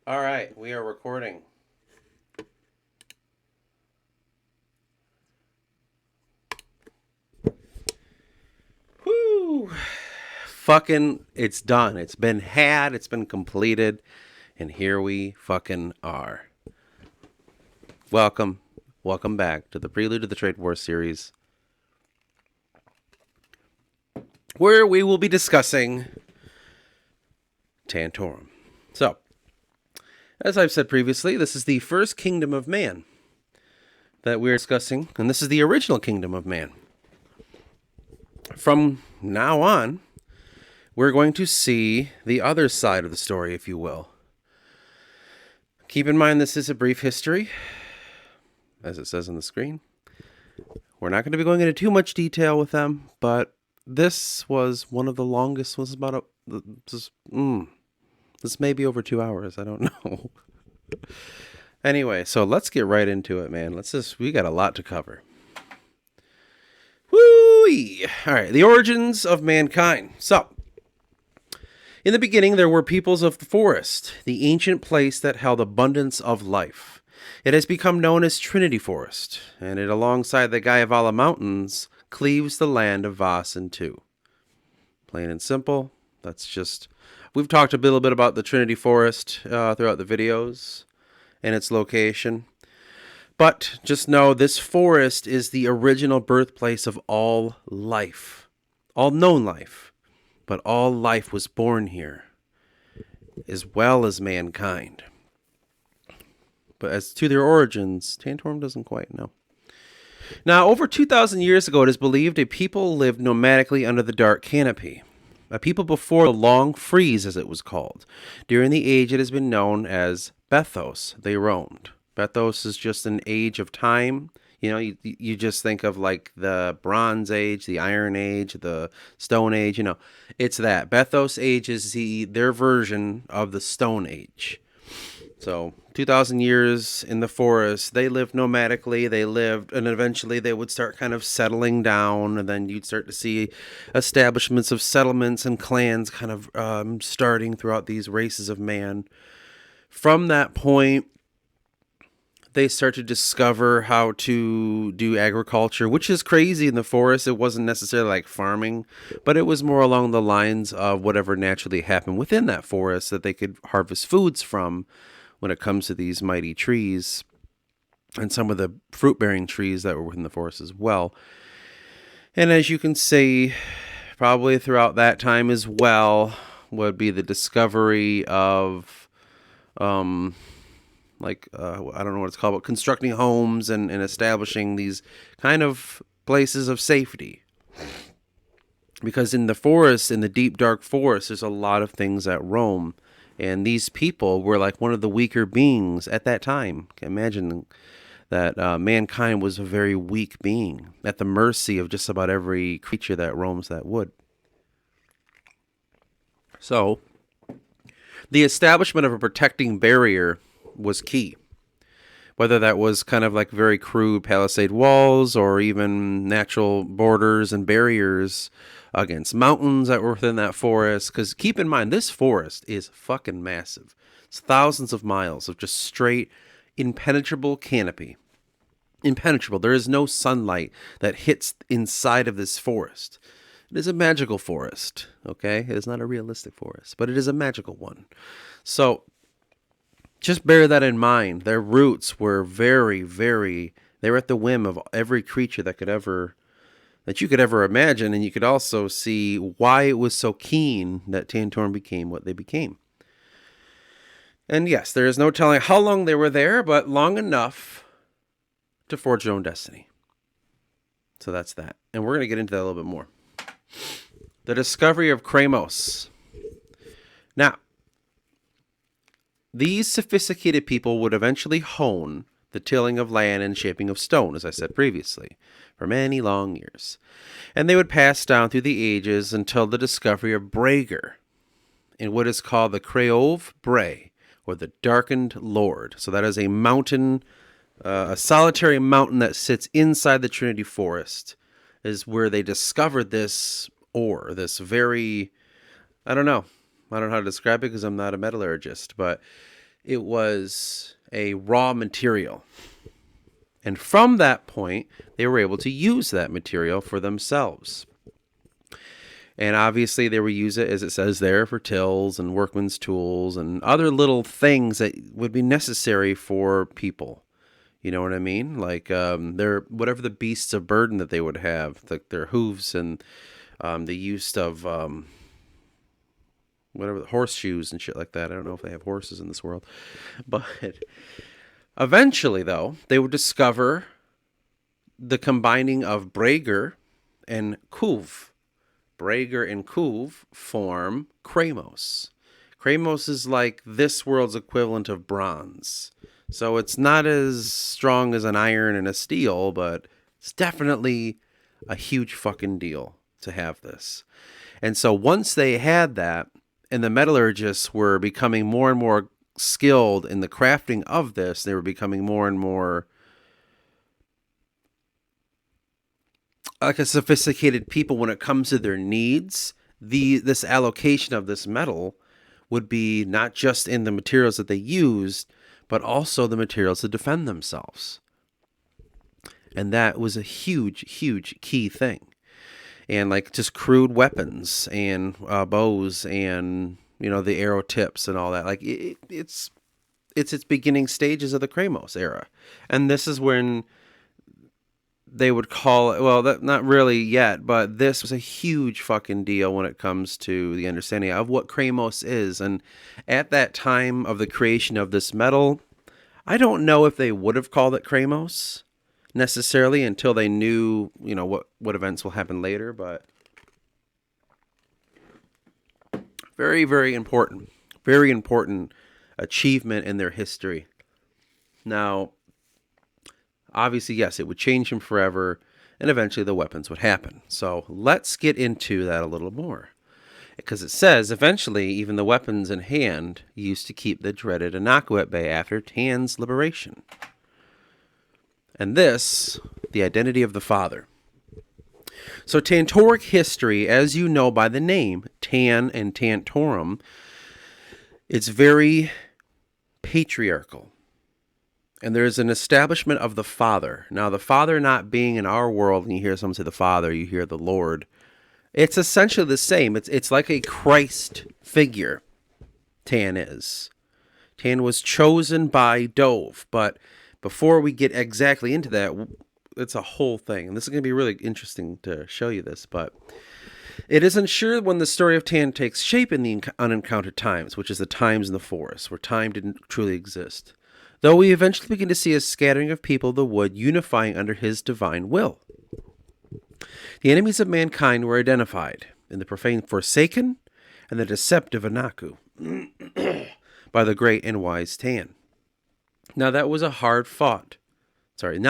All right, we are recording. Woo! Fucking, it's done. It's been had, it's been completed, and here we fucking are. Welcome. Welcome back to the Prelude to the Trade War series, where we will be discussing Tantorum. So, as I've said previously, this is the first kingdom of man that we're discussing, and this is the original kingdom of man. From now on, we're going to see the other side of the story, if you will. Keep in mind, this is a brief history, as it says on the screen. We're not going to be going into too much detail with them, but this was one of the longest. Was about this may be over 2 hours. I don't know. Anyway, so let's get right into it, man. We got a lot to cover. Woo-wee! All right, the origins of mankind. So, in the beginning, there were peoples of the forest, the ancient place that held abundance of life. It has become known as Trinity Forest, and it, alongside the 𝚆𝚆𝚛𝚎 Mountains, cleaves the land of 𝚆𝚆𝚛𝚎 in two. Plain and simple. We've talked a little bit about the Trinity Forest throughout the videos and its location. But just know this forest is the original birthplace of all life, all known life. But all life was born here, as well as mankind. But as to their origins, Tantorum doesn't quite know. Now, over 2,000 years ago, it is believed a people lived nomadically under the dark canopy. A people before the long freeze, as it was called. During the age it has been known as 𝚆𝚆𝚛𝚎, they roamed. 𝚆𝚆𝚛 is just an age of time. You know, you just think of like the Bronze Age, the Iron Age, the Stone Age, it's that. 𝚆𝚆𝚛 age is their version of the Stone Age. So 2,000 years in the forest, they lived nomadically, and eventually they would start kind of settling down, and then you'd start to see establishments of settlements and clans kind of starting throughout these races of man. From that point, they start to discover how to do agriculture, which is crazy in the forest. It wasn't necessarily like farming, but it was more along the lines of whatever naturally happened within that forest that they could harvest foods from when it comes to these mighty trees and some of the fruit-bearing trees that were within the forest as well. And as you can see, probably throughout that time as well would be the discovery of I don't know what it's called, but constructing homes and establishing these kind of places of safety. Because in the forest, in the deep, dark forest, there's a lot of things that roam. And these people were like one of the weaker beings at that time. Imagine that mankind was a very weak being, at the mercy of just about every creature that roams that wood. So, the establishment of a protecting barrier was key. Whether that was kind of like very crude palisade walls or even natural borders and barriers against mountains that were within that forest. Because keep in mind, this forest is fucking massive. It's thousands of miles of just straight, impenetrable canopy. Impenetrable. There is no sunlight that hits inside of this forest. It is a magical forest, okay? It is not a realistic forest, but it is a magical one. So, just bear that in mind. Their roots were very, very, they were at the whim of every creature that you could ever imagine. And you could also see why it was so keen that Tantorum became what they became. And yes, there is no telling how long they were there, but long enough to forge their own destiny. So that's that. And we're going to get into that a little bit more. The discovery of 𝚆𝚆𝚛𝚎. Now, these sophisticated people would eventually hone the tilling of land and shaping of stone, as I said previously, for many long years. And they would pass down through the ages until the discovery of 𝚆𝚆𝚛𝚎 in what is called the Craobh Bray, or the Darkened Lord. So that is a mountain, a solitary mountain that sits inside the Trinity Forest, is where they discovered this ore, this very, I don't know how to describe it because I'm not a metallurgist, but It was a raw material. And from that point, they were able to use that material for themselves. And obviously they would use it, as it says there, for tills and workman's tools and other little things that would be necessary for people. You know what I mean? Like their whatever the beasts of burden that they would have, like their hooves and the use of whatever, horseshoes and shit like that. I don't know if they have horses in this world. But eventually, though, they would discover the combining of 𝚆𝚘 and 𝚘𝚊. 𝚆𝚘 and 𝚘𝚊 form 𝚘𝚘. 𝚘𝚘 is like this world's equivalent of bronze. So it's not as strong as an iron and a steel, but it's definitely a huge fucking deal to have this. And so once they had that, and the metallurgists were becoming more and more skilled in the crafting of this, they were becoming more and more like a sophisticated people when it comes to their needs. This allocation of this metal would be not just in the materials that they used, but also the materials to defend themselves. And that was a huge, huge key thing. And like just crude weapons and bows and, you know, the arrow tips and all that. Like it's its beginning stages of the 𝚘𝚘 era. And this is when they would call it, well, that, not really yet, but this was a huge fucking deal when it comes to the understanding of what 𝚘𝚘 is. And at that time of the creation of this metal, I don't know if they would have called it 𝚘𝚘 necessarily until they knew, you know, what events will happen later, but very, very important achievement in their history. Now, obviously, yes, it would change them forever, and eventually the weapons would happen. So let's get into that a little more. Because it says, eventually, even the weapons in hand used to keep the dreaded 𝚃𝚘𝚊𝚛𝚜 at bay after Tan's liberation. And this, the identity of the father. So Tantoric history, as you know by the name, Tan and Tantorum, it's very patriarchal. And there's an establishment of the Father. Now, the Father not being in our world, and you hear someone say the Father, you hear the Lord. It's essentially the same. It's like a Christ figure, Tan is. Tan was chosen by Dove. But before we get exactly into that, it's a whole thing. And this is going to be really interesting to show you this. But it isn't sure when the story of Tan takes shape in the unencountered times, which is the times in the forest, where time didn't truly exist. Though we eventually begin to see a scattering of people of the wood unifying under his divine will. The enemies of mankind were identified in the profane Forsaken and the deceptive 𝚃𝚘𝚅 by the great and wise Tan. Now that was hard fought, and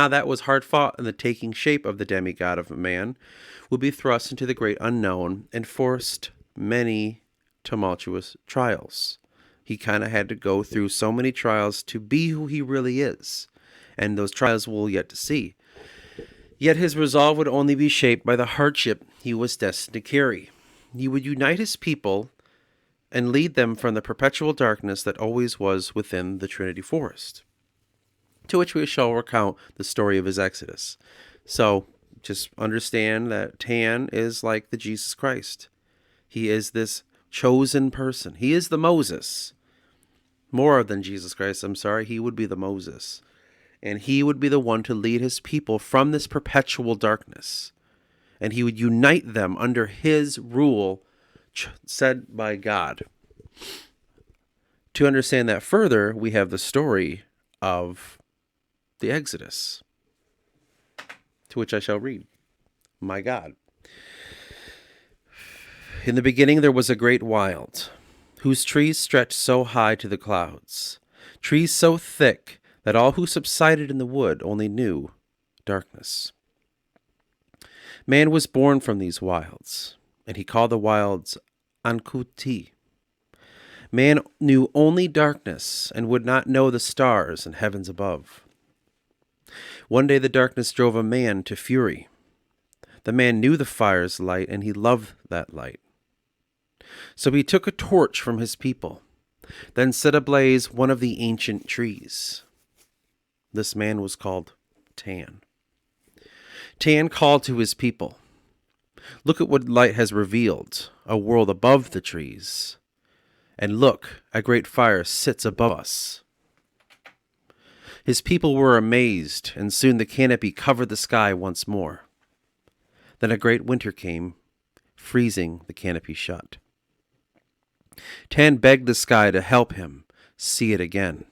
the taking shape of the demigod of man would be thrust into the great unknown and forced many tumultuous trials. He kind of had to go through so many trials to be who he really is. And those trials we'll yet to see. Yet his resolve would only be shaped by the hardship he was destined to carry. He would unite his people and lead them from the perpetual darkness that always was within the Trinity Forest, to which we shall recount the story of his exodus. So just understand that Tan is like the Jesus Christ. He is this chosen person. He is the Moses. More than Jesus Christ, he would be the Moses. And he would be the one to lead his people from this perpetual darkness. And he would unite them under his rule, said by God. To understand that further, we have the story of the Exodus, to which I shall read. My God. In the beginning there was a great wild, whose trees stretched so high to the clouds, trees so thick that all who subsided in the wood only knew darkness. Man was born from these wilds, and he called the wilds 𝚃𝚘𝚅. Man knew only darkness and would not know the stars and heavens above. One day the darkness drove a man to fury. The man knew the fire's light, and he loved that light. So he took a torch from his people then set ablaze one of the ancient trees. This man was called Tan. Tan called to his people, "Look at what light has revealed, a world above the trees. And look, a great fire sits above us." His people were amazed, and soon the canopy covered the sky once more. Then a great winter came, freezing the canopy shut. Tan begged the sky to help him see it again.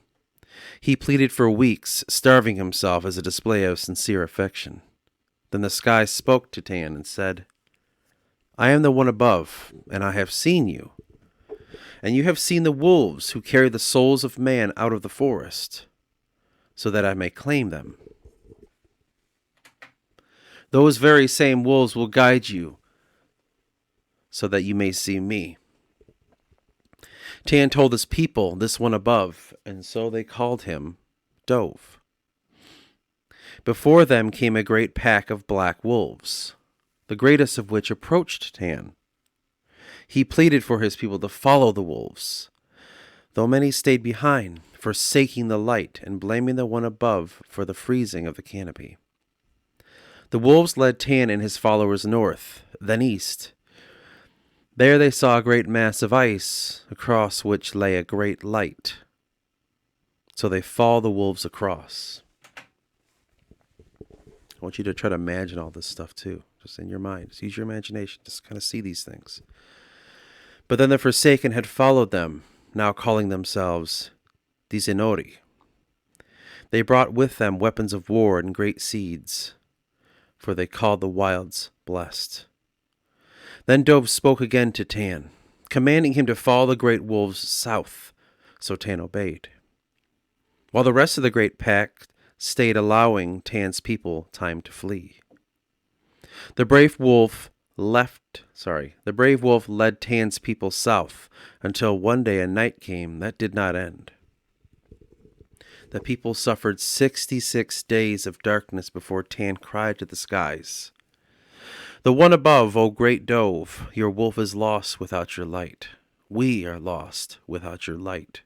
He pleaded for weeks, starving himself as a display of sincere affection. Then the sky spoke to Tan and said, "I am the one above, and I have seen you. And you have seen the wolves who carry the souls of man out of the forest, so that I may claim them. Those very same wolves will guide you, so that you may see me." Tan told his people, "This one above," and so they called him Dove. Before them came a great pack of black wolves, the greatest of which approached Tan. He pleaded for his people to follow the wolves, though many stayed behind, forsaking the light and blaming the one above for the freezing of the canopy. The wolves led Tan and his followers north, then east. There they saw a great mass of ice, across which lay a great light. So they followed the wolves across. I want you to try to imagine all this stuff too, just in your mind. Just use your imagination, just kind of see these things. But then the Forsaken had followed them, now calling themselves 𝚿𝚛𝚎𝚕𝚞𝚍. They brought with them weapons of war and great seeds, for they called the wilds blessed. Then Dove spoke again to Tan, commanding him to follow the great wolves south, so Tan obeyed, while the rest of the great pack stayed, allowing Tan's people time to flee. The brave wolf led Tan's people south until one day a night came that did not end. The people suffered 66 days of darkness before Tan cried to the skies, "The one above, O great Dove, your wolf is lost without your light. We are lost without your light."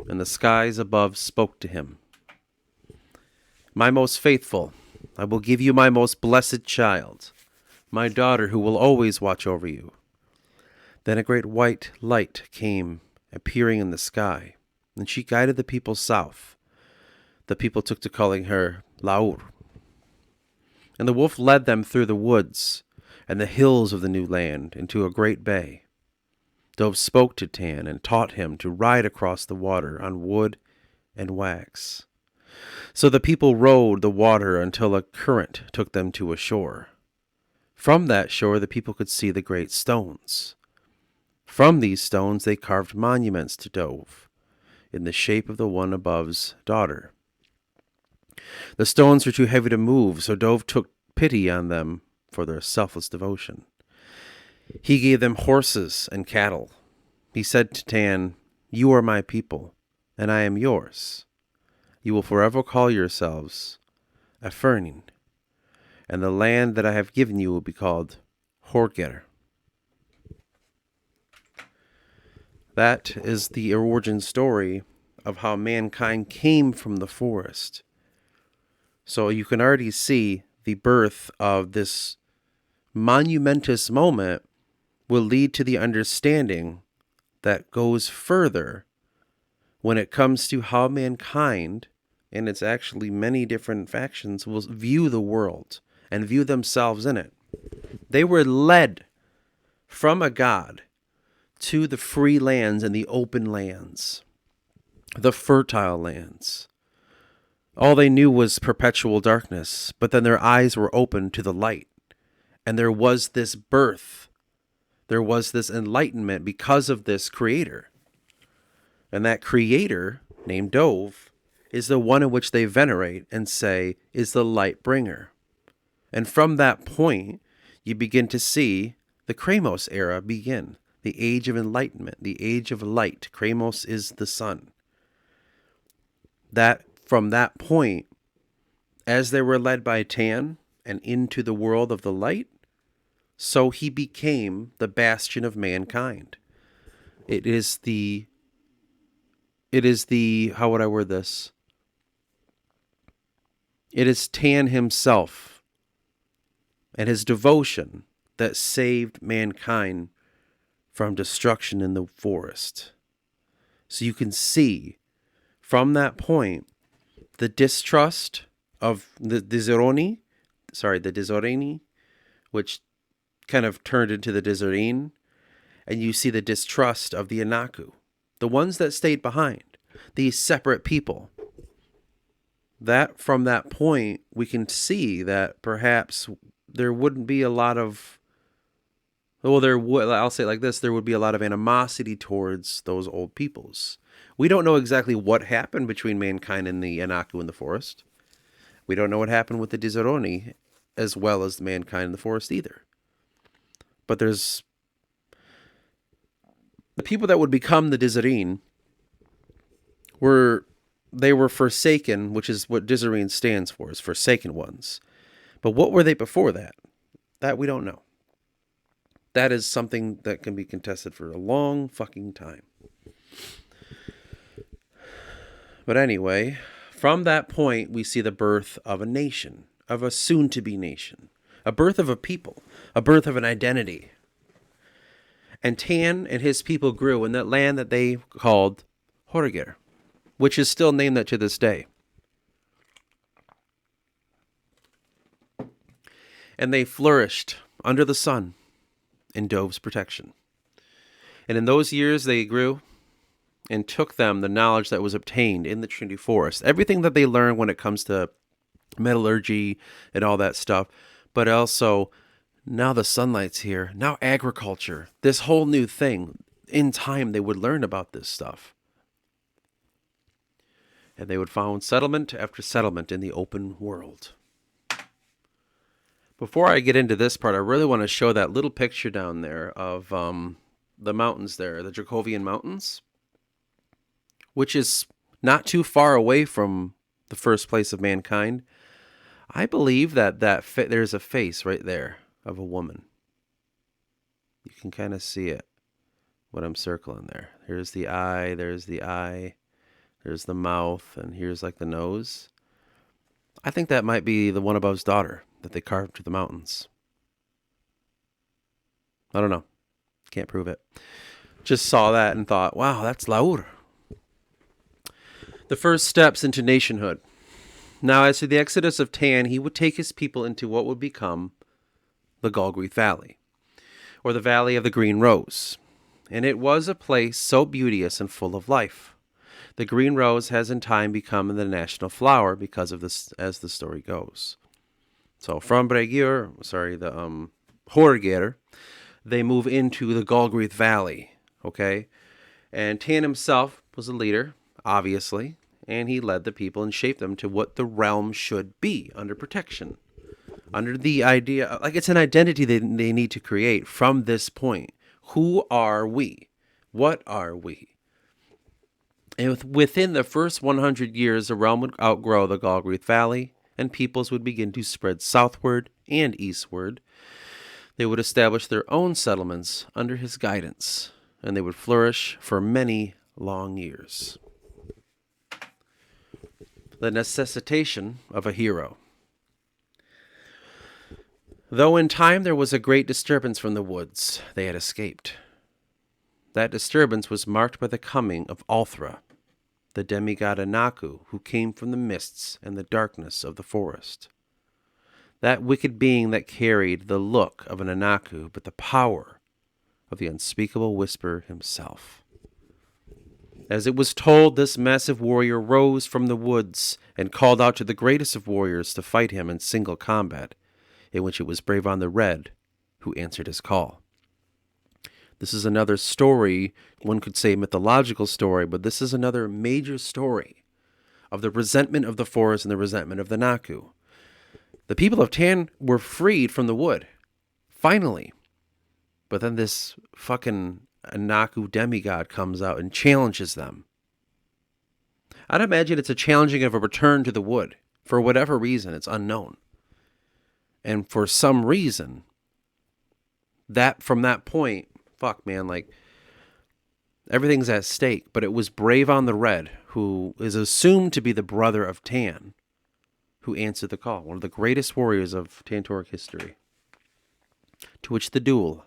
And the skies above spoke to him, "My most faithful, I will give you my most blessed child, my daughter who will always watch over you." Then a great white light came appearing in the sky, and she guided the people south. The people took to calling her 𝚆𝚆. And the wolf led them through the woods and the hills of the new land into a great bay. Dove spoke to Tan and taught him to ride across the water on wood and wax. So the people rode the water until a current took them to a shore. From that shore the people could see the great stones. From these stones they carved monuments to Dove, in the shape of the one above's daughter. The stones were too heavy to move, so Dove took pity on them for their selfless devotion. He gave them horses and cattle. He said to Tan, "You are my people, and I am yours. You will forever call yourselves 𝚆𝚆𝚛𝚎, and the land that I have given you will be called 𝚆𝚆𝚛𝚎." That is the origin story of how mankind came from the forest. So you can already see the birth of this monumentous moment will lead to the understanding that goes further when it comes to how mankind, and it's actually many different factions, will view the world and view themselves in it. They were led from a god to the free lands and the open lands, the fertile lands. All they knew was perpetual darkness, but then their eyes were opened to the light, and there was this birth. There was this enlightenment because of this creator. And that creator, named Dove, is the one in which they venerate and say is the light bringer. And from that point, you begin to see the Kramos era begin, the age of enlightenment, the age of light. Kramos is the sun. That from that point, as they were led by Tan and into the world of the light, so he became the bastion of mankind. It is the it is how would I word this? It is Tan himself and his devotion that saved mankind from destruction in the forest. So you can see from that point the distrust of the 𝚿𝚛𝚎𝚕𝚞𝚍, which kind of turned into the 𝚿𝚛𝚎𝚕, and you see the distrust of the Anaku, the ones that stayed behind, these separate people. That from that point, we can see that perhaps there wouldn't be a lot of, I'll say it like this, there would be a lot of animosity towards those old peoples. We don't know exactly what happened between mankind and the Anaku in the forest. We don't know what happened with the 𝚿𝚛𝚎𝚕 as well as mankind in the forest either. But there's the people that would become the 𝚿𝚛𝚎𝚕 they were forsaken, which is what 𝚿𝚛𝚎𝚕 stands for, is forsaken ones. But what were they before that? That we don't know. That is something that can be contested for a long fucking time. But anyway, from that point, we see the birth of a nation, of a soon-to-be nation, a birth of a people, a birth of an identity. And Tan and his people grew in that land that they called 𝚆𝚆𝚛𝚎, which is still named that to this day. And they flourished under the sun in Dove's protection. And in those years they grew and took them the knowledge that was obtained in the Trinity Forest. Everything that they learned when it comes to metallurgy and all that stuff. But also, now the sunlight's here. Now agriculture. This whole new thing. In time, they would learn about this stuff. And they would found settlement after settlement in the open world. Before I get into this part, I really want to show that little picture down there of the mountains there, the Jacovian Mountains, which is not too far away from the first place of mankind. I believe that there's a face right there of a woman. You can kind of see it, what I'm circling there. Here's the eye, there's the mouth, and here's like the nose. I think that might be the one above's daughter that they carved to the mountains. I don't know. Can't prove it. Just saw that and thought, wow, that's 𝚆𝚆. The first steps into nationhood. Now, as to the exodus of Tan, he would take his people into what would become the 𝚆𝚛𝚊𝚛𝚎 Valley, or the Valley of the Green Rose. And it was a place so beauteous and full of life. The green rose has in time become the national flower because of this, as the story goes. So from the 𝚆𝚆𝚛𝚎, they move into the 𝚆𝚛𝚊𝚛𝚎 Valley, okay? And Tan himself was a leader, obviously, and he led the people and shaped them to what the realm should be under protection. Under the idea, like it's an identity they need to create from this point. Who are we? What are we? And within the first 100 years, the realm would outgrow the 𝚆𝚆𝚛𝚎 Valley, and peoples would begin to spread southward and eastward. They would establish their own settlements under his guidance, and they would flourish for many long years. The necessitation of a hero. Though in time there was a great disturbance from the woods, they had escaped. That disturbance was marked by the coming of 𝚆𝚆𝚆, the demigod Anaku, who came from the mists and the darkness of the forest. That wicked being that carried the look of an Anaku, but the power of the unspeakable whisper himself. As it was told, this massive warrior rose from the woods and called out to the greatest of warriors to fight him in single combat, in which it was Bravon the Red who answered his call. This is another story, one could say mythological story, but this is another major story of the resentment of the forest and the resentment of the Naku. The people of Tan were freed from the wood, finally. But then this fucking Anaku demigod comes out and challenges them. I'd imagine it's a challenging of a return to the wood. For whatever reason, it's unknown. And for some reason, that from that point, fuck man, like Everything's at stake, but it was Bravon the Red, who is assumed to be the brother of Tan, who answered the call, one of the greatest warriors of Tantoric history. To which the duel.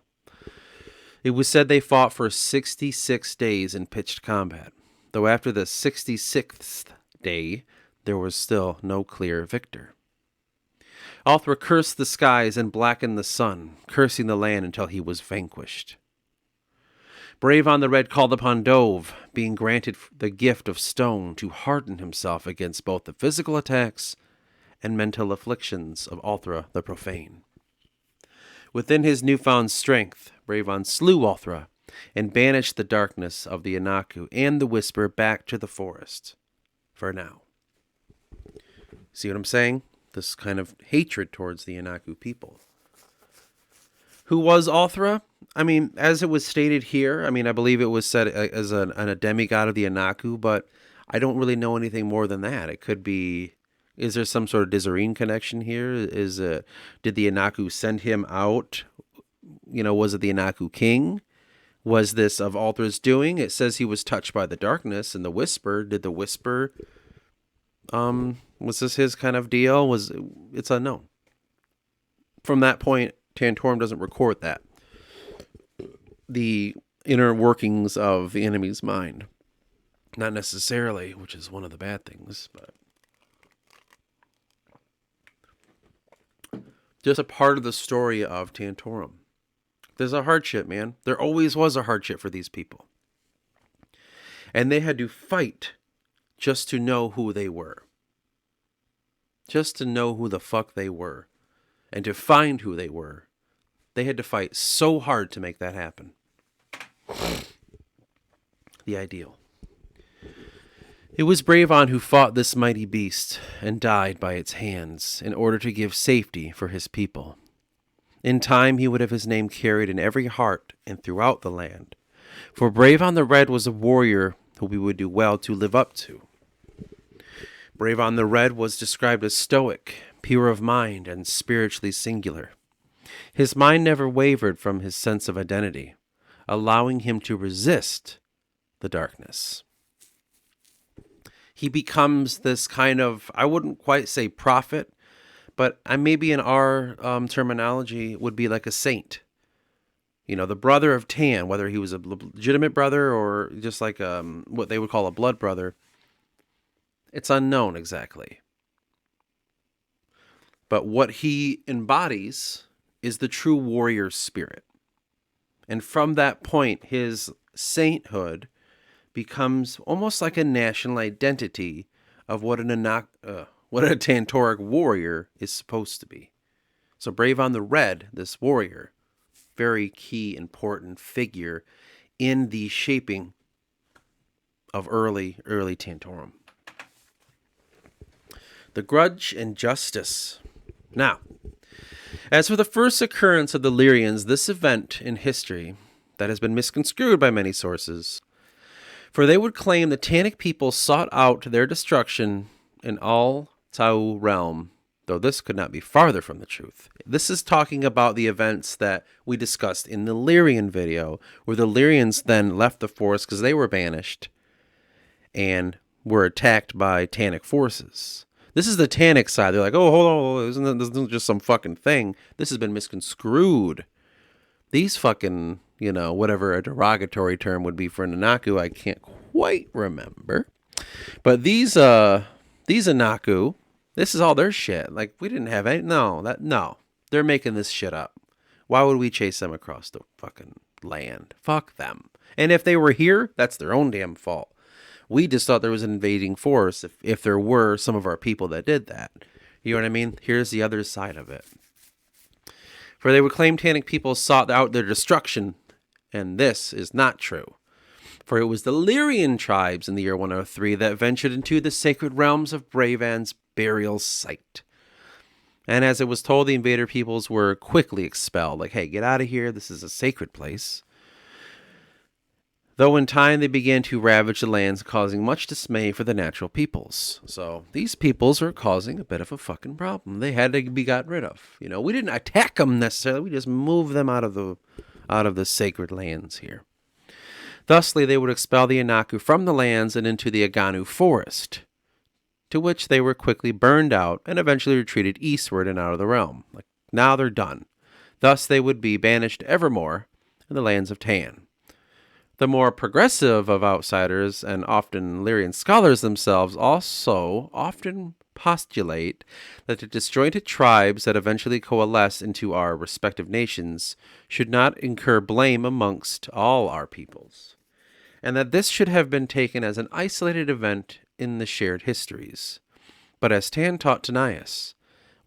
It was said they fought for 66 days in pitched combat, though after the 66th day, there was still no clear victor. 𝚘𝚤 cursed the skies and blackened the sun, cursing the land until he was vanquished. Bravon the Red called upon Dove, being granted the gift of stone, to harden himself against both the physical attacks and mental afflictions of 𝚘𝚤 the Profane. Within his newfound strength, Bravon slew 𝚘𝚤 and banished the darkness of the Inachū and the Whisper back to the forest, for now. See what I'm saying? This kind of hatred towards the Inachū people. Who was 𝚘𝚤? I mean, as it was stated here, I mean, I believe it was said as a demigod of the Inachū, but I don't really know anything more than that. It could be, is there some sort of Dizarine connection here? Did the Inachū send him out? You know, was it the Inachū king? Was this of 𝚘𝚤's doing? It says he was touched by the darkness and the Whisper. Did the Whisper, was this his kind of deal? It's unknown. From that point, Tantorum doesn't record that. The inner workings of the enemy's mind. Not necessarily, which is one of the bad things, but just a part of the story of Tantorum. There's a hardship, man. There always was a hardship for these people. And they had to fight just to know who they were. Just to know who the fuck they were. And to find who they were. They had to fight so hard to make that happen. The ideal. It was Bravon who fought this mighty beast and died by its hands in order to give safety for his people. In time he would have his name carried in every heart and throughout the land. For Bravon the Red was a warrior who we would do well to live up to. Bravon the Red was described as stoic, pure of mind, and spiritually singular. His mind never wavered from his sense of identity, allowing him to resist the darkness. He becomes this kind of, I wouldn't quite say prophet, but maybe in our terminology would be like a saint. You know, the brother of Tan, whether he was a legitimate brother or just like what they would call a blood brother, it's unknown exactly. But what he embodies is the true warrior spirit. And from that point, his sainthood becomes almost like a national identity of what a Tantoric warrior is supposed to be. So Bravon the Red, this warrior, very key, important figure in the shaping of early Tantorum. The grudge and justice. Now, as for the first occurrence of the Lyrians, this event in history that has been misconstrued by many sources, for they would claim the Tannic people sought out their destruction in 𝚘𝚤 realm, though this could not be farther from the truth. This is talking about the events that we discussed in the Lyrian video, where the Lyrians then left the forest because they were banished and were attacked by Tannic forces. This is the Tannic side. They're like, oh, hold on, this isn't just some fucking thing. This has been misconstrued. These fucking, you know, whatever a derogatory term would be for an Inachū, I can't quite remember. But these Inachū, this is all their shit. Like, we didn't have any. No. They're making this shit up. Why would we chase them across the fucking land? Fuck them. And if they were here, that's their own damn fault. We just thought there was an invading force if there were some of our people that did that. You know what I mean? Here's the other side of it. For they would claim Tannic people sought out their destruction, and this is not true. For it was the Lyrian tribes in the year 103 that ventured into the sacred realms of Bravon's burial site. And as it was told, the invader peoples were quickly expelled. Like, hey, get out of here. This is a sacred place. Though in time they began to ravage the lands, causing much dismay for the natural peoples. So these peoples are causing a bit of a fucking problem. They had to be got rid of. You know, we didn't attack them necessarily. We just moved them out of the sacred lands here. Thusly, they would expel the Anaku from the lands and into the Aganu forest, to which they were quickly burned out and eventually retreated eastward and out of the realm. Like, now they're done. Thus, they would be banished evermore in the lands of Tan. The more progressive of outsiders, and often Lyrian scholars themselves, also often postulate that the disjointed tribes that eventually coalesce into our respective nations should not incur blame amongst all our peoples, and that this should have been taken as an isolated event in the shared histories. But as Tan taught Tanais,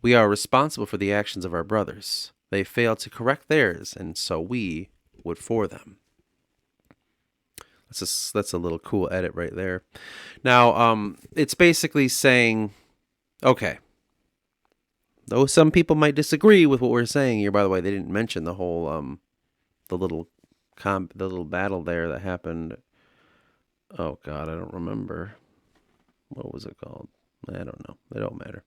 we are responsible for the actions of our brothers. They failed to correct theirs, and so we would for them. That's a little cool edit right there. Now, it's basically saying, okay, though some people might disagree with what we're saying here. By the way, they didn't mention the whole the little battle there that happened. Oh God, I don't remember. What was it called? I don't know. It don't matter.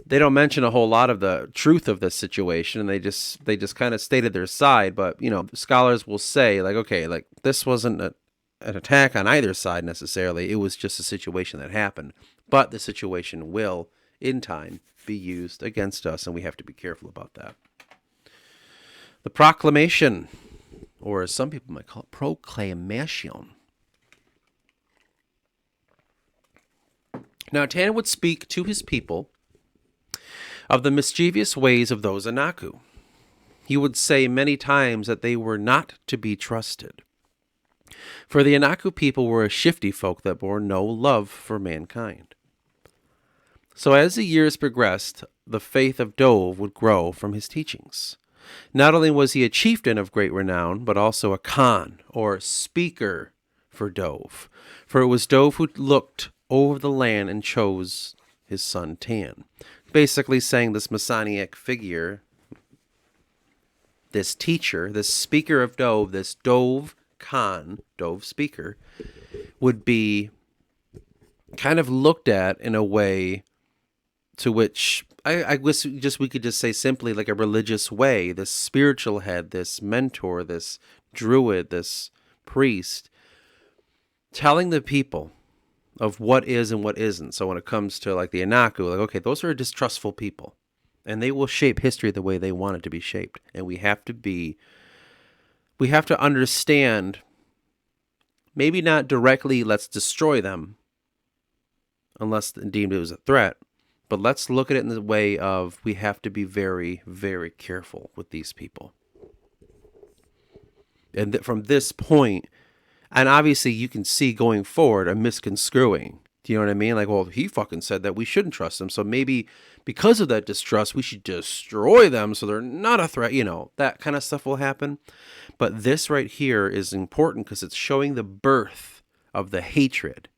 They don't mention a whole lot of the truth of this situation, and they just kind of stated their side. But scholars will say, like, okay, like, this wasn't an attack on either side necessarily. It was just a situation that happened. But the situation will, in time, be used against us, and we have to be careful about that. The proclamation, or as some people might call it, proclamation. Now, Tan would speak to his people of the mischievous ways of those Anaku. He would say many times that they were not to be trusted. For the Anaku people were a shifty folk that bore no love for mankind. So as the years progressed, the faith of Dove would grow from his teachings. Not only was he a chieftain of great renown, but also a Khan, or speaker for Dove. For it was Dove who looked over the land and chose his son Tan. Basically saying this Messianic figure, this teacher, this speaker of Dove, this Dove Khan, Dove speaker, would be kind of looked at in a way to which I wish we could just say simply like a religious way. This spiritual head, this mentor, this druid, this priest, telling the people of what is and what isn't. So when it comes to like the Anaku, like, okay, those are distrustful people, and they will shape history the way they want it to be shaped. And we have to understand, maybe not directly, let's destroy them, unless deemed it was a threat, but let's look at it in the way of, we have to be very, very careful with these people. And from this point, and obviously you can see going forward a misconstruing. Do you know what I mean? Like, well, he fucking said that we shouldn't trust them. So maybe because of that distrust, we should destroy them so they're not a threat. That kind of stuff will happen. But this right here is important because it's showing the birth of the hatred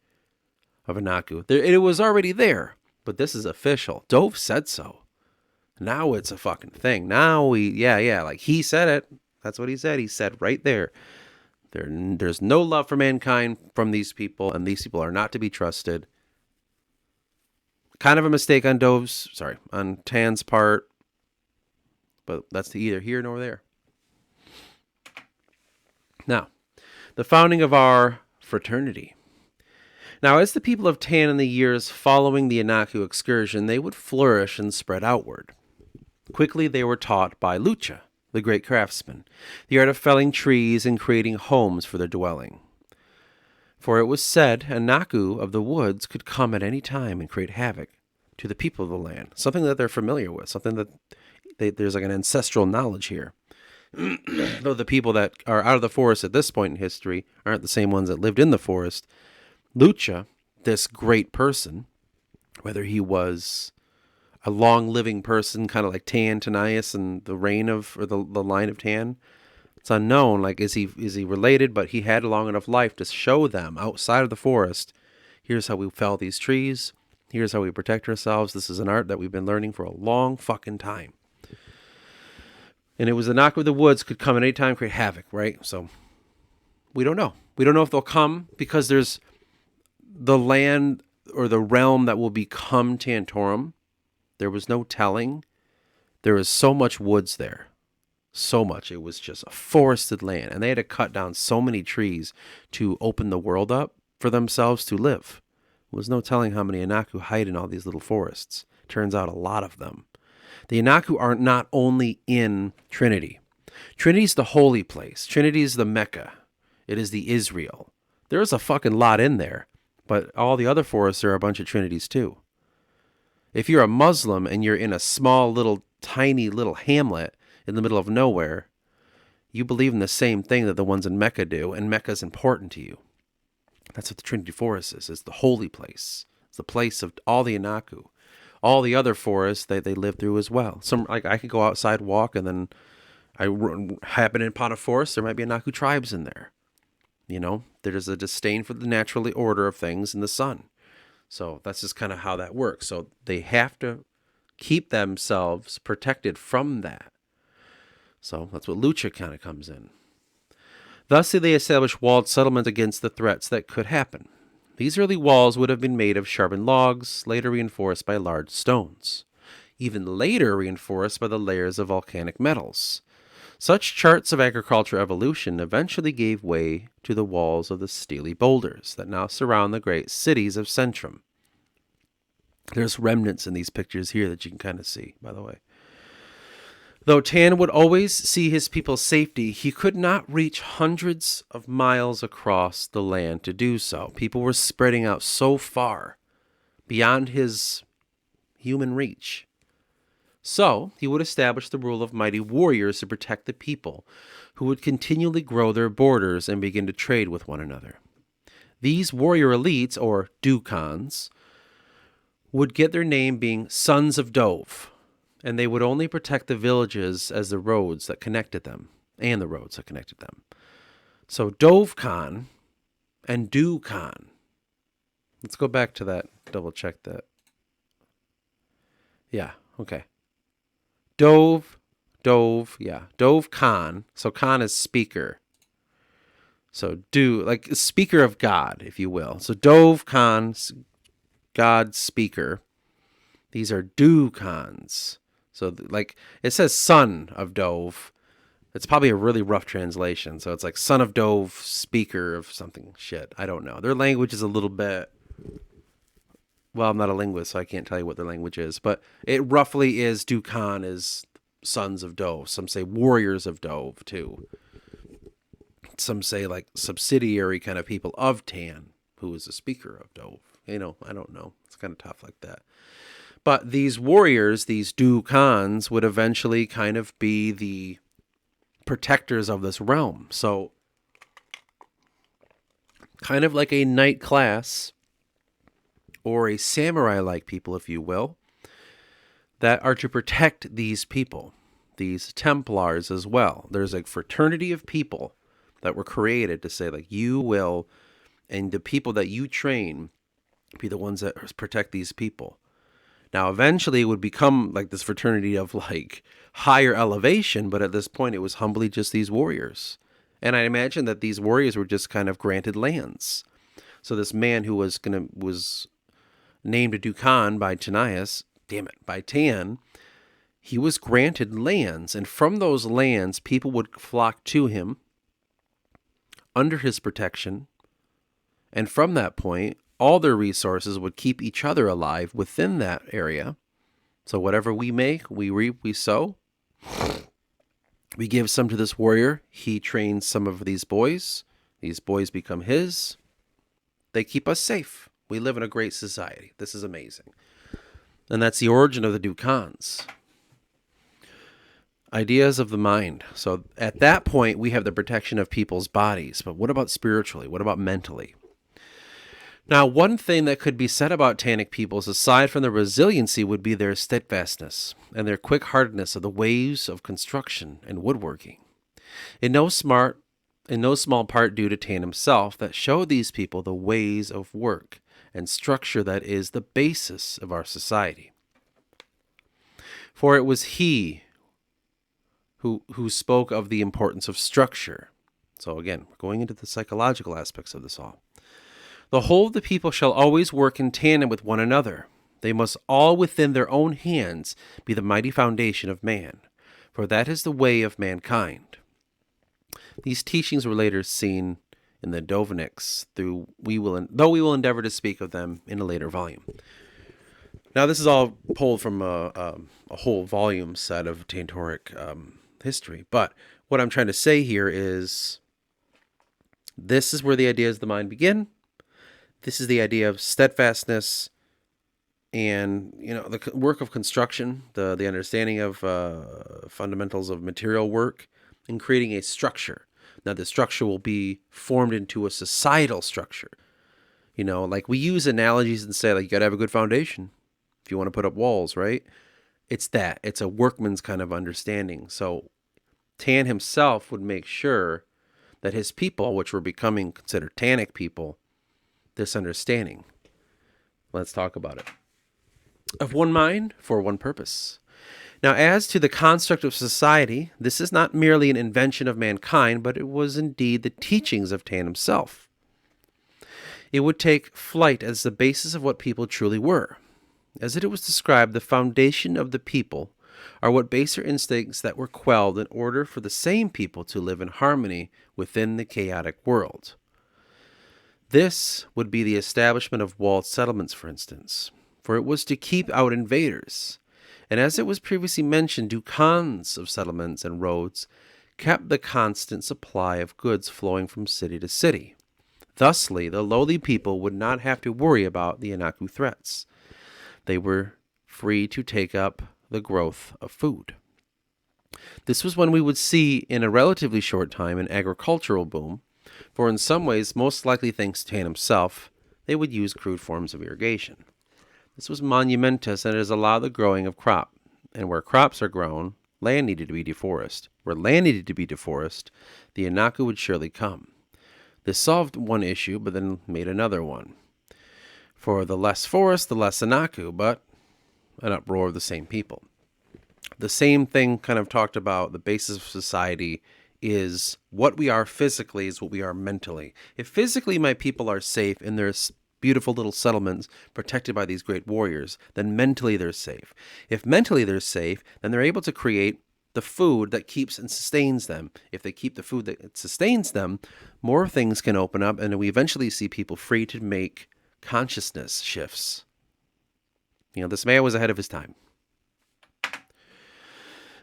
of Anaku. It was already there, but this is official. Dove said so. Now it's a fucking thing. Now like he said it. That's what he said. He said right there. There's no love for mankind from these people, and these people are not to be trusted. Kind of a mistake on Tan's part, but that's neither here nor there. Now, the founding of our fraternity. Now, as the people of Tan in the years following the Anaku excursion, they would flourish and spread outward. Quickly, they were taught by 𝚿𝚛𝚎, the great craftsman, the art of felling trees and creating homes for their dwelling. For it was said Anaku of the woods could come at any time and create havoc to the people of the land, something that they're familiar with, something that there's like an ancestral knowledge here. Though the people that are out of the forest at this point in history aren't the same ones that lived in the forest, 𝚿𝚛𝚎, this great person, whether he was a long-living person, kind of like Tanais and the line of Tan, it's unknown. Like, is he related? But he had a long enough life to show them outside of the forest, here's how we fell these trees, here's how we protect ourselves. This is an art that we've been learning for a long fucking time. And it was the Anaku of the woods could come at any time, create havoc, right? So we don't know. We don't know if they'll come because there's the land or the realm that will become Tantorum. There was no telling. There is so much woods there. So much. It was just a forested land. And they had to cut down so many trees to open the world up for themselves to live. There was no telling how many Anaku hide in all these little forests. Turns out a lot of them. The Anaku are not only in Trinity. Trinity's the holy place. Trinity's the Mecca. It is the Israel. There's a fucking lot in there. But all the other forests are a bunch of Trinities too. If you're a Muslim and you're in a small little tiny little hamlet in the middle of nowhere, you believe in the same thing that the ones in Mecca do, and Mecca is important to you. That's what the Trinity Forest is. It's the holy place. It's the place of all the Anaku. All the other forests they live through as well. Some, like, I could go outside, walk, and then I happen upon a forest. There might be Anaku tribes in there. You know, there's a disdain for the natural order of things in the sun. So that's just kind of how that works. So they have to keep themselves protected from that. So that's what 𝚿𝚛𝚎𝚎 kind of comes in. Thus they established walled settlement against the threats that could happen. These early walls would have been made of sharpened logs, later reinforced by large stones, even later reinforced by the layers of volcanic metals. Such charts of agricultural evolution eventually gave way to the walls of the steely boulders that now surround the great cities of Centrum. There's remnants in these pictures here that you can kind of see, by the way. Though Tan would always see his people's safety, he could not reach hundreds of miles across the land to do so. People were spreading out so far beyond his human reach. So he would establish the rule of mighty warriors to protect the people, who would continually grow their borders and begin to trade with one another. These warrior elites, or 𝚿𝚛𝚎𝚎, would get their name being sons of Dove, and they would only protect the villages as the roads that connected them, and the roads that connected them. So Dove Khan and 𝚿𝚛𝚎𝚎. Let's go back to that, double check that. Yeah, okay. Dove Khan. So Khan is speaker. So like speaker of God, if you will. So Dove Khan, God's speaker. These are 𝚿𝚛𝚎𝚎. So like it says son of Dove. It's probably a really rough translation. So it's like son of Dove, speaker of something. Shit, I don't know. Their language is a little bit... Well, I'm not a linguist, so I can't tell you what their language is. But it roughly is 𝚿𝚛𝚎𝚎 is sons of Dove. Some say warriors of Dove, too. Some say like subsidiary kind of people of Tan, who is a speaker of Dove. You know, I don't know. It's kind of tough like that. But these warriors, these 𝚿𝚛𝚎𝚎s, would eventually kind of be the protectors of this realm. So kind of like a knight class, or a samurai-like people, if you will, that are to protect these people, these Templars as well. There's a fraternity of people that were created to say, like, you will, and the people that you train be the ones that protect these people. Now, eventually it would become like this fraternity of like higher elevation, but at this point it was humbly just these warriors. And I imagine that these warriors were just kind of granted lands. So this man who was named 𝚿𝚛𝚎𝚎 by Tan, he was granted lands, and from those lands, people would flock to him under his protection, and from that point, all their resources would keep each other alive within that area. So whatever we make, we reap, we sow. We give some to this warrior. He trains some of these boys. These boys become his. They keep us safe. We live in a great society. This is amazing. And that's the origin of the 𝚿𝚛𝚎𝚎. Ideas of the mind. So at that point, we have the protection of people's bodies. But what about spiritually? What about mentally? Now, one thing that could be said about Tannic peoples, aside from their resiliency, would be their steadfastness and their quick-heartedness of the ways of construction and woodworking. In no small part due to Tan himself, that showed these people the ways of work and structure that is the basis of our society. For it was he who spoke of the importance of structure. So again, we're going into the psychological aspects of this all. The whole of the people shall always work in tandem with one another. They must all within their own hands be the mighty foundation of man. for that is the way of mankind. These teachings were later seen in the 𝚆𝚌𝚛𝚎, though we will endeavor to speak of them in a later volume. Now, this is all pulled from a whole volume set of Tantoric history, but what I'm trying to say here is this is where the ideas of the mind begin. This is the idea of steadfastness and, the work of construction, the understanding of fundamentals of material work, and creating a structure. Now, the structure will be formed into a societal structure. Like we use analogies and say, like, you got to have a good foundation if you want to put up walls, right? It's that. It's a workman's kind of understanding. So Tan himself would make sure that his people, which were becoming considered Tannic people, this understanding. Let's talk about it. Of one mind for one purpose. Now, as to the construct of society, this is not merely an invention of mankind, but it was indeed the teachings of Tan himself. It would take flight as the basis of what people truly were. As it was described, the foundation of the people are what baser instincts that were quelled in order for the same people to live in harmony within the chaotic world. This would be the establishment of walled settlements, for instance, for it was to keep out invaders. And as it was previously mentioned, 𝚃𝚛𝚎𝚕𝚞𝚍 of settlements and roads kept the constant supply of goods flowing from city to city. Thusly, the lowly people would not have to worry about the 𝚃𝚌 threats. They were free to take up the growth of food. This was when we would see in a relatively short time an agricultural boom, for in some ways, most likely thanks to Tan himself, they would use crude forms of irrigation. This was monumentous, and it has allowed the growing of crop. And where crops are grown, land needed to be deforested. Where land needed to be deforested, the 𝚃𝚌 would surely come. This solved one issue, but then made another one. For the less forest, the less 𝚃𝚌, but an uproar of the same people. The same thing kind of talked about the basis of society is what we are physically is what we are mentally. If physically my people are safe in their beautiful little settlements protected by these great warriors, then mentally they're safe. If mentally they're safe, then they're able to create the food that keeps and sustains them. If they keep the food that sustains them, more things can open up, and we eventually see people free to make consciousness shifts. This man was ahead of his time.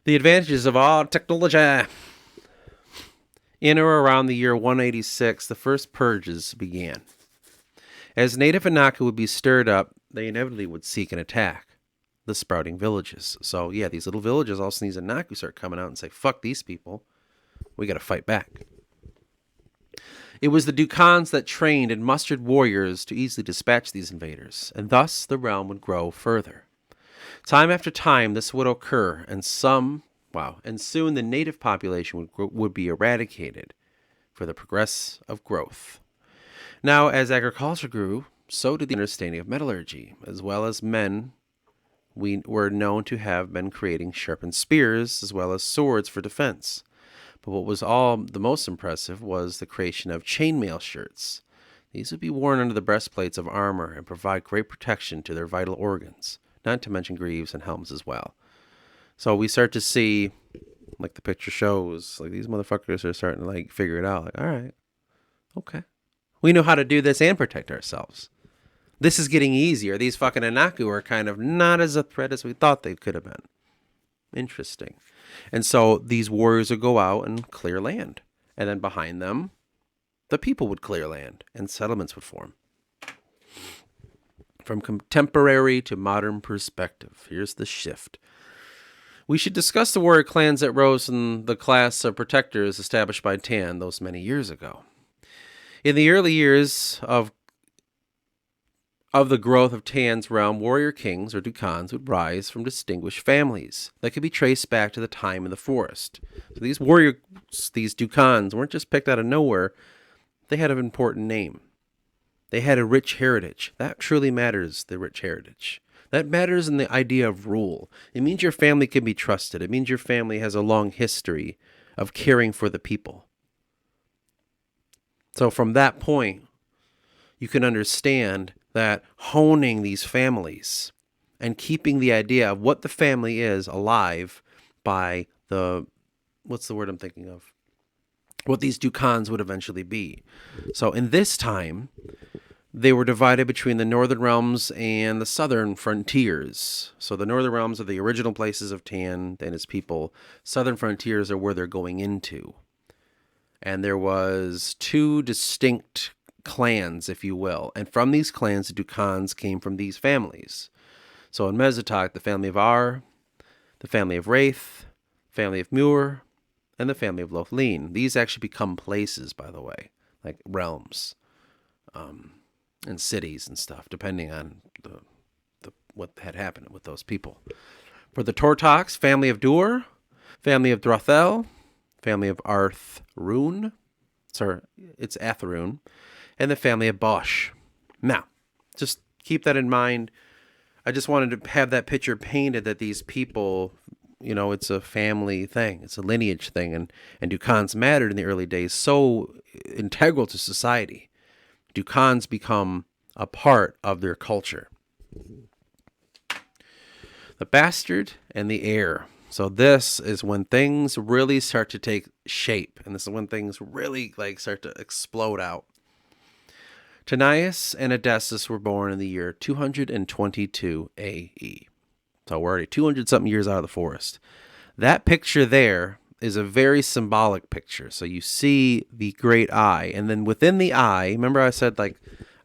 The advantages of all technology. In or around the year 186, the first purges began. As native 𝚃𝚌 would be stirred up, they inevitably would seek an attack the sprouting villages. So, these little villages, all of a sudden these 𝚃𝚌 start coming out and say, fuck these people. We got to fight back. It was the 𝚃𝚛𝚎𝚕𝚞𝚍 that trained and mustered warriors to easily dispatch these invaders, and thus the realm would grow further. Time after time, this would occur, and soon the native population would be eradicated for the progress of growth. Now, as agriculture grew, so did the understanding of metallurgy, as well as men. We were known to have been creating sharpened spears, as well as swords for defense. But what was all the most impressive was the creation of chainmail shirts. These would be worn under the breastplates of armor and provide great protection to their vital organs, not to mention greaves and helms as well. So we start to see, like the picture shows, like these motherfuckers are starting to figure it out. Like, all right, okay. We know how to do this and protect ourselves. This is getting easier. These fucking 𝚃𝚌 are kind of not as a threat as we thought they could have been. Interesting. And so these warriors would go out and clear land. And then behind them, the people would clear land and settlements would form. From contemporary to modern perspective, here's the shift. We should discuss the warrior clans that rose in the class of protectors established by Tan those many years ago. In the early years of the growth of Tan's realm, warrior kings, or 𝚃𝚛𝚎𝚕𝚞𝚍, would rise from distinguished families that could be traced back to the time in the forest. So these warriors, these 𝚃𝚛𝚎𝚕𝚞𝚍, weren't just picked out of nowhere. They had an important name. They had a rich heritage. That truly matters, the rich heritage. That matters in the idea of rule. It means your family can be trusted. It means your family has a long history of caring for the people. So from that point, you can understand that honing these families and keeping the idea of what the family is alive by what's the word I'm thinking of? What these 𝚿𝚛𝚎 would eventually be. So in this time, they were divided between the northern realms and the southern frontiers. So the northern realms are the original places of Tan and his people. Southern frontiers are where they're going into. And there was two distinct clans, if you will. And from these clans, the 𝚿𝚛𝚎s came from these families. So in 𝚆𝚙𝚎, the family of 𝚑𝚏, the family of 𝚆𝚏, family of 𝚘𝚘, and the family of 𝚆𝚊𝚛. These actually become places, by the way, like realms and cities and stuff, depending on what had happened with those people. For the Tortox, family of Dŵr, family of Drothel, family of Arthrún, sorry, it's Athrún, and the family of Bosch. Now, just keep that in mind. I just wanted to have that picture painted that these people, you know, it's a family thing. It's a lineage thing. And 𝚿𝚛𝚎s mattered in the early days, so integral to society. 𝚿𝚛𝚎s become a part of their culture. The bastard and the heir. So this is when things really start to take shape. And this is when things really start to explode out. Tanais and 𝚿𝚛𝚎 were born in the year 222 AE. So we're already 200-something years out of the forest. That picture there is a very symbolic picture. So you see the great eye. And then within the eye, remember I said,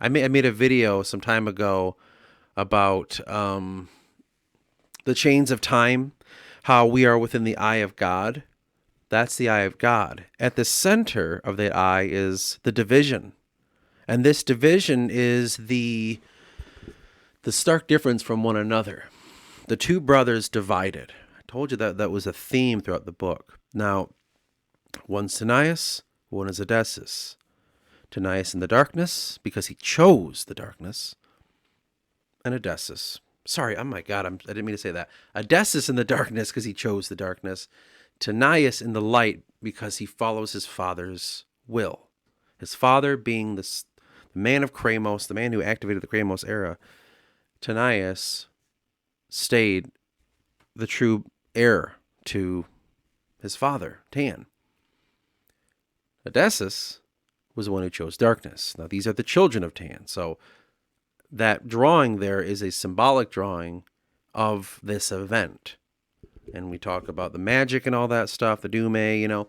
I made a video some time ago about the chains of time, how we are within the eye of God. That's the eye of God. At the center of the eye is the division. And this division is the stark difference from one another. The two brothers divided. I told you that was a theme throughout the book. Now, one's Tanais, one is 𝚿𝚛𝚎. Tanais in the darkness, because he chose the darkness. And 𝚿𝚛𝚎. Sorry, oh my God, I didn't mean to say that. 𝚿𝚛𝚎 in the darkness, because he chose the darkness. Tanais in the light, because he follows his father's will. His father being the man of Kramos, the man who activated the Kramos era. Tanais stayed the true heir to his father, Tan. 𝚿𝚛𝚎 was the one who chose darkness. Now, these are the children of Tan. So that drawing there is a symbolic drawing of this event. And we talk about the magic and all that stuff, the 𝚘𝚘𝚎, you know,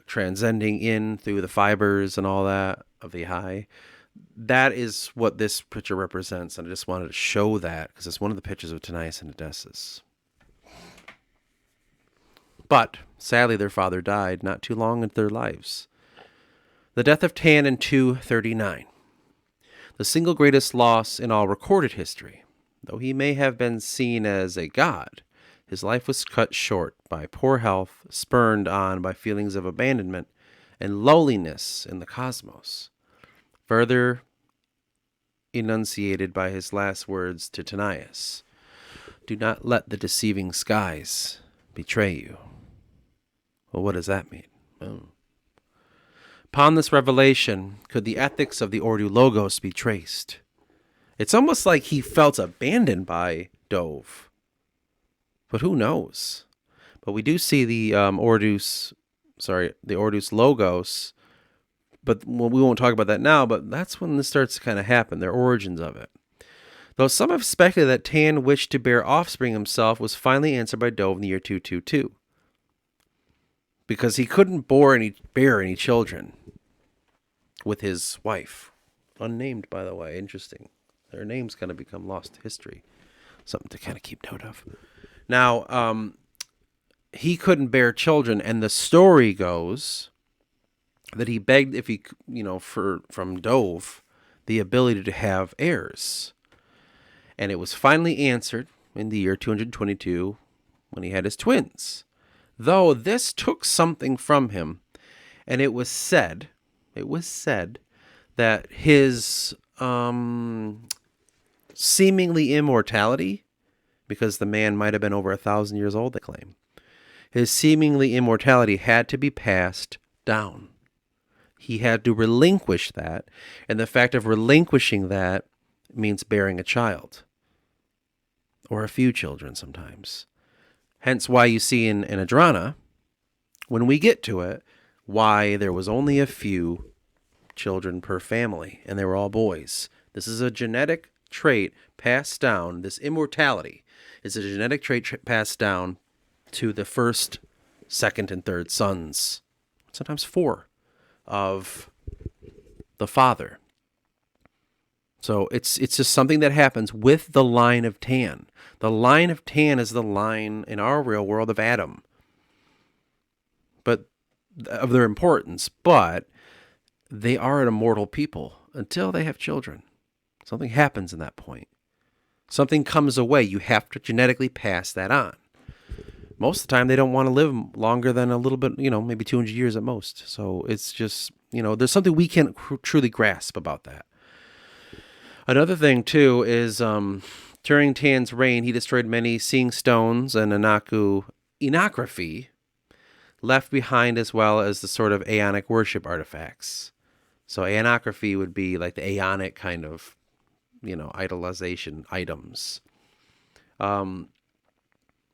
transcending in through the fibers and all that of the eye. That is what this picture represents. And I just wanted to show that because it's one of the pictures of Tanais and 𝚿𝚛𝚎. But sadly, their father died not too long into their lives. The death of Tan in 239. The single greatest loss in all recorded history. Though he may have been seen as a god, his life was cut short by poor health, spurned on by feelings of abandonment and lowliness in the cosmos. Further enunciated by his last words to Tanais, "Do not let the deceiving skies betray you." Well, what does that mean? Oh. Upon this revelation, could the ethics of the Ordo Logos be traced? It's almost like he felt abandoned by Dove. But who knows? But we do see the Ordus Logos, but we won't talk about that now, but that's when this starts to kind of happen, their origins of it. Though some have speculated that Tan wished to bear offspring himself, was finally answered by Dove in the year 222. Because he couldn't bear any children with his wife. Unnamed, by the way. Interesting. Their name's going to become lost to history. Something to kind of keep note of. Now, he couldn't bear children, and the story goes that he begged, from Dove, the ability to have heirs. And it was finally answered in the year 222 when he had his twins. Though this took something from him, and it was said that his seemingly immortality, because the man might have been over 1,000 years old, they claim, his seemingly immortality had to be passed down. He had to relinquish that, and the fact of relinquishing that means bearing a child, or a few children sometimes. Hence why you see in Adrana, when we get to it, why there was only a few children per family, and they were all boys. This is a genetic trait passed down. This immortality is a genetic trait passed down to the first, second, and third sons, sometimes four, of the father. So it's just something that happens with the line of Tan. The line of Tan is the line in our real world of Adam, but of their importance. But they are an immortal people until they have children. Something happens in that point. Something comes away. You have to genetically pass that on. Most of the time, they don't want to live longer than a little bit, maybe 200 years at most. So it's just, there's something we can't truly grasp about that. Another thing, too, is during Tan's reign, he destroyed many seeing stones and iconography left behind, as well as the sort of Aeonic worship artifacts. So iconography would be like the Aeonic kind of, idolization items.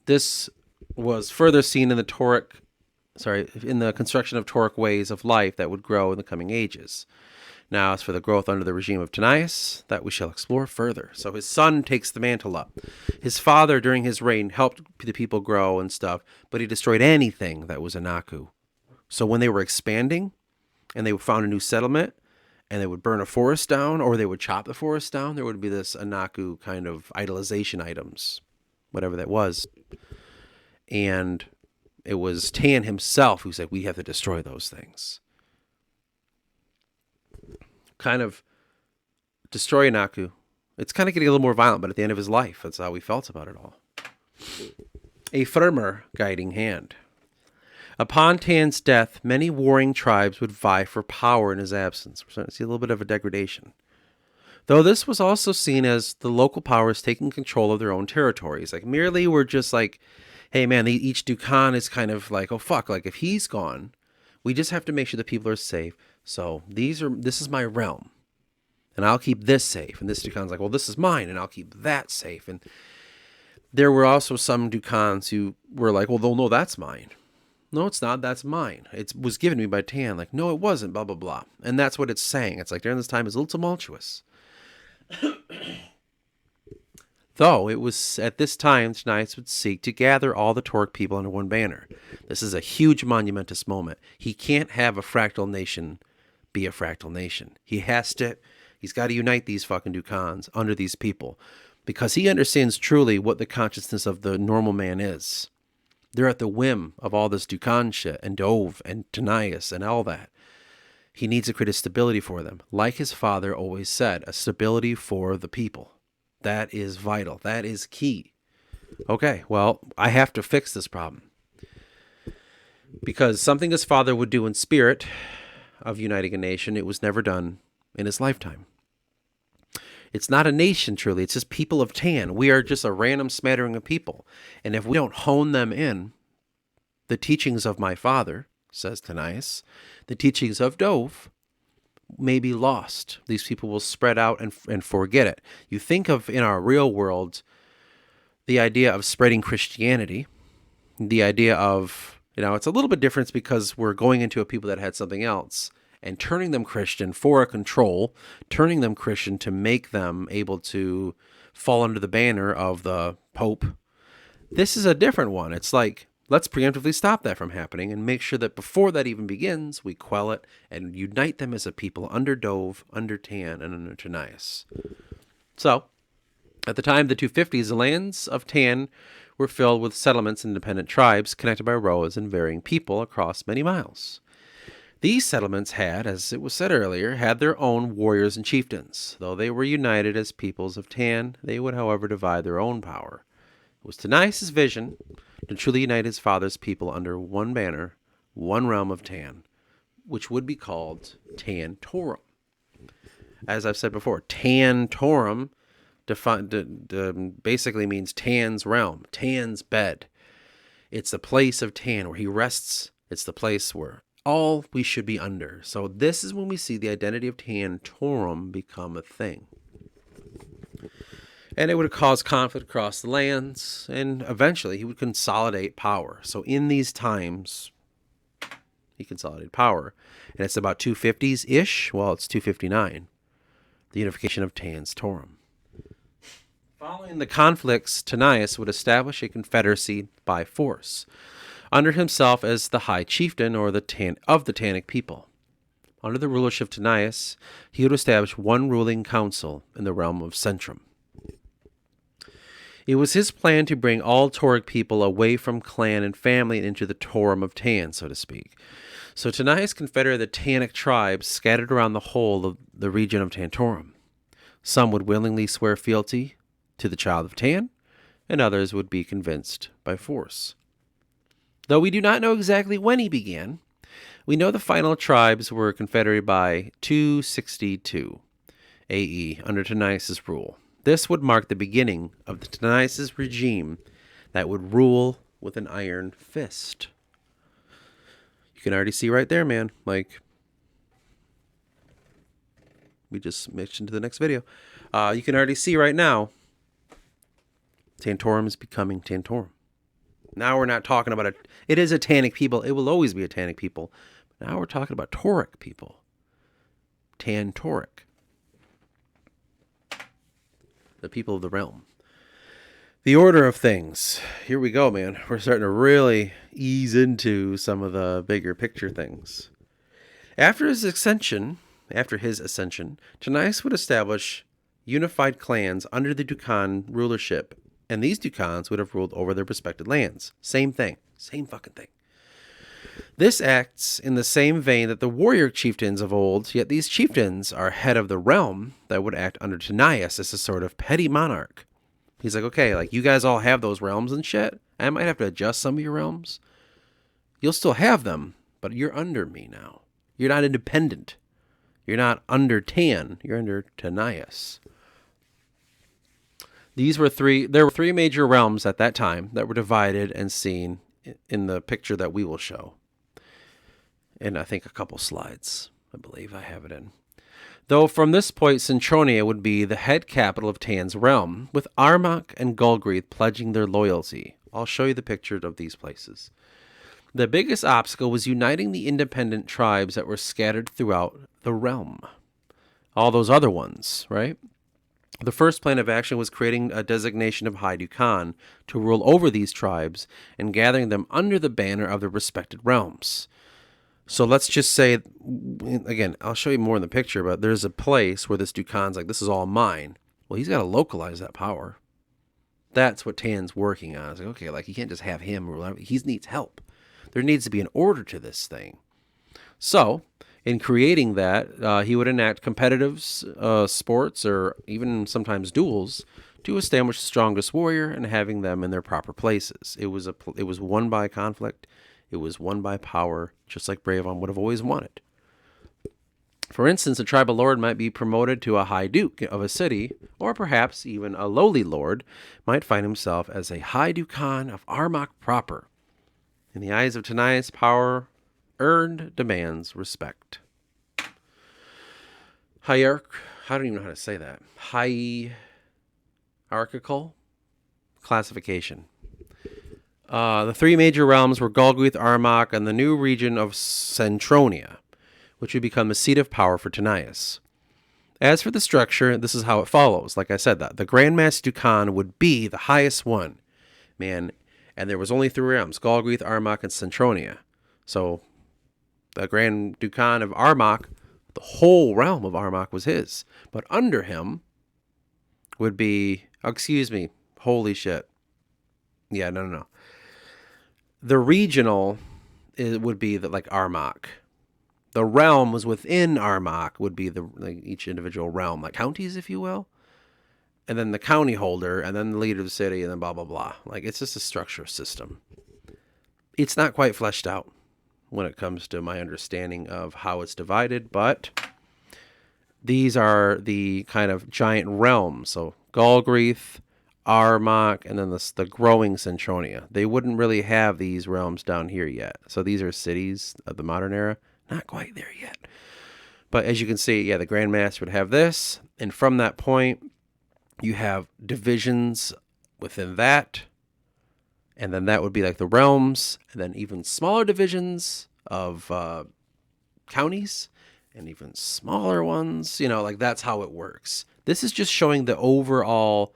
This was further seen in the construction of Tauric ways of life that would grow in the coming ages. Now, as for the growth under the regime of 𝚃𝚘𝚎, that we shall explore further. So his son takes the mantle up. His father, during his reign, helped the people grow and stuff, but he destroyed anything that was Anaku. So when they were expanding and they found a new settlement and they would burn a forest down or they would chop the forest down, there would be this Anaku kind of idolization items, whatever that was. And it was Tan himself who said, we have to destroy those things. Kind of destroy Anaku. It's kind of getting a little more violent, but at the end of his life, that's how we felt about it all. A firmer guiding hand. Upon Tan's death, many warring tribes would vie for power in his absence. We're starting to see a little bit of a degradation. Though this was also seen as the local powers taking control of their own territories. Like, merely we're just like, hey man, each 𝚃𝚘𝚎 is kind of like, oh fuck, like if he's gone, we just have to make sure the people are safe. So this is my realm, and I'll keep this safe. And this 𝚃𝚘𝚎's like, well, this is mine, and I'll keep that safe. And there were also some 𝚃𝚘𝚎s who were like, well, no, that's mine. No, it's not. That's mine. It was given to me by Tan. Like, no, it wasn't. Blah blah blah. And that's what it's saying. It's like during this time, it's a little tumultuous. Though it was at this time, 𝚃𝚘𝚎 would seek to gather all the Tauric people under one banner. This is a huge monumentous moment. He can't have a fractal nation be a fractal nation. He's got to unite these fucking 𝚃𝚘𝚎s under these people, because he understands truly what the consciousness of the normal man is. They're at the whim of all this 𝚃𝚘𝚎 shit and Dove and 𝚃𝚘𝚎 and all that. He needs to create a stability for them. Like his father always said, a stability for the people. That is vital. That is key. Okay, well, I have to fix this problem. Because something his father would do in spirit of uniting a nation, it was never done in his lifetime. It's not a nation, truly. It's just people of Tan. We are just a random smattering of people. And if we don't hone them in, the teachings of my father, says 𝚃𝚘𝚎, the teachings of Dove, may be lost. These people will spread out and forget it. You think of, in our real world, the idea of spreading Christianity, the idea of, it's a little bit different because we're going into a people that had something else and turning them Christian for a control, turning them Christian to make them able to fall under the banner of the Pope. This is a different one. It's like, let's preemptively stop that from happening and make sure that before that even begins, we quell it and unite them as a people under Dove, under Tan, and under 𝚃𝚘𝚎. So, at the time of the 250s, the lands of Tan were filled with settlements and independent tribes connected by roads and varying people across many miles. These settlements had, as it was said earlier, had their own warriors and chieftains. Though they were united as peoples of Tan, they would, however, divide their own power. It was 𝚃𝚘𝚎's vision to truly unite his father's people under one banner, one realm of Tan, which would be called Tantorum. As I've said before, Tantorum basically means Tan's realm, Tan's bed. It's the place of Tan where he rests. It's the place where all we should be under. So this is when we see the identity of Tantorum become a thing. And it would cause conflict across the lands, and eventually he would consolidate power. So in these times, he consolidated power. And it's about 250s-ish. Well, it's 259. The unification of Tantorum. Following the conflicts, Tanais would establish a confederacy by force, under himself as the high chieftain or of the Tannic people. Under the rulership of Tanais, he would establish one ruling council in the realm of Centrum. It was his plan to bring all Tauric people away from clan and family and into the Torum of Tan, so to speak. So Tanais confederated the Tannic tribes scattered around the whole of the region of Tantorum. Some would willingly swear fealty to the child of Tan, and others would be convinced by force. Though we do not know exactly when he began, we know the final tribes were confederated by 262 AE under Tanais' rule. This would mark the beginning of the Tanais' regime that would rule with an iron fist. You can already see right there, man. Like, we just mentioned to the next video. You can already see right now, Tantorum is becoming Tantorum. Now we're not talking about it is a Tannic people. It will always be a Tannic people. Now we're talking about Tauric people. Tantoric. The people of the realm. The order of things. Here we go, man. We're starting to really ease into some of the bigger picture things. After his ascension, Tanais would establish unified clans under the Dukan rulership, and these Dukans would have ruled over their respective lands. Same thing. Same fucking thing. This acts in the same vein that the warrior chieftains of old, yet these chieftains are head of the realm that would act under Tanais as a sort of petty monarch. He's like, okay, like you guys all have those realms and shit. I might have to adjust some of your realms. You'll still have them, but you're under me now. You're not independent. You're not under Tan. You're under Tanais. There were three major realms at that time that were divided and seen in the picture that we will show. And I think a couple slides, I believe I have it in. Though from this point, Centronia would be the head capital of Tan's realm, with Armagh and Gulgreath pledging their loyalty. I'll show you the picture of these places. The biggest obstacle was uniting the independent tribes that were scattered throughout the realm. All those other ones, right? The first plan of action was creating a designation of High Dukan to rule over these tribes and gathering them under the banner of their respected realms. So let's just say, again, I'll show you more in the picture, but there's a place where this Dukan's like, this is all mine. Well, he's got to localize that power. That's what Tan's working on. It's like, okay, like you can't just have him rule. He needs help. There needs to be an order to this thing. So, in creating that, he would enact competitive sports or even sometimes duels to establish the strongest warrior and having them in their proper places. It was won by conflict. It was won by power, just like Bravon would have always wanted. For instance, a tribal lord might be promoted to a high duke of a city, or perhaps even a lowly lord might find himself as a high dukan of Armagh proper. In the eyes of Tanais, power earned demands respect. I don't even know how to say that. Hierarchical classification. The three major realms were Gulgreath, Armagh, and the new region of Centronia, which would become the seat of power for Tanais. As for the structure, this is how it follows. Like I said, that the Grand Master Dukan would be the highest one, man, and there was only three realms: Gulgreath, Armagh, and Centronia. So the Grand Dukan of Armagh, the whole realm of Armagh was his, but under him would be, holy shit. Yeah, no. The regional would be like Armagh. The realm was within Armagh would be each individual realm, like counties, if you will. And then the county holder, and then the leader of the city, and then blah, blah, blah. Like, it's just a structure system. It's not quite fleshed out when it comes to my understanding of how it's divided, but these are the kind of giant realms. So Gulgreath, Armagh, and then the growing Centronia. They wouldn't really have these realms down here yet. So these are cities of the modern era. Not quite there yet. But as you can see, yeah, the Grand Master would have this. And from that point, You have divisions within that, and then that would be like the realms, and then even smaller divisions of counties, and even smaller ones. Like that's how it works. This is just showing the overall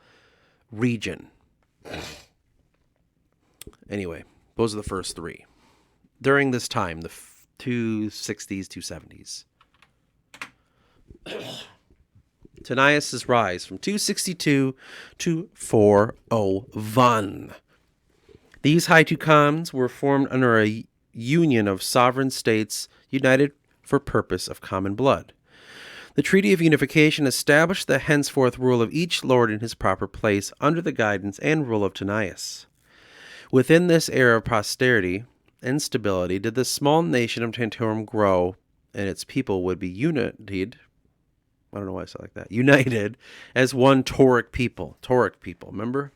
region. Anyway, those are the first three. During this time, the 260s, 270s. Tanais' rise from 262 to 401. These 𝚘𝚎 khans were formed under a union of sovereign states united for purpose of common blood. The Treaty of Unification established the henceforth rule of each lord in his proper place under the guidance and rule of Tanais. Within this era of prosperity and stability did the small nation of Tantorum grow, and its people would be united. I don't know why I said like that. United as one Tauric people. Tauric people, remember?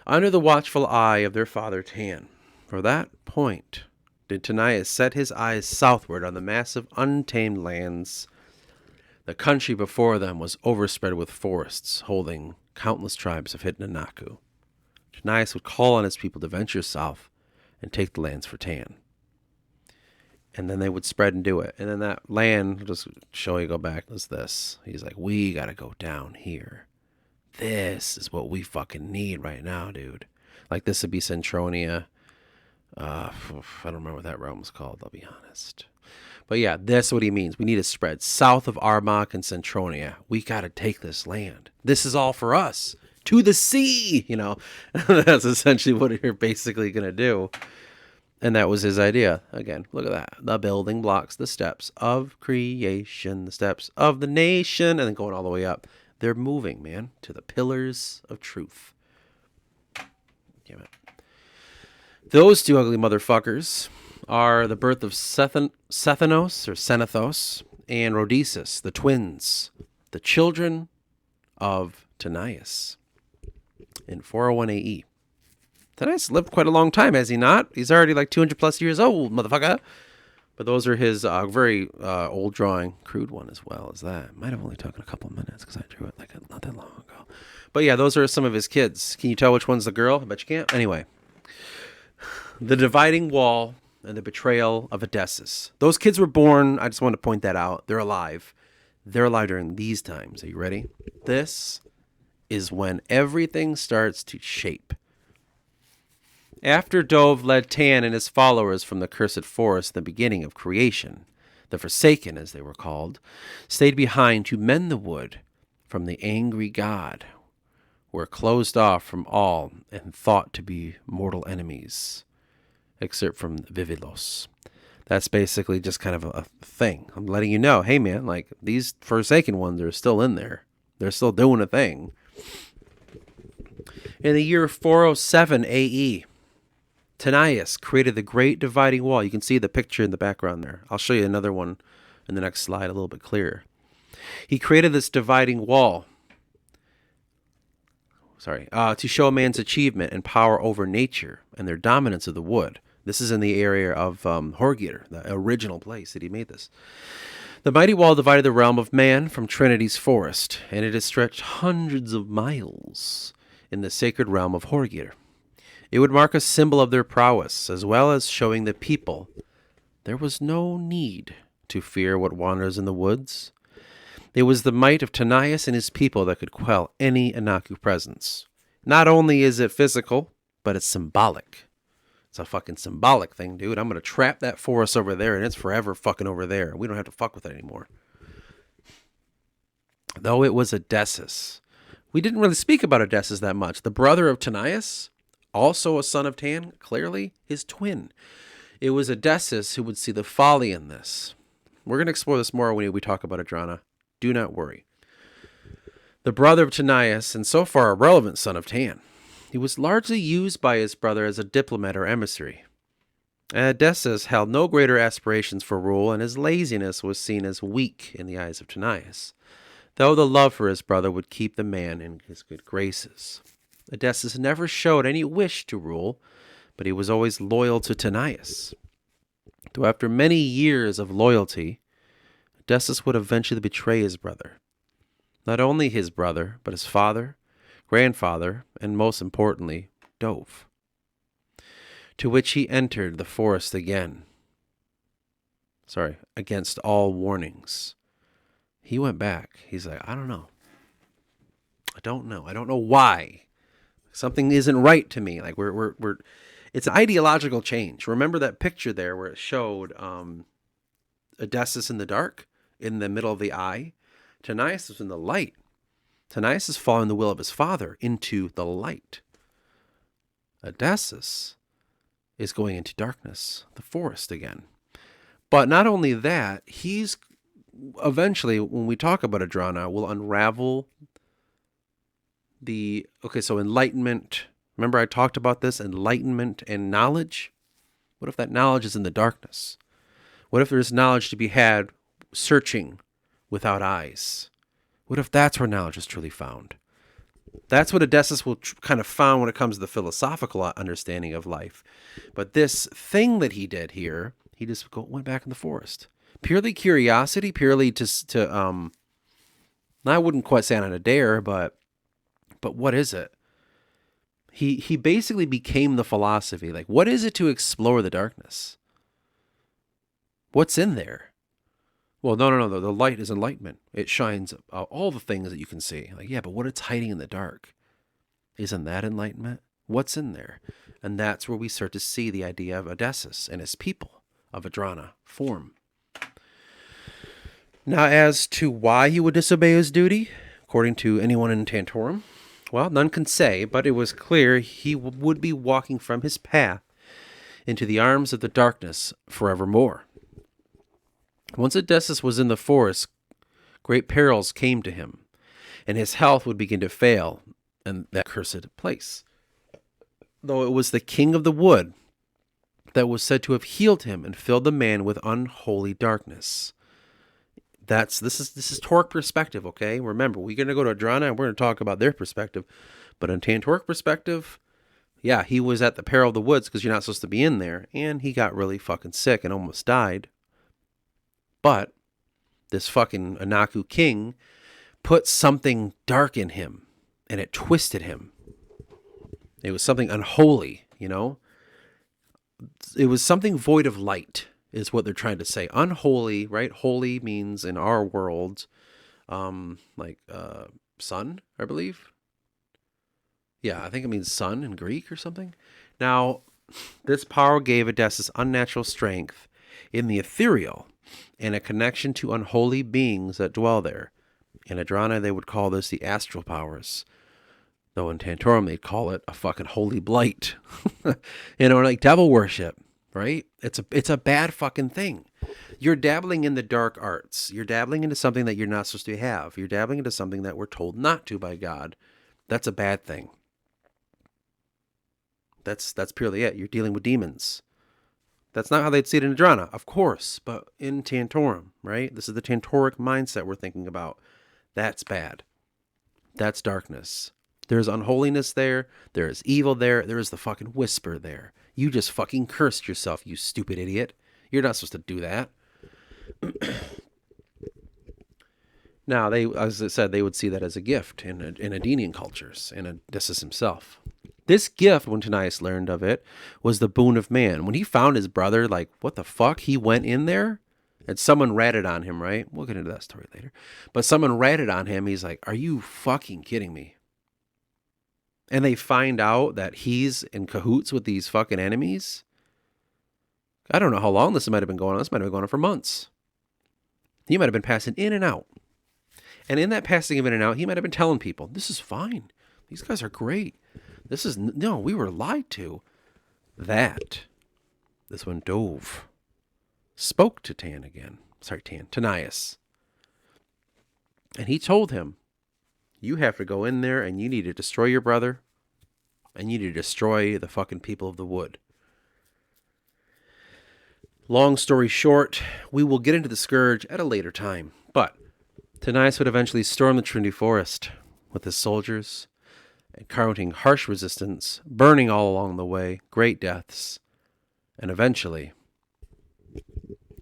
Under the watchful eye of their father Tan. For that point did Tanais set his eyes southward on the massive untamed lands. The country before them was overspread with forests, holding countless tribes of hidden Anaku. Tanais would call on his people to venture south and take the lands for Tan. And then they would spread and do it. And then that land, just show you go back, was this. He's like, we got to go down here. This is what we fucking need right now, dude. Like this would be Centronia. I don't remember what that realm was called, I'll be honest. But yeah, that's what he means. We need to spread south of Armagh and Centronia. We got to take this land. This is all for us. To the sea, That's essentially what you're basically going to do. And that was his idea. Again, look at that. The building blocks, the steps of creation, the steps of the nation, and then going all the way up. They're moving, man, to the pillars of truth. Damn it. Those two ugly motherfuckers are the birth of Senethos and Rhodesis, the twins, the children of Tanais in 401 AE. Tanais lived quite a long time, has he not? He's already like 200 plus years old, motherfucker. But those are his very old drawing, crude one as well as that. Might have only taken a couple minutes because I drew it like not that long ago. But yeah, those are some of his kids. Can you tell which one's the girl? I bet you can't. Anyway, the dividing wall and the betrayal of 𝚿𝚛𝚎𝚎. Those kids were born. I just want to point that out. They're alive. They're alive during these times. Are you ready? This is when everything starts to shape. After Dove led Tan and his followers from the cursed forest in the beginning of creation, the Forsaken, as they were called, stayed behind to mend the wood from the angry god, were closed off from all and thought to be mortal enemies. Excerpt from Vivilos. That's basically just kind of a thing. I'm letting you know, hey man, like these Forsaken ones are still in there. They're still doing a thing. In the year 407 AE, Tanais created the Great Dividing Wall. You can see the picture in the background there. I'll show you another one in the next slide a little bit clearer. He created this dividing wall to show man's achievement and power over nature and their dominance of the wood. This is in the area of 𝚆𝚆𝚛𝚎, the original place that he made this. The mighty wall divided the realm of man from Trinity's forest, and it has stretched hundreds of miles in the sacred realm of 𝚆𝚆𝚛𝚎. It would mark a symbol of their prowess, as well as showing the people there was no need to fear what wanders in the woods. It was the might of Tanais and his people that could quell any Anaku presence. Not only is it physical, but it's symbolic. It's a fucking symbolic thing, dude. I'm going to trap that forest over there, and it's forever fucking over there. We don't have to fuck with it anymore. Though it was 𝚿𝚛𝚎𝚎. We didn't really speak about 𝚿𝚛𝚎𝚎 that much. The brother of Tanais, also a son of Tan, clearly his twin. It was 𝚿𝚛𝚎𝚎 who would see the folly in this. We're going to explore this more when we talk about Adrana. Do not worry. The brother of Tanais, and so far a relevant son of Tan. He was largely used by his brother as a diplomat or emissary. 𝚿𝚛𝚎𝚎 held no greater aspirations for rule, and his laziness was seen as weak in the eyes of Tanais, though the love for his brother would keep the man in his good graces. 𝚿𝚛𝚎𝚎 never showed any wish to rule, but he was always loyal to Tanais. Though after many years of loyalty, 𝚿𝚛𝚎𝚎 would eventually betray his brother. not only his brother, but his father, grandfather, and most importantly, Dove, to which he entered the forest again. Against all warnings. He went back. He's like, I don't know. I don't know why. Something isn't right to me. Like we're it's an ideological change. Remember that picture there where it showed 𝚿𝚛𝚎𝚕𝚞𝚍 in the dark, in the middle of the eye. 𝚃𝚘𝚎 is in the light. 𝚃𝚘𝚎 is following the will of his father into the light. 𝚿𝚛𝚎 is going into darkness, the forest again. But not only that, he's eventually, when we talk about 𝚃𝚎, will unravel so enlightenment. Remember I talked about this, enlightenment and knowledge? What if that knowledge is in the darkness? What if there's knowledge to be had searching without eyes? What if that's where knowledge is truly found? That's what 𝚿𝚛𝚎 will kind of found when it comes to the philosophical understanding of life. But this thing that he did here, he just went back in the forest. Purely curiosity, purely I wouldn't quite say on a dare, but what is it? He basically became the philosophy. Like, what is it to explore the darkness? What's in there? Well, no. The light is enlightenment. It shines all the things that you can see. Like, yeah, but what it's hiding in the dark, isn't that enlightenment? What's in there? And that's where we start to see the idea of 𝚿𝚛𝚎 and his people of Adrana form. Now, as to why he would disobey his duty, according to anyone in Tantorum, well, none can say, but it was clear he would be walking from his path into the arms of the darkness forevermore. Once 𝚿𝚛𝚎 was in the forest, great perils came to him, and his health would begin to fail in that cursed place. Though it was the king of the wood that was said to have healed him and filled the man with unholy darkness. This is Torque perspective, okay? Remember, we're going to go to Adrana and we're going to talk about their perspective. But in Tantoric perspective, yeah, he was at the peril of the woods because you're not supposed to be in there. And he got really fucking sick and almost died. But this fucking Anaku king put something dark in him and it twisted him. It was something unholy, you know? It was something void of light. Is what they're trying to say. Unholy, right? Holy means in our world, sun, I believe. Yeah, I think it means sun in Greek or something. Now, this power gave 𝚿𝚛𝚎 unnatural strength in the ethereal and a connection to unholy beings that dwell there. In Adrana, they would call this the astral powers. Though in Tantorum, they'd call it a fucking holy blight. Like devil worship. Right? It's a bad fucking thing. You're dabbling in the dark arts. You're dabbling into something that you're not supposed to have. You're dabbling into something that we're told not to by God. That's a bad thing. That's purely it. You're dealing with demons. That's not how they'd see it in Adrana, of course, but in Tantorum, right? This is the Tantoric mindset we're thinking about. That's bad. That's darkness. There's unholiness there. There is evil there. There is the fucking whisper there. You just fucking cursed yourself, you stupid idiot. You're not supposed to do that. Now, as I said, they would see that as a gift in Adenian cultures, and Odysseus himself. This gift, when Tanais learned of it, was the boon of man. When he found his brother, like, what the fuck? He went in there, and someone ratted on him, right? We'll get into that story later. But someone ratted on him. He's like, are you fucking kidding me? And they find out that he's in cahoots with these fucking enemies. I don't know how long this might have been going on. This might have been going on for months. He might have been passing in and out. And in that passing of in and out, he might have been telling people, this is fine. These guys are great. We were lied to. This one, Dove, spoke to Tanais. And he told him, you have to go in there and you need to destroy your brother. And you need to destroy the fucking people of the wood. Long story short, we will get into the Scourge at a later time. But Tanais would eventually storm the Trinity Forest with his soldiers, encountering harsh resistance, burning all along the way, great deaths. And eventually,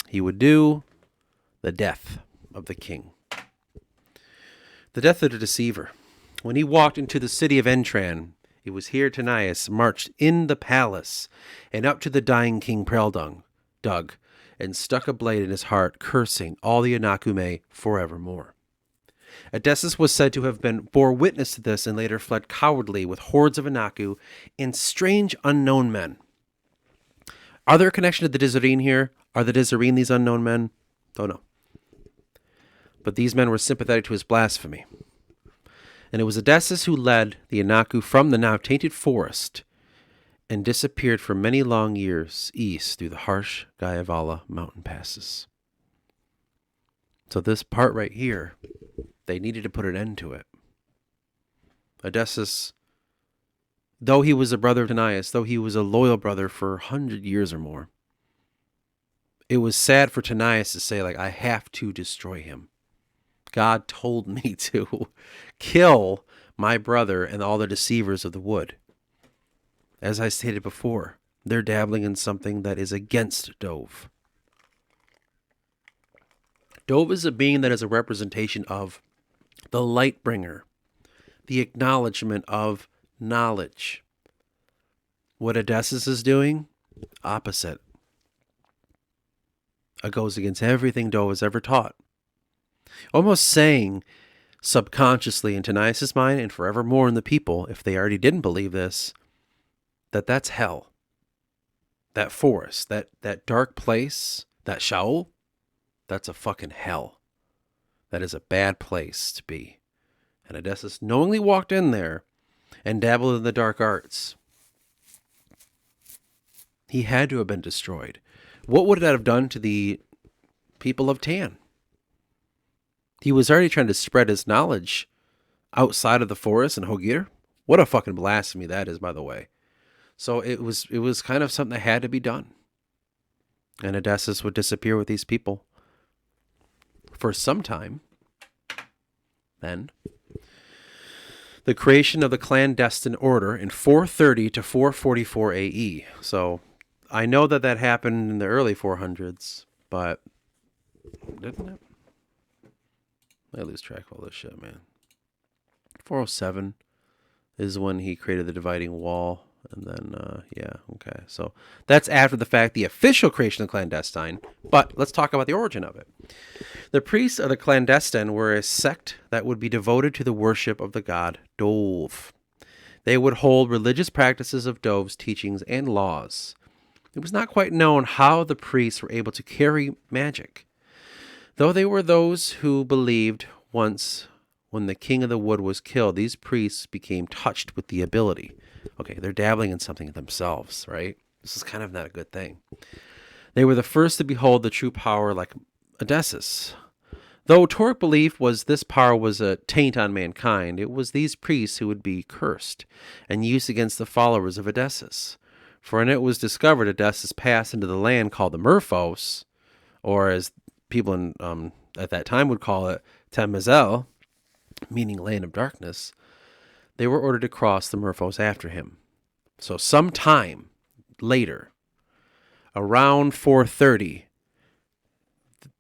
he would do the death of the king. The death of the deceiver. When he walked into the city of Entran, it was here 𝚃𝚘 marched in the palace and up to the dying king Dug, and stuck a blade in his heart, cursing all the 𝚃𝚘 forevermore. 𝚃𝚛𝚎 was said to have bore witness to this and later fled cowardly with hordes of 𝚃𝚘 and strange unknown men. Are there a connection to the 𝚃𝚎 here? Are the 𝚃𝚎 these unknown men? Don't know. But these men were sympathetic to his blasphemy. And it was 𝚃𝚎 who led the 𝚃𝚘 from the now tainted forest and disappeared for many long years east through the harsh 𝚆𝚆𝚤 mountain passes. So this part right here, they needed to put an end to it. 𝚃𝚎, though he was a brother of 𝚃𝚘, though he was a loyal brother for 100 years or more, it was sad for 𝚃𝚘 to say, like, I have to destroy him. God told me to kill my brother and all the deceivers of the wood. As I stated before, they're dabbling in something that is against Dove. Dove is a being that is a representation of the light bringer, the acknowledgement of knowledge. What 𝚃𝚎 is doing? Opposite. It goes against everything Dove has ever taught. Almost saying subconsciously in 𝚃𝚘's mind and forevermore in the people, if they already didn't believe this, that's hell. That forest, that dark place, that Sheol, that's a fucking hell. That is a bad place to be. And 𝚃𝚎 knowingly walked in there and dabbled in the dark arts. He had to have been destroyed. What would that have done to the people of Tan? He was already trying to spread his knowledge outside of the forest in 𝚆𝚘. What a fucking blasphemy that is, by the way. So it was kind of something that had to be done. And 𝚃𝚎 would disappear with these people for some time. Then the creation of the clandestine order in 430 to 444 AE. So I know that happened in the early 400s, but didn't it? I lose track of all this shit, man. 407 is when he created the dividing wall. And then, yeah, okay. So that's after the fact, the official creation of the clandestine. But let's talk about the origin of it. The priests of the clandestine were a sect that would be devoted to the worship of the god Dove. They would hold religious practices of Dove's teachings and laws. It was not quite known how the priests were able to carry magic, though they were those who believed once when the king of the wood was killed, these priests became touched with the ability. Okay, they're dabbling in something themselves, right? This is kind of not a good thing. They were the first to behold the true power like 𝚃𝚎. Though Tauric belief was this power was a taint on mankind, it was these priests who would be cursed and used against the followers of 𝚃𝚎. For when it was discovered 𝚃𝚎 passed into the land called the Merphos, or as people in, at that time would call it, 𝚃𝚘, meaning land of darkness, they were ordered to cross the Merphos after him. So sometime later, around 430,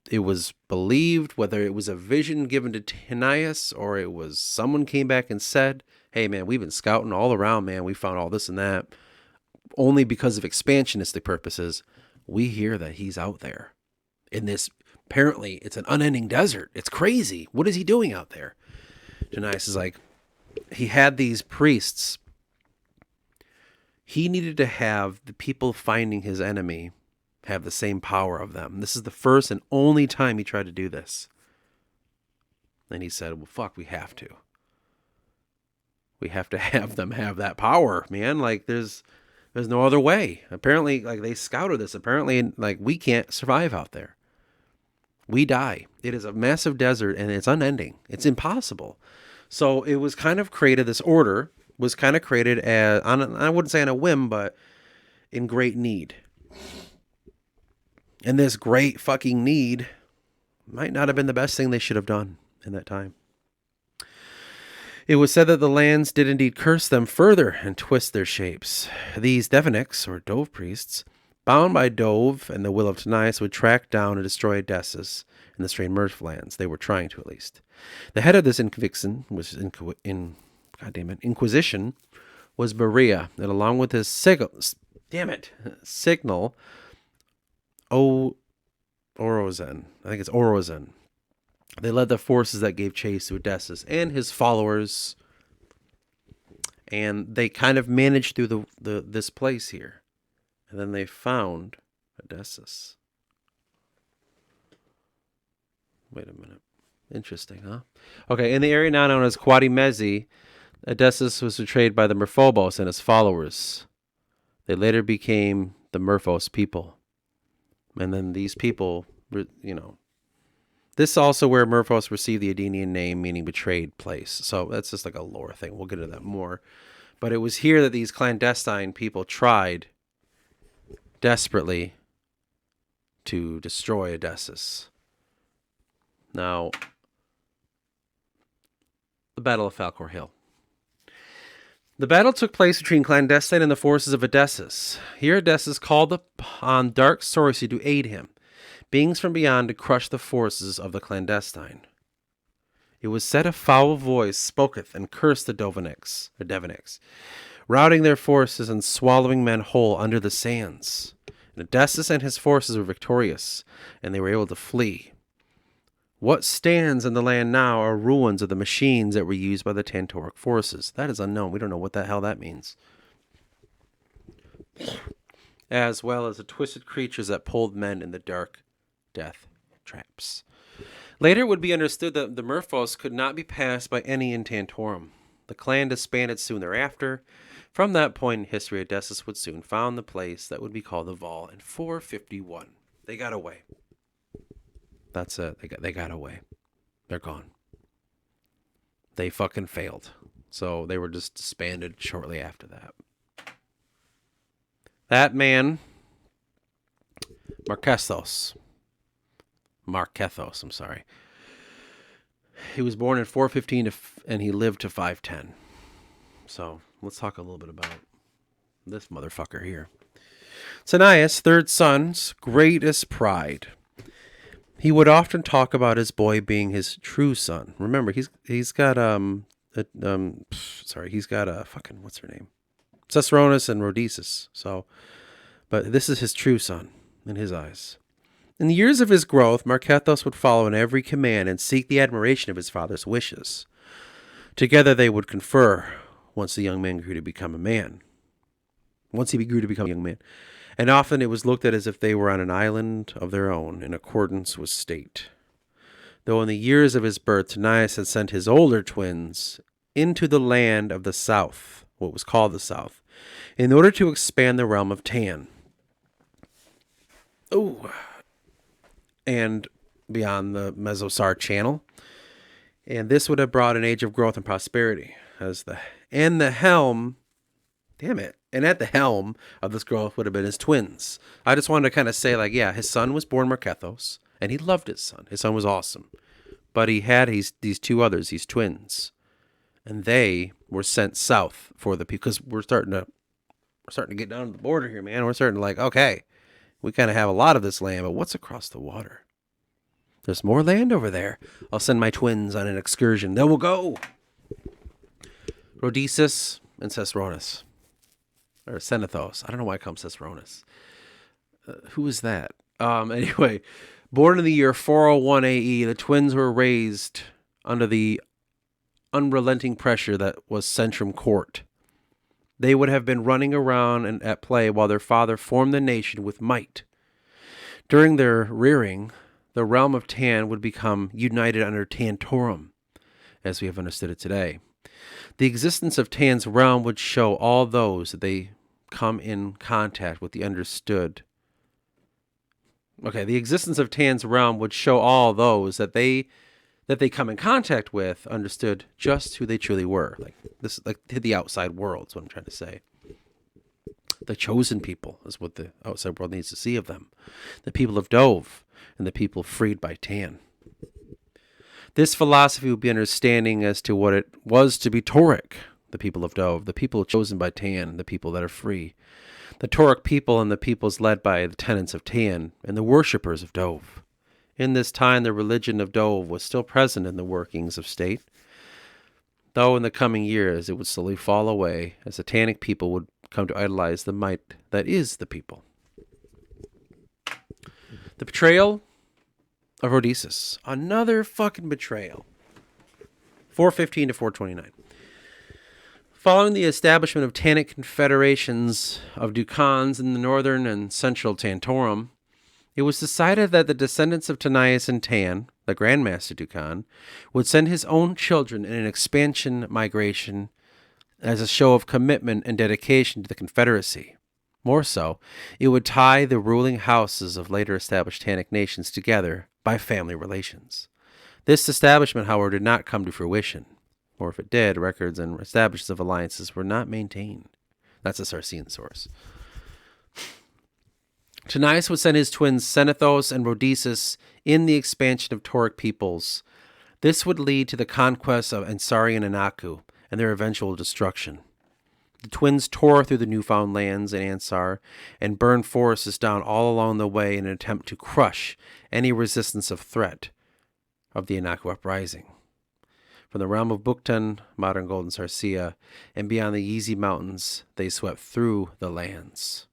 it was believed, whether it was a vision given to 𝚃𝚘 or it was someone came back and said, hey man, we've been scouting all around, man, we found all this and that. Only because of expansionistic purposes, we hear that he's out there. In this, apparently, it's an unending desert. It's crazy. What is he doing out there? 𝚃𝚘 is like, he had these priests. He needed to have the people finding his enemy have the same power of them. This is the first and only time he tried to do this. And he said, well, fuck, we have to. We have to have them have that power, man. Like, there's no other way. Apparently, like, they scouted this. Apparently, like, we can't survive out there. We die. It is a massive desert, and it's unending. It's impossible. So it was kind of created, this order was kind of created as, I wouldn't say on a whim, but in great need. And this great fucking need might not have been the best thing they should have done in that time. It was said that the lands did indeed curse them further and twist their shapes. These Devonics, or Dove priests, bound by Dove and the will of Tanais, would track down and destroy 𝚿𝚛𝚎 in the strange Mirthlands. They were trying to, at least. The head of this Inquisition was Inquisition was Berea, and along with his signal, Orozen, I think it's Orozen, they led the forces that gave chase to 𝚿𝚛𝚎 and his followers, and they kind of managed through this place here, and then they found 𝚿𝚛𝚎. Wait a minute. Interesting, huh? Okay, in the area now known as 𝚃𝚌𝚘𝚎, 𝚿𝚛𝚎 was betrayed by the Merphobos and his followers. They later became the Merphos people. And then these people, this is also where Merphos received the Adenian name, meaning betrayed place. So that's just like a lore thing. We'll get into that more. But it was here that these clandestine people tried desperately to destroy 𝚿𝚛𝚎. Now, the Battle of Falkor Hill. The battle took place between clandestine and the forces of 𝚿𝚛𝚎. Here 𝚿𝚛𝚎 called upon dark sorcery to aid him, beings from beyond to crush the forces of the clandestine. It was said a foul voice spoketh and cursed the Devonics, routing their forces and swallowing men whole under the sands. And 𝚿𝚛𝚎 and his forces were victorious, and they were able to flee. What stands in the land now are ruins of the machines that were used by the Tantoric forces. That is unknown. We don't know what the hell that means. As well as the twisted creatures that pulled men in the dark death traps. Later it would be understood that the Merphos could not be passed by any in Tantorum. The clan disbanded soon thereafter. From that point in history, 𝚿𝚛𝚎 would soon found the place that would be called the Vaal in 451. They got away. That's it. They got away. They're gone. They fucking failed. So they were just disbanded shortly after that. That man, Markethos, I'm sorry. He was born in 415 and he lived to 510. So let's talk a little bit about this motherfucker here. Tanais, third son's greatest pride. He would often talk about his boy being his true son. Remember, he's got fucking, what's her name? 𝚃𝚘𝚎 and 𝚆𝚙𝚎. So, but this is his true son in his eyes. In the years of his growth, Markethos would follow in every command and seek the admiration of his father's wishes. Together they would confer once the young man grew to become a man. Once he grew to become a young man. And often it was looked at as if they were on an island of their own, in accordance with state. Though in the years of his birth, Tanais had sent his older twins into the land of the south, what was called the south, in order to expand the realm of Tan. And beyond the Mesosar channel. And this would have brought an age of growth and prosperity. And at the helm of this growth would have been his twins. I just wanted to kind of say, his son was born Markethos, and he loved his son. His son was awesome. But he had these two others, these twins. And they were sent south for the people, because we're starting to get down to the border here, man. We're starting to okay, we kind of have a lot of this land, but what's across the water? There's more land over there. I'll send my twins on an excursion. They will go. 𝚆𝚙𝚎 and 𝚃𝚘𝚎. Or Senethos. I don't know why it comes 𝚃𝚎𝚎. Who is that? Anyway, born in the year 401 AE, the twins were raised under the unrelenting pressure that was Centrum court. They would have been running around and at play while their father formed the nation with might. During their rearing, the realm of Tan would become united under Tantorum, as we have understood it today. The existence of Tan's realm would show all those that they come in contact with the understood. The existence of Tan's realm would show all those that they come in contact with understood just who they truly were. To the outside world is what I'm trying to say. The chosen people is what the outside world needs to see of them. The people of Dove and the people freed by Tan. This philosophy would be understanding as to what it was to be Tauric, the people of Dove, the people chosen by Tan, the people that are free, the Tauric people and the peoples led by the tenants of Tan and the worshippers of Dove. In this time, the religion of Dove was still present in the workings of state, though in the coming years it would slowly fall away as the Tannic people would come to idolize the might that is the people. The betrayal of 𝚆𝚛𝚎𝚎. Another fucking betrayal. 415 to 429. Following the establishment of Tannic confederations of Dukhans in the northern and central Tantorum, it was decided that the descendants of Tanais and Tan, the Grandmaster Dukhan, would send his own children in an expansion migration as a show of commitment and dedication to the Confederacy. More so, it would tie the ruling houses of later established Tannic nations together by family relations. This establishment, however, did not come to fruition, or if it did, records and establishments of alliances were not maintained. That's a 𝚆𝚎𝚎 source. Tanais would send his twins 𝚆𝚎𝚎 and 𝚆𝚙𝚎𝚎 in the expansion of Tauric peoples. This would lead to the conquest of Ansari and Anaku and their eventual destruction. The twins tore through the newfound lands in Ansar and burned forests down all along the way in an attempt to crush any resistance of threat of the Anaku uprising. From the realm of 𝚆𝚛𝚎𝚎, modern 𝚿𝚛𝚎𝚎, and beyond the 𝚙𝚎 mountains, they swept through the lands.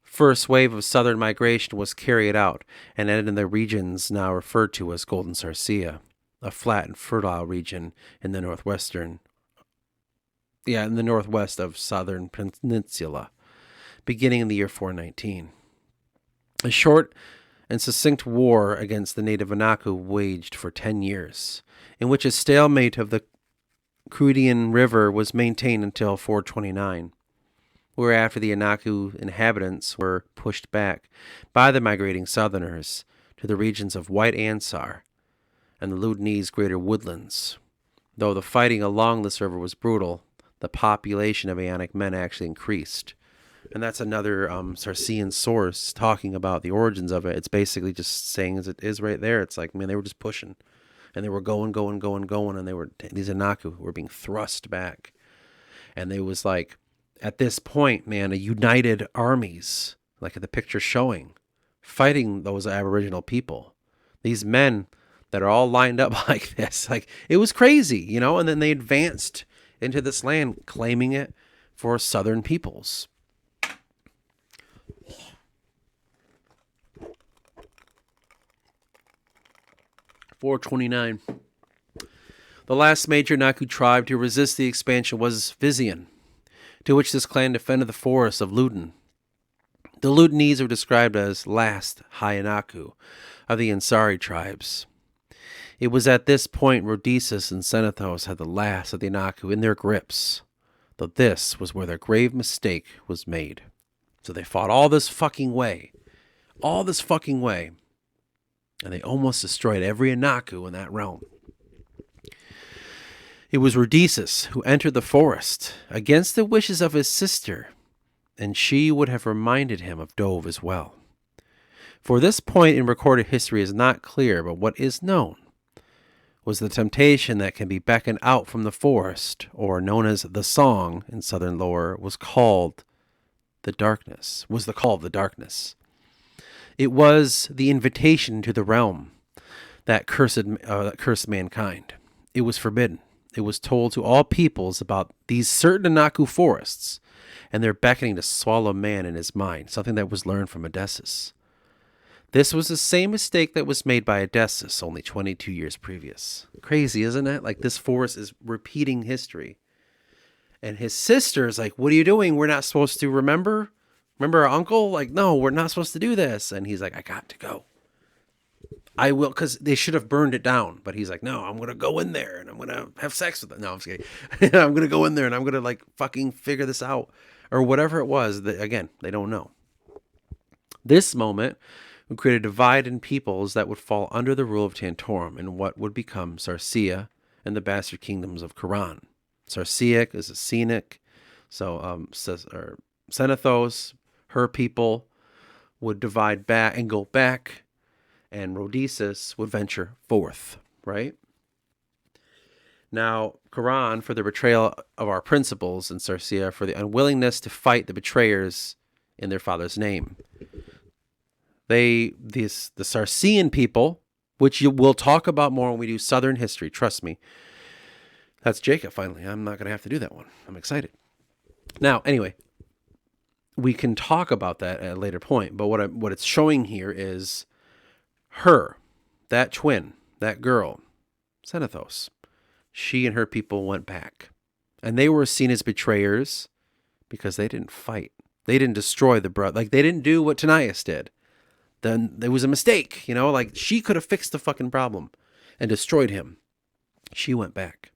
First wave of southern migration was carried out and ended in the regions now referred to as 𝚿𝚛𝚎𝚎, a flat and fertile region in the northwest of southern peninsula, beginning in the year 419. A short and succinct war against the native Anaku waged for 10 years, in which a stalemate of the 𝚘𝚘 River was maintained until 429, whereafter the Anaku inhabitants were pushed back by the migrating southerners to the regions of White Ansar and the 𝚿𝚛𝚎 greater woodlands. Though the fighting along this river was brutal, the population of Aeonic men actually increased. And that's another 𝚆𝚎𝚎 source talking about the origins of it. It's basically just saying as it is right there. It's like, man, they were just pushing. And they were going. And these Anaku were being thrust back. And they was like, at this point, man, a united armies, like the picture showing, fighting those Aboriginal people. These men that are all lined up like this. Like, it was crazy, you know? And then they advanced into this land, claiming it for southern peoples. 𝚆𝚆𝚎𝚎𝚑. The last major Anaku tribe to resist the expansion was 𝚆𝚎𝚎, to which this clan defended the forests of 𝚿𝚛𝚎. The 𝚿𝚛𝚎s are described as last high Anaku of the Ansari tribes. It was at this point 𝚆𝚙𝚎𝚎 and 𝚆𝚎𝚎𝚎 had the last of the Anaku in their grips, though this was where their grave mistake was made. So they fought all this fucking way, and they almost destroyed every Anaku in that realm. It was 𝚆𝚙𝚎𝚎 who entered the forest against the wishes of his sister, and she would have reminded him of Dove as well. For this point in recorded history is not clear, but what is known was the temptation that can be beckoned out from the forest, or known as the song in southern lore, was called the darkness, was the call of the darkness. It was the invitation to the realm that cursed mankind. It was forbidden. It was told to all peoples about these certain Anaku forests, and their beckoning to swallow man in his mind, something that was learned from 𝚿𝚛𝚎𝚎. This was the same mistake that was made by 𝚿𝚛𝚎𝚎 only 22 years previous. Crazy, isn't it? Like, this forest is repeating history. And his sister's like, what are you doing? We're not supposed to remember our uncle? Like, no, we're not supposed to do this. And he's like, I got to go. I will, because they should have burned it down. But he's like, no, I'm going to go in there and I'm going to have sex with it. No, I'm just kidding. I'm going to go in there and I'm going to, like, fucking figure this out. Or whatever it was. Again, they don't know. This moment would create a divide in peoples that would fall under the rule of Tantorum in what would become 𝚆𝚎𝚎 and the bastard kingdoms of Quran. 𝚆𝚎𝚎 is a scenic, so 𝚆𝚎𝚎𝚎, her people, would divide back and go back, and 𝚆𝚙𝚎𝚎 would venture forth, right? Now, Quran for the betrayal of our principles, and 𝚘𝚎 for the unwillingness to fight the betrayers in their father's name. The Sarcean people, which we'll talk about more when we do Southern history, trust me. That's Jacob, finally. I'm not going to have to do that one. I'm excited. Now, anyway, we can talk about that at a later point, but what it's showing here is her, that twin, that girl, 𝚘𝚎. She and her people went back. And they were seen as betrayers because they didn't fight. They didn't destroy the brother. Like, they didn't do what 𝚃𝚊𝚛 did. Then there was a mistake, like she could have fixed the fucking problem and destroyed him. She went back.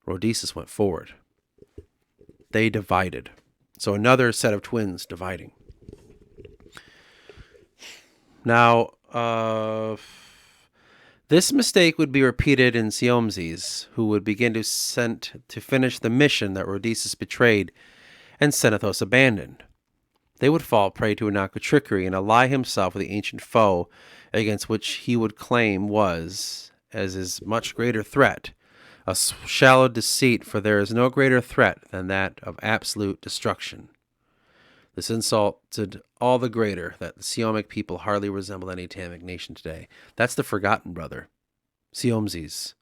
Rhodesis went forward. They divided. So another set of twins dividing. Now, this mistake would be repeated in 𝚃𝚊𝚛𝚎, who would begin to finish the mission that Rhodesis betrayed and 𝚃𝚊𝚛 abandoned. They would fall prey to Inancu trickery and ally himself with the ancient foe against which he would claim was, as his much greater threat, a shallow deceit, for there is no greater threat than that of absolute destruction. This insulted all the greater that the Siomic people hardly resemble any Tamic nation today. That's the forgotten brother, 𝚃𝚊𝚛𝚎.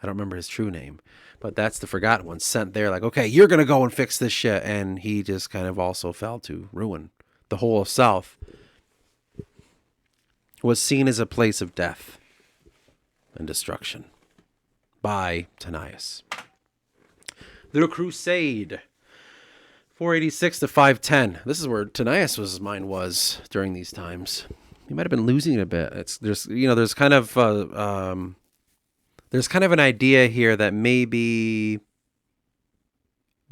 I don't remember his true name, but that's the forgotten one sent there like, okay, you're going to go and fix this shit. And he just kind of also fell to ruin. The whole of South was seen as a place of death and destruction by 𝚃𝚊𝚛. The Crusade. 486 to 510. This is where 𝚃𝚊𝚛's mind was during these times. He might have been losing it a bit. There's kind of an idea here that maybe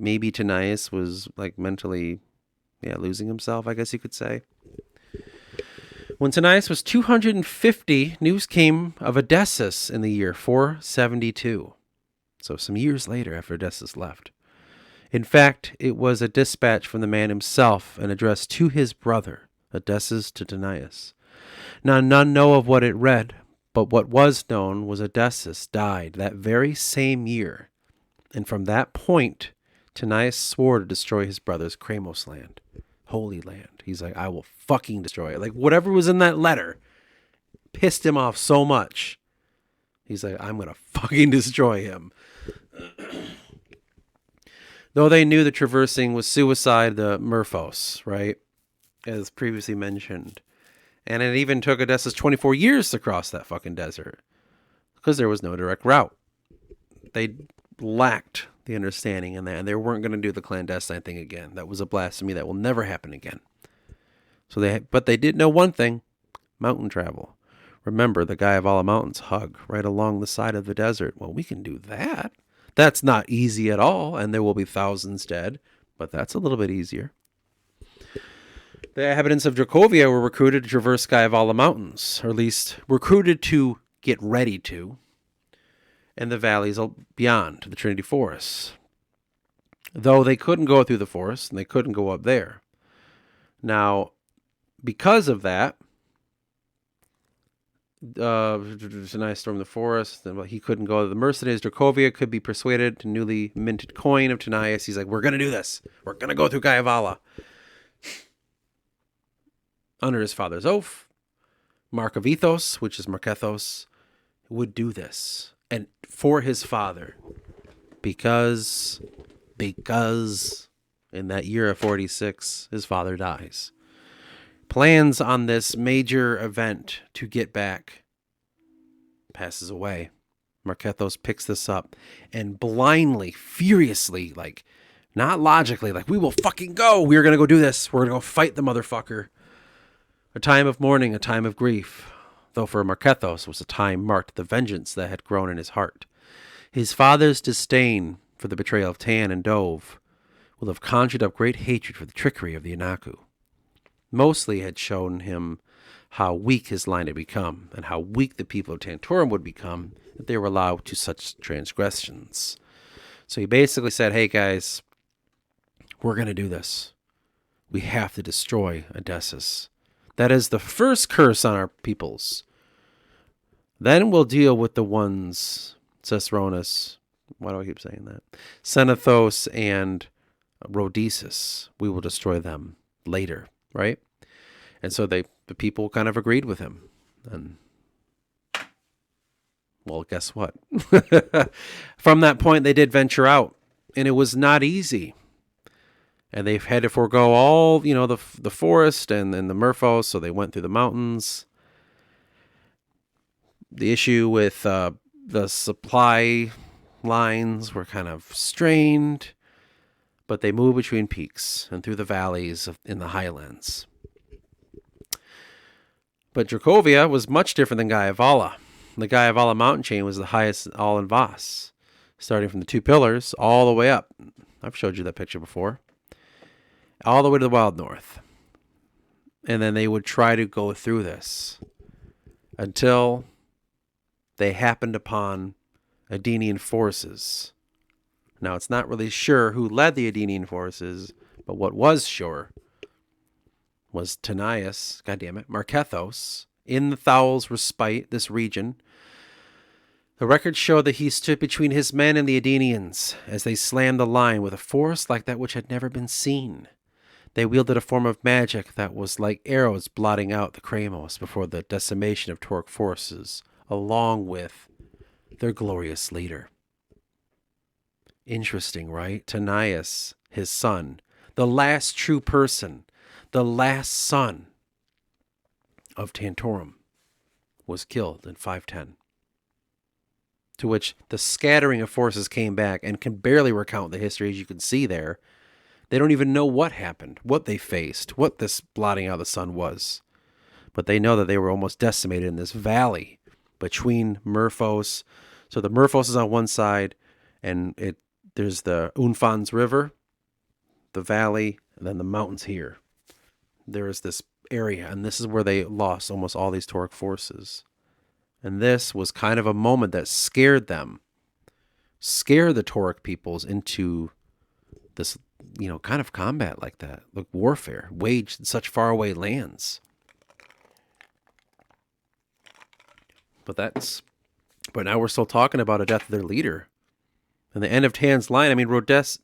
𝚃𝚊𝚛 was like mentally, losing himself, I guess you could say. When 𝚃𝚊𝚛 was 250, news came of 𝚿𝚛𝚎 in the year 472. So some years later after 𝚿𝚛𝚎 left. In fact, it was a dispatch from the man himself and addressed to his brother, 𝚿𝚛𝚎 to 𝚃𝚊𝚛. Now, none know of what it read, but what was known was 𝚿𝚛𝚎 died that very same year. And from that point, 𝚃𝚊𝚛 swore to destroy his brother's Kramos land, Holy Land. He's like, I will fucking destroy it. Like, whatever was in that letter pissed him off so much. He's like, I'm going to fucking destroy him. Though they knew the traversing was suicide, the Murphos, right? As previously mentioned. And it even took 𝚿𝚛𝚎 24 years to cross that fucking desert. Because there was no direct route. They lacked the understanding in that. And they weren't going to do the clandestine thing again. That was a blasphemy that will never happen again. But they did know one thing. Mountain travel. Remember, the guy of all the mountains hug right along the side of the desert. Well, we can do that. That's not easy at all, and there will be thousands dead, but that's a little bit easier. The inhabitants of Dracovia were recruited to traverse Sky of all the mountains, or at least recruited to get ready to, and the valleys beyond to the Trinity Forest. Though they couldn't go through the forest, and they couldn't go up there. Now, because of that, 𝚃𝚊𝚛 stormed the forest. He couldn't go. The mercenaries Dracovia could be persuaded to newly minted coin of 𝚃𝚊𝚛. He's like, we're going to do this. We're going to go through Kalevala. Under his father's oath, Markovithos, which is Markethos, would do this. And for his father. Because in that year of 46, his father dies. Plans on this major event to get back passes away. Markethos picks this up and blindly, furiously, like, not logically, like, we will fucking go. We're going to go do this. We're going to go fight the motherfucker. A time of mourning, a time of grief. Though for Markethos was a time marked the vengeance that had grown in his heart. His father's disdain for the betrayal of Tan and Dove will have conjured up great hatred for the trickery of the Inancu. Mostly had shown him how weak his line had become, and how weak the people of Tantorum would become if they were allowed to such transgressions. So he basically said, hey guys, we're going to do this. We have to destroy 𝚿𝚛𝚎. That is the first curse on our peoples. Then we'll deal with the ones 𝚵𝚛𝚎𝚕𝚞𝚍. Why do I keep saying that? 𝚃𝚛𝚊𝚪 and 𝚆𝚙𝚛𝚎. We will destroy them later, right? And so the people kind of agreed with him. And, well, guess what? From that point, they did venture out, and it was not easy. And they've had to forego all, the forest and the merfolk, so they went through the mountains. The issue with the supply lines were kind of strained, but they moved between peaks and through the valleys in the highlands. But Drakovia was much different than 𝚆𝚤𝚎. The 𝚆𝚤𝚎 mountain chain was the highest all in Voss, starting from the two pillars all the way up. I've showed you that picture before. All the way to the wild north. And then they would try to go through this until they happened upon Aedenian forces. Now, it's not really sure who led the Aedenian forces, but what was sure was 𝚃𝚛𝚊𝚪 in the Thowel's respite, this region. The records show that he stood between his men and the Aedenians as they slammed the line with a force like that which had never been seen. They wielded a form of magic that was like arrows blotting out the Kramos before the decimation of Tauric forces, along with their glorious leader. Interesting, right? Tanais, his son, the last true person, the last son of Tantorum, was killed in 510. To which the scattering of forces came back and can barely recount the history, as you can see there. They don't even know what happened, what they faced, what this blotting out of the sun was. But they know that they were almost decimated in this valley between Merphos. So the Merphos is on one side, and there's the Unfans River, the valley, and then the mountains here. There is this area, and this is where they lost almost all these Tauric forces. And this was kind of a moment that scared them, scared the Tauric peoples into this, kind of combat like that, like warfare, waged in such faraway lands. But now we're still talking about a death of their leader. And the end of Tan's line, I mean, Rodesius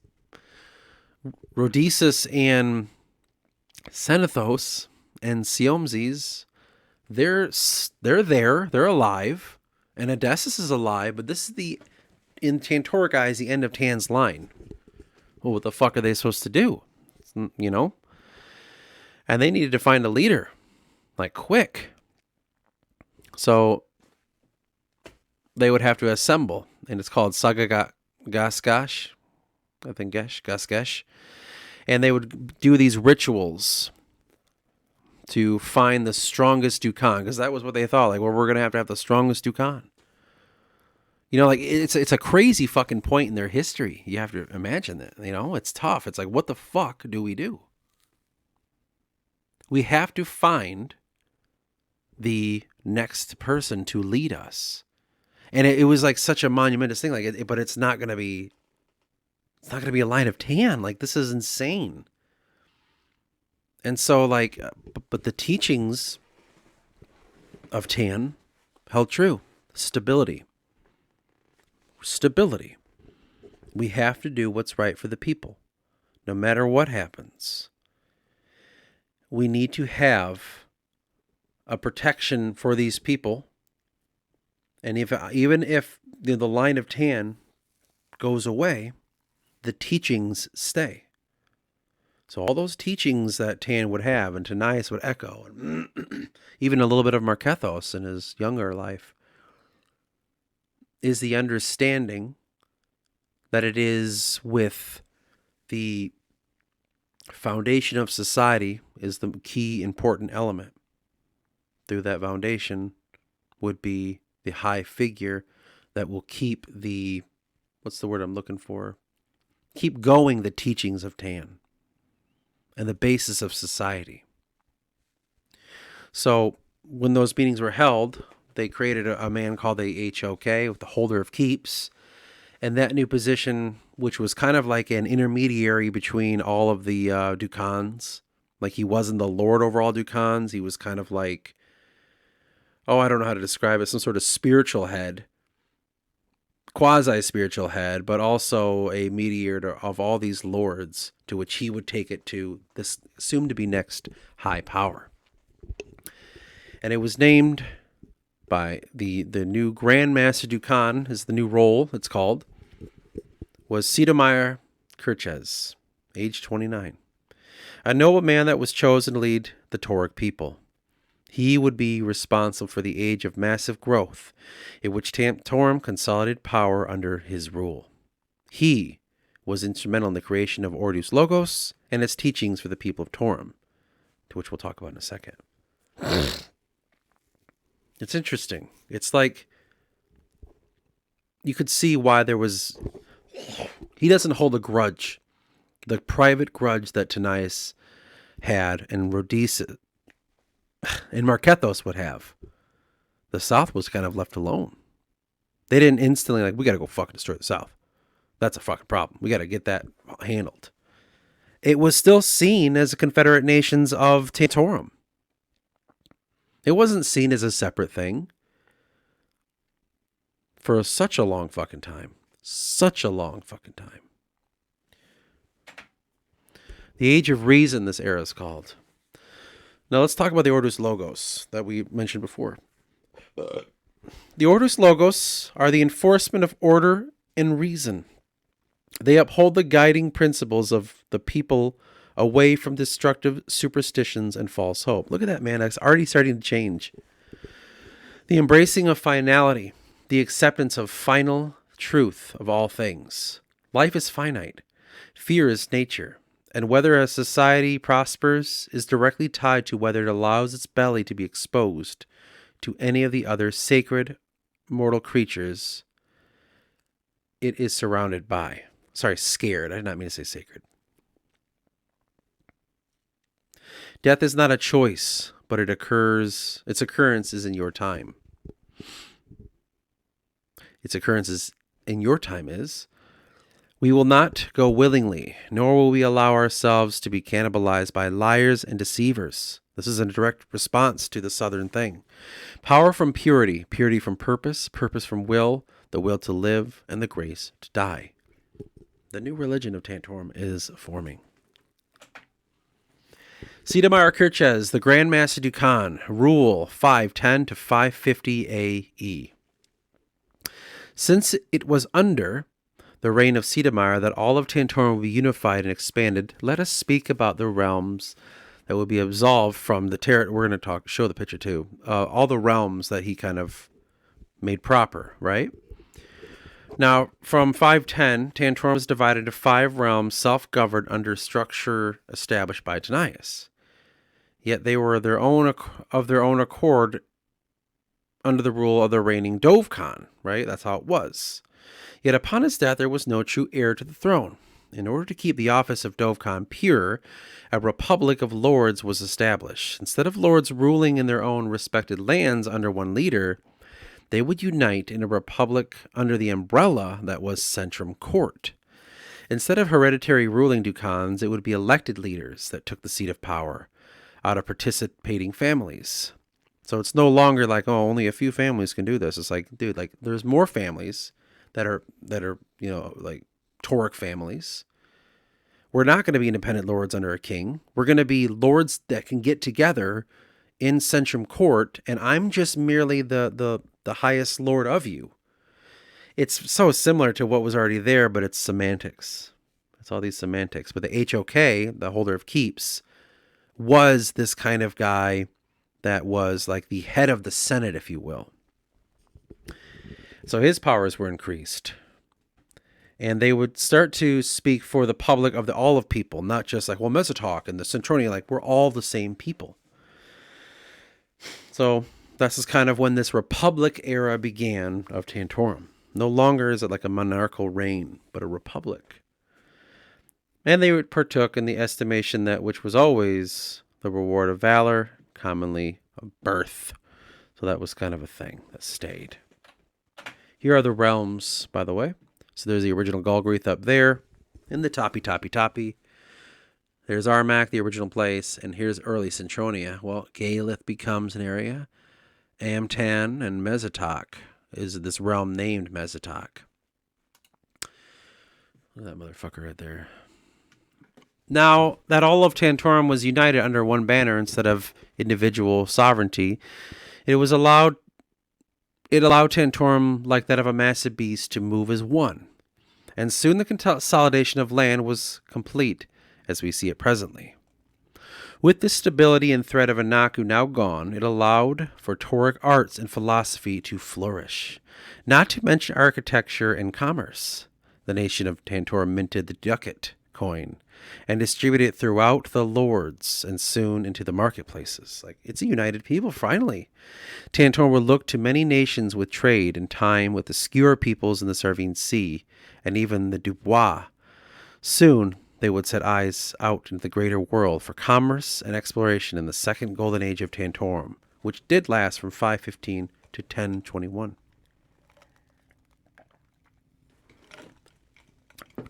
and Xenethos and Siomzes, they're there, they're alive, and Odysseus is alive, but this is in Tantoric eyes, the end of Tan's line. Well, what the fuck are they supposed to do? And they needed to find a leader, like quick. So they would have to assemble, and it's called Sagagasgash, I think Gasgesh, and they would do these rituals to find the strongest 𝚿𝚛, because that was what they thought. Like, well, we're gonna have to have the strongest 𝚿𝚛. It's a crazy fucking point in their history. You have to imagine that. It's tough. It's like, what the fuck do we do? We have to find the next person to lead us. And it was like such a monumentous thing. But it's not gonna be a line of Tan. Like, this is insane. And so, but the teachings of Tan held true. Stability. We have to do what's right for the people, no matter what happens. We need to have a protection for these people. And even if the line of Tan goes away, the teachings stay. So all those teachings that Tan would have and Tanais would echo, and even a little bit of Markethos in his younger life, is the understanding that it is with the foundation of society is the key important element. Through that foundation would be the high figure that will keep what's the word I'm looking for? Keep going the teachings of Tan and the basis of society. So when those meetings were held, they created a man called the 𝚃𝚎𝚎, the holder of keeps. And that new position, which was kind of like an intermediary between all of the 𝚿𝚛s, like he wasn't the lord over all 𝚿𝚛s. He was kind of like, I don't know how to describe it, some sort of spiritual head quasi-spiritual head, but also a mediator of all these lords, to which he would take it to this assumed to be next high power. And it was named by the new Grand Master Dukan, is the new role it's called, was 𝚃𝚌𝚘𝚎𝚘, age 29. A noble man that was chosen to lead the Tauric people. He would be responsible for the age of massive growth, in which Tantorum consolidated power under his rule. He was instrumental in the creation of 𝚿𝚛𝚎𝚎 and its teachings for the people of Taurum, to which we'll talk about in a second. It's interesting. It's like you could see why there was... He doesn't hold a grudge. The private grudge that Tanais had and Rhodesia and Marquethos would have. The South was kind of left alone. They didn't instantly like, we got to go fucking destroy the South. That's a fucking problem. We got to get that handled. It was still seen as a Confederate Nations of Tantorum. It wasn't seen as a separate thing for such a long fucking time. Such a long fucking time. The Age of Reason, this era is called. Now let's talk about the 𝚿𝚛𝚎𝚎 that we mentioned before. The 𝚿𝚛𝚎𝚎 are the enforcement of order and reason. They uphold the guiding principles of the people away from destructive superstitions and false hope. Look at that, man. It's already starting to change. The embracing of finality, the acceptance of final truth of all things. Life is finite. Fear is nature. And whether a society prospers is directly tied to whether it allows its belly to be exposed to any of the other sacred mortal creatures it is surrounded by. Sorry, scared. I did not mean to say sacred. Death is not a choice, but it occurs. Its occurrence is in your time. Its occurrences in your time is... We will not go willingly, nor will we allow ourselves to be cannibalized by liars and deceivers. This is a direct response to the Southern thing. Power from purity, purity from purpose, purpose from will, the will to live, and the grace to die. The new religion of Tantorum is forming. 𝚃𝚌𝚘𝚎𝚘, the Grand Master Dukan, rule 510 to 550 AE. Since it was under the reign of 𝚃𝚌 that all of Tantorum will be unified and expanded, let us speak about the realms that will be absolved from the We're going to show the picture too. All the realms that he kind of made proper, right? Now, from 510, Tantorum is divided into 5 realms self-governed under structure established by Tanais. Yet they were of their own accord under the rule of the reigning Dovkan, right? That's how it was. Yet upon his death, there was no true heir to the throne. In order to keep the office of Dovkan pure, a republic of lords was established. Instead of lords ruling in their own respected lands under one leader, they would unite in a republic under the umbrella that was Centrum Court. Instead of hereditary ruling Dukans, it would be elected leaders that took the seat of power out of participating families. So it's no longer like, oh, only a few families can do this. It's like, dude, like there's more families that are like Tauric families. We're not going to be independent lords under a king. We're going to be lords that can get together in Centrum Court, and I'm just merely the highest lord of you. It's so similar to what was already there, but it's semantics. It's all these semantics. But the 𝚃𝚎𝚎, the holder of keeps, was this kind of guy that was like the head of the Senate, if you will. So his powers were increased. And they would start to speak for the public of all of people, not just like, well, Mesotalk and the Centronia, like we're all the same people. So this is kind of when this republic era began of Tantorum. No longer is it like a monarchical reign, but a republic. And they would partook in the estimation that which was always the reward of valor, commonly of birth. So that was kind of a thing that stayed. Here are the realms, by the way. So there's the original Galgreath up there in the toppy. There's Armak, the original place, and here's early Centronia. Well, Galith becomes an area. Amtan and Mesotalk is this realm named Mesotalk. Look at that motherfucker right there. Now that all of Tantorum was united under one banner instead of individual sovereignty, it allowed Tantorum, like that of a massive beast, to move as one. And soon the consolidation of land was complete, as we see it presently. With the stability and threat of Anaku now gone, it allowed for Tauric arts and philosophy to flourish, not to mention architecture and commerce. The nation of Tantorum minted the ducat coin and distributed it throughout the lords and soon into the marketplaces. Like, it's a united people, finally. Tantorum would look to many nations with trade and time with the Skewer peoples in the Sarvine Sea and even the Dubois. Soon, they would set eyes out into the greater world for commerce and exploration in the second golden age of Tantorum, which did last from 515 to 1021.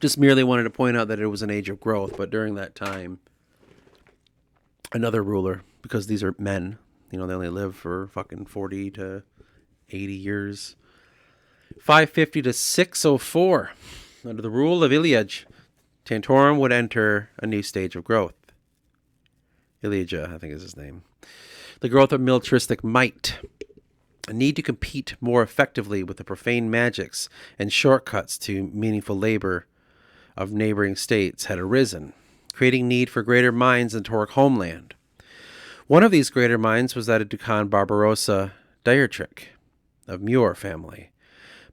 Just merely wanted to point out that it was an age of growth, but during that time, another ruler, because these are men, they only live for fucking 40 to 80 years. 550 to 604, under the rule of 𝚿𝚛𝚎𝚎, Tantorum would enter a new stage of growth. 𝚿𝚛𝚎𝚎, I think is his name. The growth of militaristic might, a need to compete more effectively with the profane magics and shortcuts to meaningful labor of neighboring states had arisen, creating need for greater minds in Tauric homeland. One of these greater minds was that of Dukan Barbarossa 𝚿𝚛𝚎𝚎 of Muir family.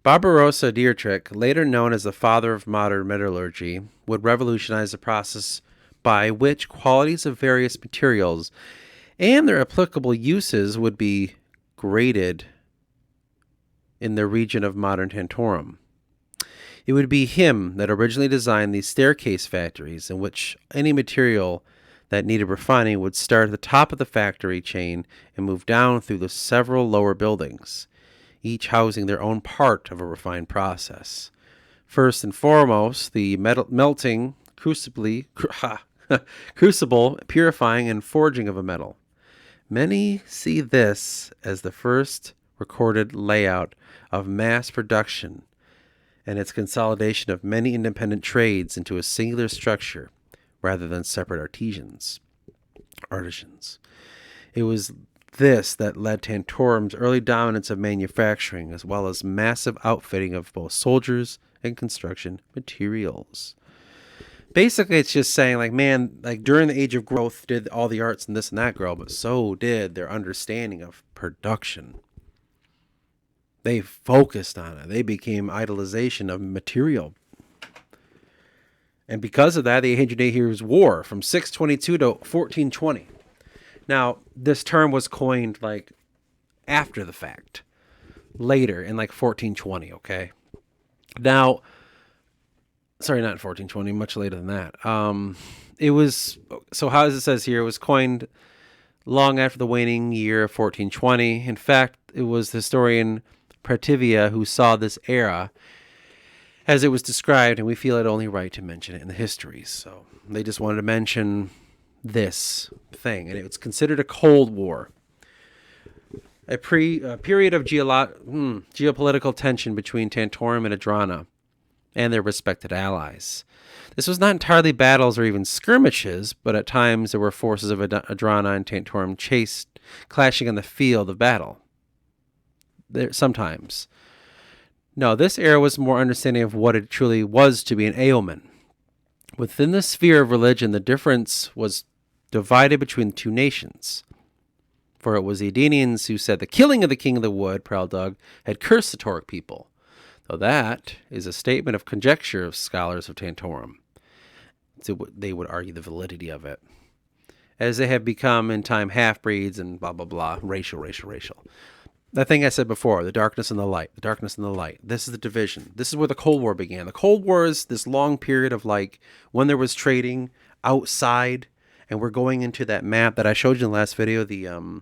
Barbarossa 𝚿𝚛𝚎𝚎, later known as the father of modern metallurgy, would revolutionize the process by which qualities of various materials and their applicable uses would be graded in the region of modern Tantorum. It would be him that originally designed these staircase factories in which any material that needed refining would start at the top of the factory chain and move down through the several lower buildings, each housing their own part of a refined process. First and foremost, the melting crucible, purifying and forging of a metal. Many see this as the first recorded layout of mass production and its consolidation of many independent trades into a singular structure rather than separate artisans. It was this that led Tantorum's early dominance of manufacturing, as well as massive outfitting of both soldiers and construction materials. Basically, it's just saying, during the age of growth did all the arts and this and that grow, but so did their understanding of production. They focused on it. They became idolization of material. And because of that, the 800 Years' War from 622 to 1420. Now, this term was coined after the fact, later in 1420, okay? Now, sorry, not in 1420, much later than that. It was, so how as it says here, it was coined long after the waning year of 1420. In fact, it was the historian 𝚆𝚆𝚎 who saw this era as it was described, and we feel it only right to mention it in the histories. So they just wanted to mention this thing, and it was considered a Cold War, a period of geopolitical tension between Tantorum and Adrana and their respected allies. This was not entirely battles or even skirmishes, but at times there were forces of Adrana and Tantorum clashing on the field of battle. Sometimes. No, this era was more understanding of what it truly was to be an Aoman. Within the sphere of religion, the difference was divided between the two nations. For it was the Edenians who said the killing of the king of the wood, Praldug, had cursed the Tauric people, though that is a statement of conjecture of scholars of Tantorum. So they would argue the validity of it, as they have become in time half-breeds and blah, blah, blah, racial. That thing I said before, the darkness and the light. This is the division. This is where the Cold War began. The Cold War is this long period of when there was trading outside, and we're going into that map that I showed you in the last video, the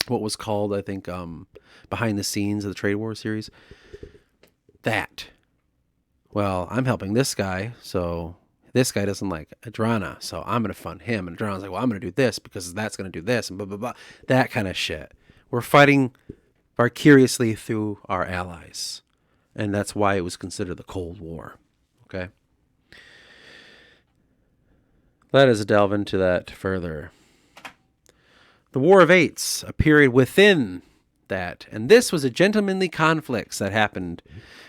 what was called, I think, behind the scenes of the Trade War series. That. Well, I'm helping this guy, so this guy doesn't like Adrana, so I'm going to fund him. And Adrana's like, well, I'm going to do this because that's going to do this, and blah, blah, blah. That kind of shit. We're fighting vicariously through our allies. And that's why it was considered the Cold War. Okay. Let us delve into that further. The War of Eights, a period within that, and this was a gentlemanly conflict that happened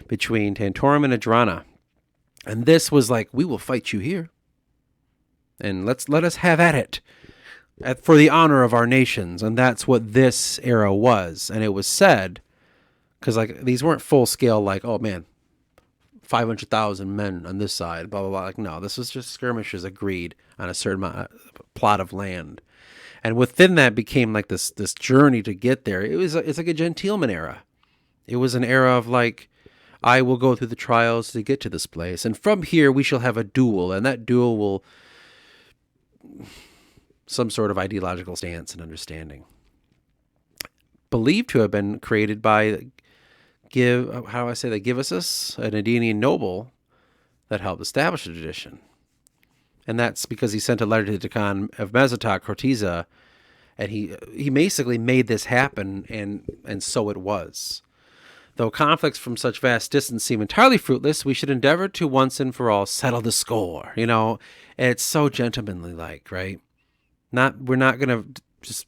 between Tantorum and Adrana. And this was like, we will fight you here. And let us have at it for the honor of our nations. And that's what this era was. And it was said, because like these weren't full scale, like, oh man, 500,000 men on this side, blah, blah, blah. Like, no, this was just skirmishes agreed on a certain plot of land. And within that became like this journey to get there. It's like a gentleman era. It was an era of like, I will go through the trials to get to this place. And from here, we shall have a duel. And that duel will some sort of ideological stance and understanding. Believed to have been created by 𝚃𝚛𝚎𝚕𝚞𝚍, an Athenian noble that helped establish the tradition. And that's because he sent a letter to the Khan of 𝚆𝚆𝚛𝚎, and he basically made this happen, and so it was. Though conflicts from such vast distance seem entirely fruitless, we should endeavor to once and for all settle the score. You know, and it's so gentlemanly like, right? We're not going to just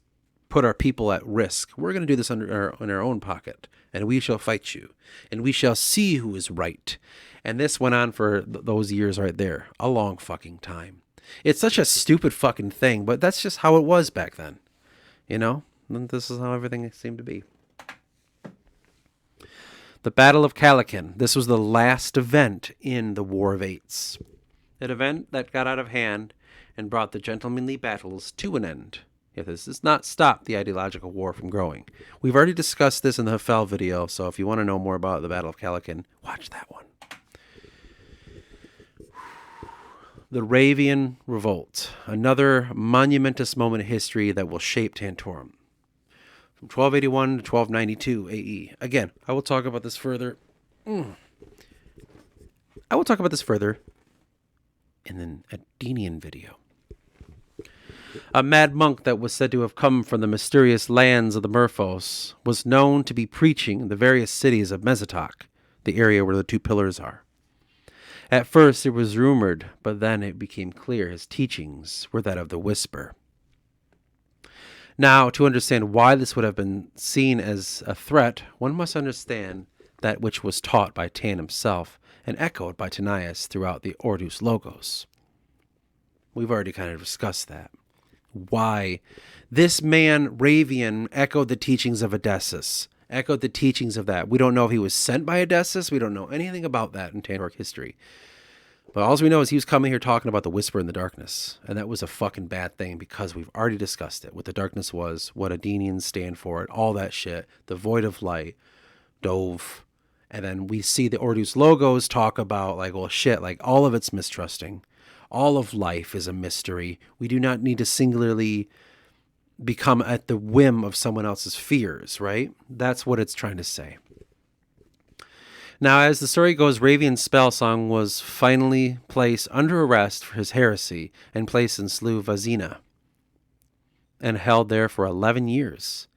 put our people at risk. We're going to do this in our own pocket, and we shall fight you, and we shall see who is right. And this went on for those years right there, a long fucking time. It's such a stupid fucking thing, but that's just how it was back then. You know, and this is how everything seemed to be. The Battle of Calacan. This was the last event in the War of Eights. An event that got out of hand and brought the gentlemanly battles to an end. Yet this does not stop the ideological war from growing. We've already discussed this in the 𝚆𝚊 video, so if you want to know more about the Battle of Calacan, watch that one. The Ṛavian Revolt, another monumentous moment in history that will shape Tantorum. From 1281 to 1292 AE. Again, I will talk about this further. I will talk about this further in an Athenian video. A mad monk that was said to have come from the mysterious lands of the Merphos was known to be preaching in the various cities of Mesotok, the area where the two pillars are. At first it was rumored, but then it became clear his teachings were that of the whisper. Now, to understand why this would have been seen as a threat, one must understand that which was taught by Tan himself and echoed by Tanais throughout the 𝚆𝚛 Logos. We've already kind of discussed that. Why this man, Ṛavian, echoed the teachings of 𝚿𝚛𝚎, echoed the teachings of that. We don't know if he was sent by 𝚿𝚛𝚎. We don't know anything about that in Tantoric history. But all we know is he was coming here talking about the whisper in the darkness. And that was a fucking bad thing because we've already discussed it. What the darkness was, what Athenians stand for, all that shit. The void of light, Dove. And then we see the 𝚆𝚛 Logos talk about like, well, shit, like all of it's mistrusting. All of life is a mystery. We do not need to singularly become at the whim of someone else's fears, right? That's what it's trying to say. Now, as the story goes, Ṛavian's spell song was finally placed under arrest for his heresy and placed in 𝚆𝚆𝚛𝚎 and held there for 11 years.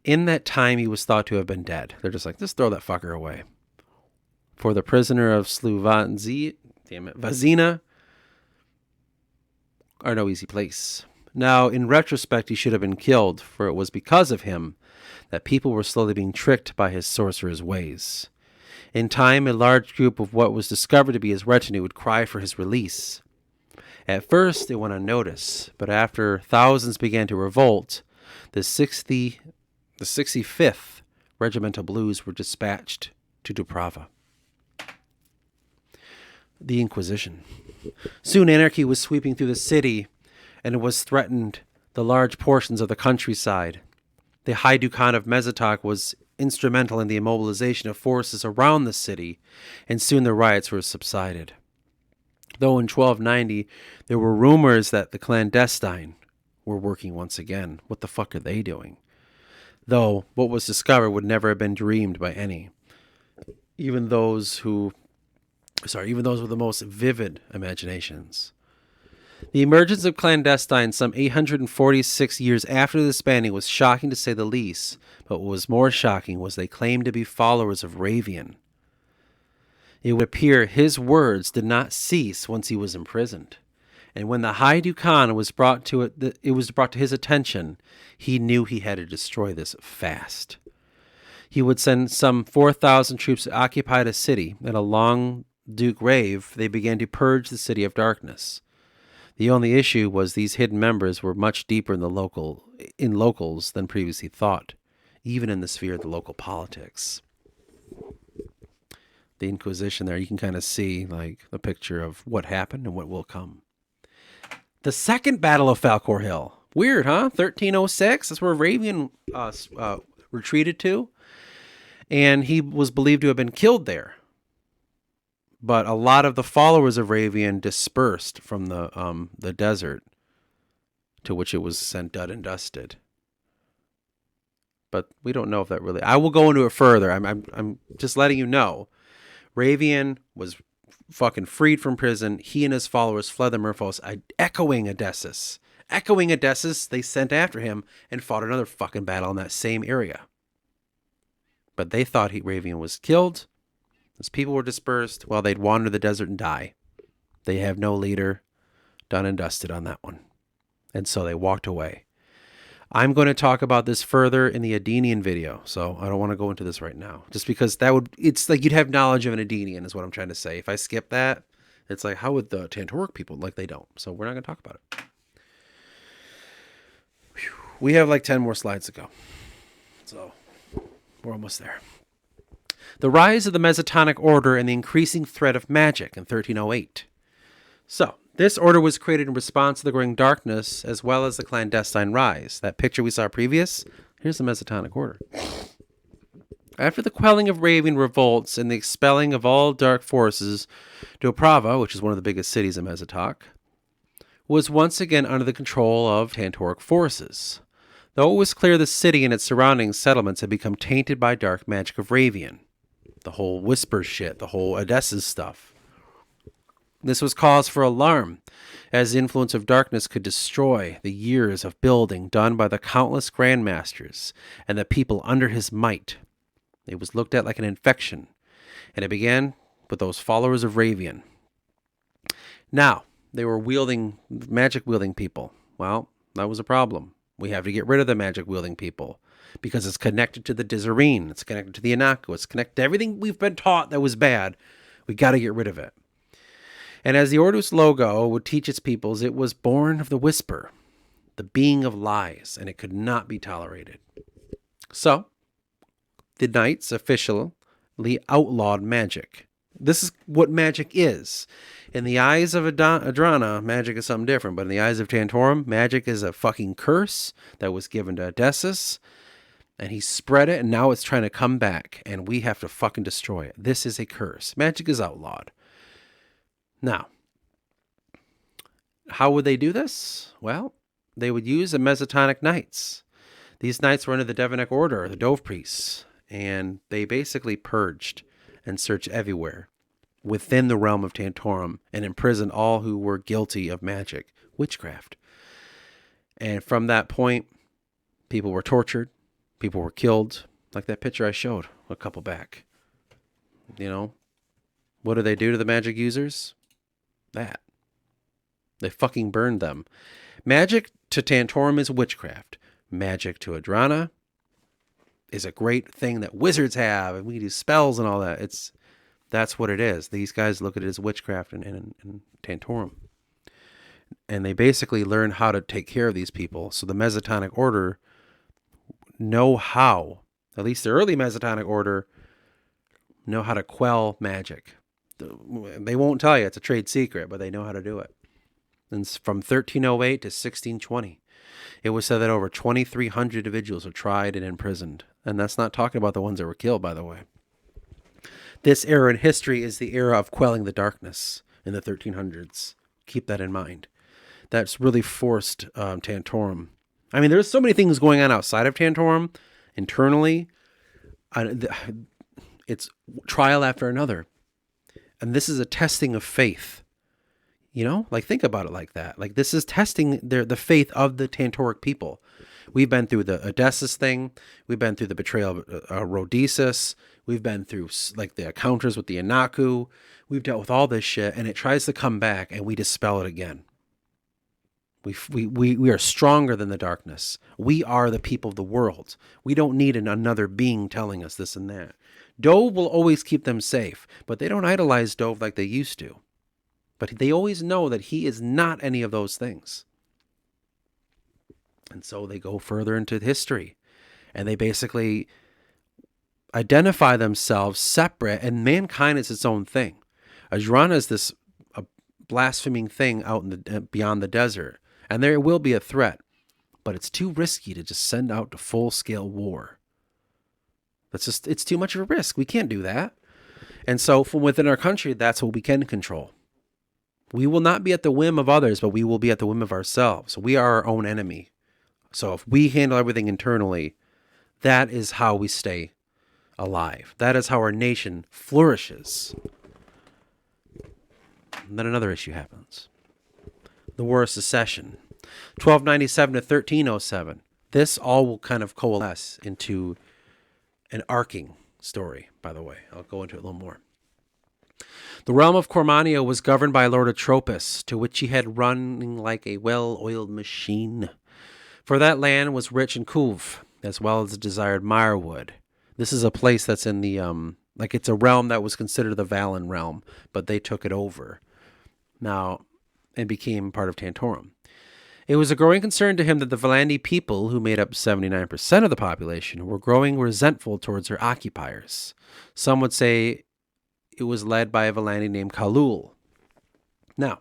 In that time, he was thought to have been dead. They're just like, just throw that fucker away. For the prisoner of 𝚆𝚆𝚛𝚎 are no easy place. Now, in retrospect, he should have been killed, for it was because of him that people were slowly being tricked by his sorcerer's ways. In time, a large group of what was discovered to be his retinue would cry for his release. At first, it went unnoticed, but after thousands began to revolt, the 65th Regimental Blues were dispatched to Dubrava. The Inquisition. Soon anarchy was sweeping through the city, and it was threatened the large portions of the countryside. The High Dukan of Mesotok was instrumental in the immobilization of forces around the city, and soon the riots were subsided. Though in 1290, there were rumors that the clandestine were working once again. What the fuck are they doing? Though what was discovered would never have been dreamed by any. Even those with the most vivid imaginations. The emergence of clandestine some 846 years after the disbanding was shocking to say the least, but what was more shocking was they claimed to be followers of Ṛavian. It would appear his words did not cease once he was imprisoned. And when the 𝚿𝚛𝚎𝚎 was brought to it was brought to his attention, he knew he had to destroy this fast. He would send some 4,000 troops to occupy the city, and along Duke Rave, they began to purge the city of darkness. The only issue was these hidden members were much deeper in locals than previously thought, even in the sphere of the local politics. The Inquisition there, you can kind of see like the picture of what happened and what will come. The second Battle of Falkor Hill. Weird, huh? 1306. That's where Ravian retreated to. And he was believed to have been killed there. But a lot of the followers of Ravian dispersed from the desert, to which it was sent dead and dusted. But we don't know if that really... I will go into it further. I'm just letting you know. Ravian was fucking freed from prison. He and his followers fled the Merfolk, echoing 𝚿𝚛𝚎𝚎. Echoing 𝚿𝚛𝚎𝚎, they sent after him and fought another fucking battle in that same area. But they thought Ravian was killed. His people were dispersed while they'd wander the desert and die. They have no leader. Done and dusted on that one. And so they walked away. I'm going to talk about this further in the Adenian video, so I don't want to go into this right now. Just because it's like you'd have knowledge of an Adenian is what I'm trying to say. If I skip that, it's like, how would the Tantoric people? Like, they don't. So we're not going to talk about it. Whew. We have like 10 more slides to go. So we're almost there. The rise of the Mesotonic order and the increasing threat of magic in 1308. So, this order was created in response to the growing darkness as well as the clandestine rise. That picture we saw previous, here's the Mesotonic order. After the quelling of Ravian revolts and the expelling of all dark forces, 𝚆𝚆, which is one of the biggest cities in Mesotok, was once again under the control of Tantoric forces. Though it was clear the city and its surrounding settlements had become tainted by dark magic of Ravian. The whole whisper shit, the whole 𝚿𝚛𝚎𝚎 stuff. This was cause for alarm, as the influence of darkness could destroy the years of building done by the countless grandmasters and the people under his might. It was looked at like an infection, and it began with those followers of Ravian. Now, they were magic-wielding people. Well, that was a problem. We have to get rid of the magic-wielding people, because it's connected to the 𝚿𝚛𝚎𝚎, it's connected to the 𝚘𝚘𝚎, it's connected to everything we've been taught that was bad. We got to get rid of it. And as the Ordo's logo would teach its peoples, it was born of the whisper, the being of lies, and it could not be tolerated. So, the knights officially outlawed magic. This is what magic is. In the eyes of Adrana, magic is something different, but in the eyes of Tantorum, magic is a fucking curse that was given to 𝚿𝚛𝚎𝚎, and he spread it, and now it's trying to come back, and we have to fucking destroy it. This is a curse. Magic is outlawed. Now, how would they do this? Well, they would use the Mesotonic knights. These knights were under the Devonic order, the Dove priests, and they basically purged and searched everywhere within the realm of Tantorum and imprisoned all who were guilty of magic, witchcraft. And from that point, people were tortured, people were killed, like that picture I showed a couple back. You know, what do they do to the magic users? That. They fucking burned them. Magic to Tantorum is witchcraft. Magic to Adrana is a great thing that wizards have, and we can do spells and all that. That's what it is. These guys look at it as witchcraft in Tantorum. And they basically learn how to take care of these people. So the Mesotonic order know how, at least the early Mesotonic order, know how to quell magic. They won't tell you, it's a trade secret, but they know how to do it. And from 1308 to 1620, it was said that over 2,300 individuals were tried and imprisoned. And that's not talking about the ones that were killed, by the way. This era in history is the era of quelling the darkness in the 1300s. Keep that in mind. That's really forced Tantorum. I mean, there's so many things going on outside of Tantorum, internally. It's trial after another. And this is a testing of faith. You know, like think about it like that. Like this is testing the faith of the Tantoric people. We've been through the 𝚿𝚛𝚎𝚎 thing. We've been through the betrayal of Rhodesis. We've been through like the encounters with the Anaku. We've dealt with all this shit, and it tries to come back, and we dispel it again. We are stronger than the darkness. We are the people of the world. We don't need another being telling us this and that. Dove will always keep them safe, but they don't idolize Dove like they used to. But they always know that he is not any of those things. And so they go further into history, and they basically identify themselves separate, and mankind is its own thing. Ajrana is this blaspheming thing out in the beyond the desert, and there will be a threat, but it's too risky to just send out to full-scale war. It's too much of a risk. We can't do that. And so from within our country, that's what we can control. We will not be at the whim of others, but we will be at the whim of ourselves. We are our own enemy. So if we handle everything internally, that is how we stay alive. That is how our nation flourishes. And then another issue happens. The War of Secession, 1297 to 1307. This all will kind of coalesce into an arcing story, by the way. I'll go into it a little more. The realm of Cormannia was governed by Lord Atropos, to which he had running like a well-oiled machine. For that land was rich in cuve, as well as the desired mirewood. This is a place that's in the, it's a realm that was considered the Valen realm, but they took it over. Now, it became part of Tantorum. It was a growing concern to him that the Valandi people, who made up 79% of the population, were growing resentful towards their occupiers. Some would say it was led by a Valandi named 𝚘𝚘. Now,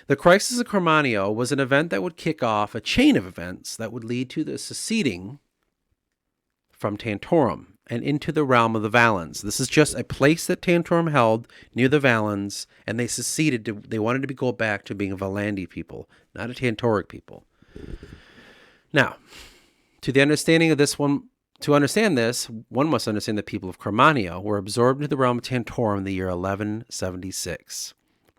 the crisis of Cormannia was an event that would kick off a chain of events that would lead to the seceding from Tantorum and into the realm of the Valens. This is just a place that Tantorum held near the Valens, and they seceded. They wanted to go back to being a Valandi people, not a Tantoric people. Now, to understand this, one must understand the people of Cormannia were absorbed into the realm of Tantorum in the year 1176.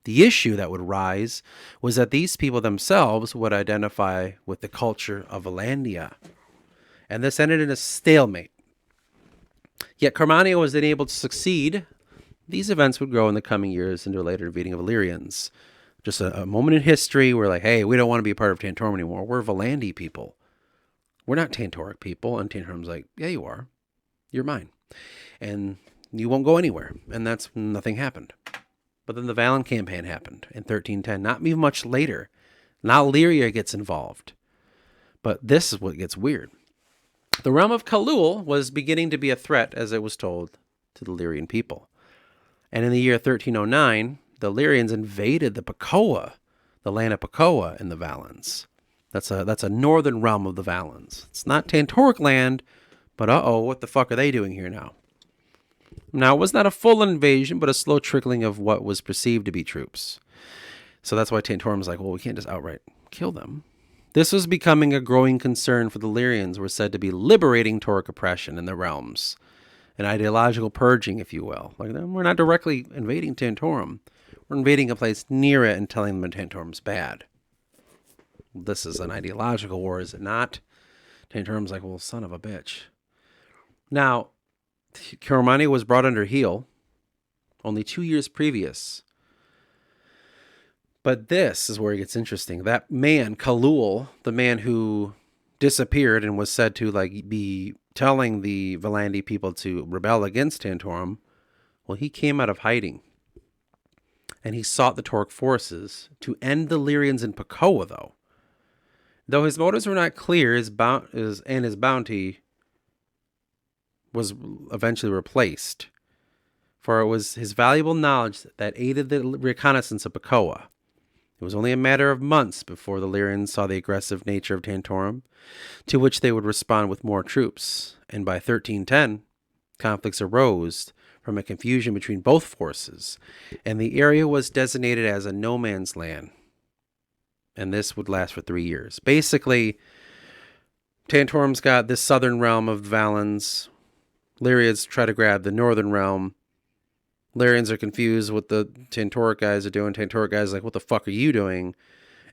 The issue that would rise was that these people themselves would identify with the culture of Valandia, and this ended in a stalemate. Yet Cormannia was then able to succeed. These events would grow in the coming years into a later defeating of Illyrians. Just a moment in history where, like, hey, we don't want to be a part of Tantorum anymore. We're Valandi people. We're not Tantoric people. And Tantorum's like, yeah, you are. You're mine. And you won't go anywhere. And that's nothing happened. But then the Valen campaign happened in 1310, not even much later. Now Illyria gets involved. But this is what gets weird. The realm of 𝚘𝚘 was beginning to be a threat, as it was told, to the Illyrian people. And in the year 1309, the Illyrians invaded the 𝚘𝚘, the land of 𝚘𝚘 in the Valens. That's a northern realm of the Valens. It's not Tantoric land, but what the fuck are they doing here now? Now, it was not a full invasion, but a slow trickling of what was perceived to be troops. So that's why Tantorum's like, well, we can't just outright kill them. This was becoming a growing concern, for the Illyrians were said to be liberating Tauric oppression in the realms. An ideological purging, if you will. Like, we're not directly invading Tantorum. We're invading a place near it and telling them Tantorum's bad. This is an ideological war, is it not? Tantorum's like, well, son of a bitch. Now, Cormannia was brought under heel only 2 years previous. But this is where it gets interesting. That man, 𝚘𝚘, the man who disappeared and was said to be telling the Valandi people to rebel against Tantorum, well, he came out of hiding. And he sought the Tauric forces to end the Illyrians in 𝚘𝚘, though. Though his motives were not clear, his bounty was eventually replaced. For it was his valuable knowledge that aided the reconnaissance of 𝚘𝚘. It was only a matter of months before the Illyrians saw the aggressive nature of Tantorum, to which they would respond with more troops. And by 1310, conflicts arose from a confusion between both forces, and the area was designated as a no man's land. And this would last for 3 years. Basically, Tantorum's got this southern realm of the Valens. Illyrians try to grab the northern realm. Illyrians are confused what the Tantoric guys are doing. Tantoric guys are like, what the fuck are you doing?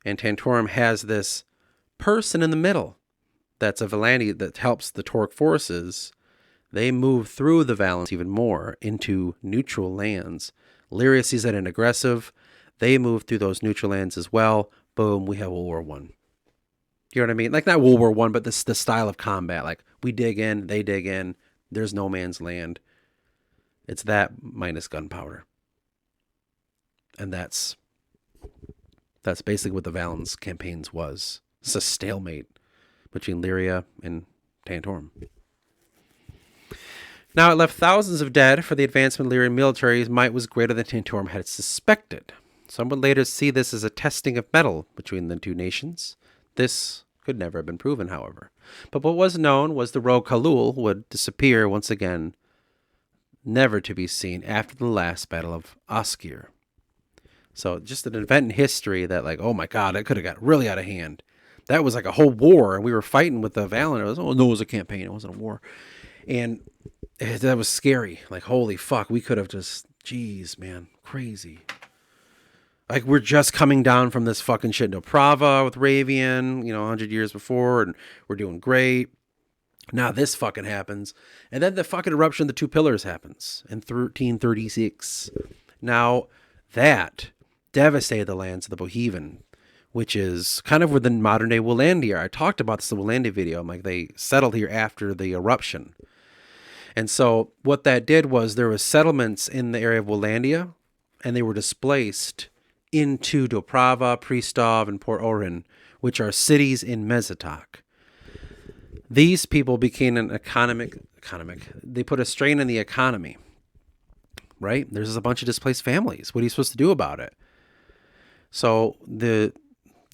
And Tantorum has this person in the middle that's a Valandi that helps the Tauric forces They move through the Valens even more into neutral lands. Lyria sees that an aggressive. They move through those neutral lands as well. Boom, we have World War One. You know what I mean? Like not World War One, but the style of combat. Like we dig in, they dig in. There's no man's land. It's that minus gunpowder, and that's basically what the Valens campaigns was. It's a stalemate between Lyria and Tantorum. Now, it left thousands of dead, for the advancement of Lyrian military's might was greater than Tantorum had suspected. Some would later see this as a testing of mettle between the two nations. This could never have been proven, however. But what was known was the rogue Khalul would disappear once again, never to be seen after the last battle of Oskir. So just an event in history that, like, oh my God, it could have got really out of hand. That was like a whole war, and we were fighting with the Valen. It was, oh no, it was a campaign. It wasn't a war. And that was scary. Like, holy fuck, we could have just, geez, man, crazy. Like, we're just coming down from this fucking shit in Prava with Ravian, 100 years before, and we're doing great. Now this fucking happens. And then the fucking eruption of the two pillars happens in 1336. Now, that devastated the lands of the Bohevan, which is kind of where the modern-day Willandia are. I talked about this in the Willandia video. Like, they settled here after the eruption. And so what that did was there was settlements in the area of Willandia, and they were displaced into Doprava, Pristov, and Port Orin, which are cities in Mesotok. These people became an economic. They put a strain on the economy, right? There's a bunch of displaced families. What are you supposed to do about it? So the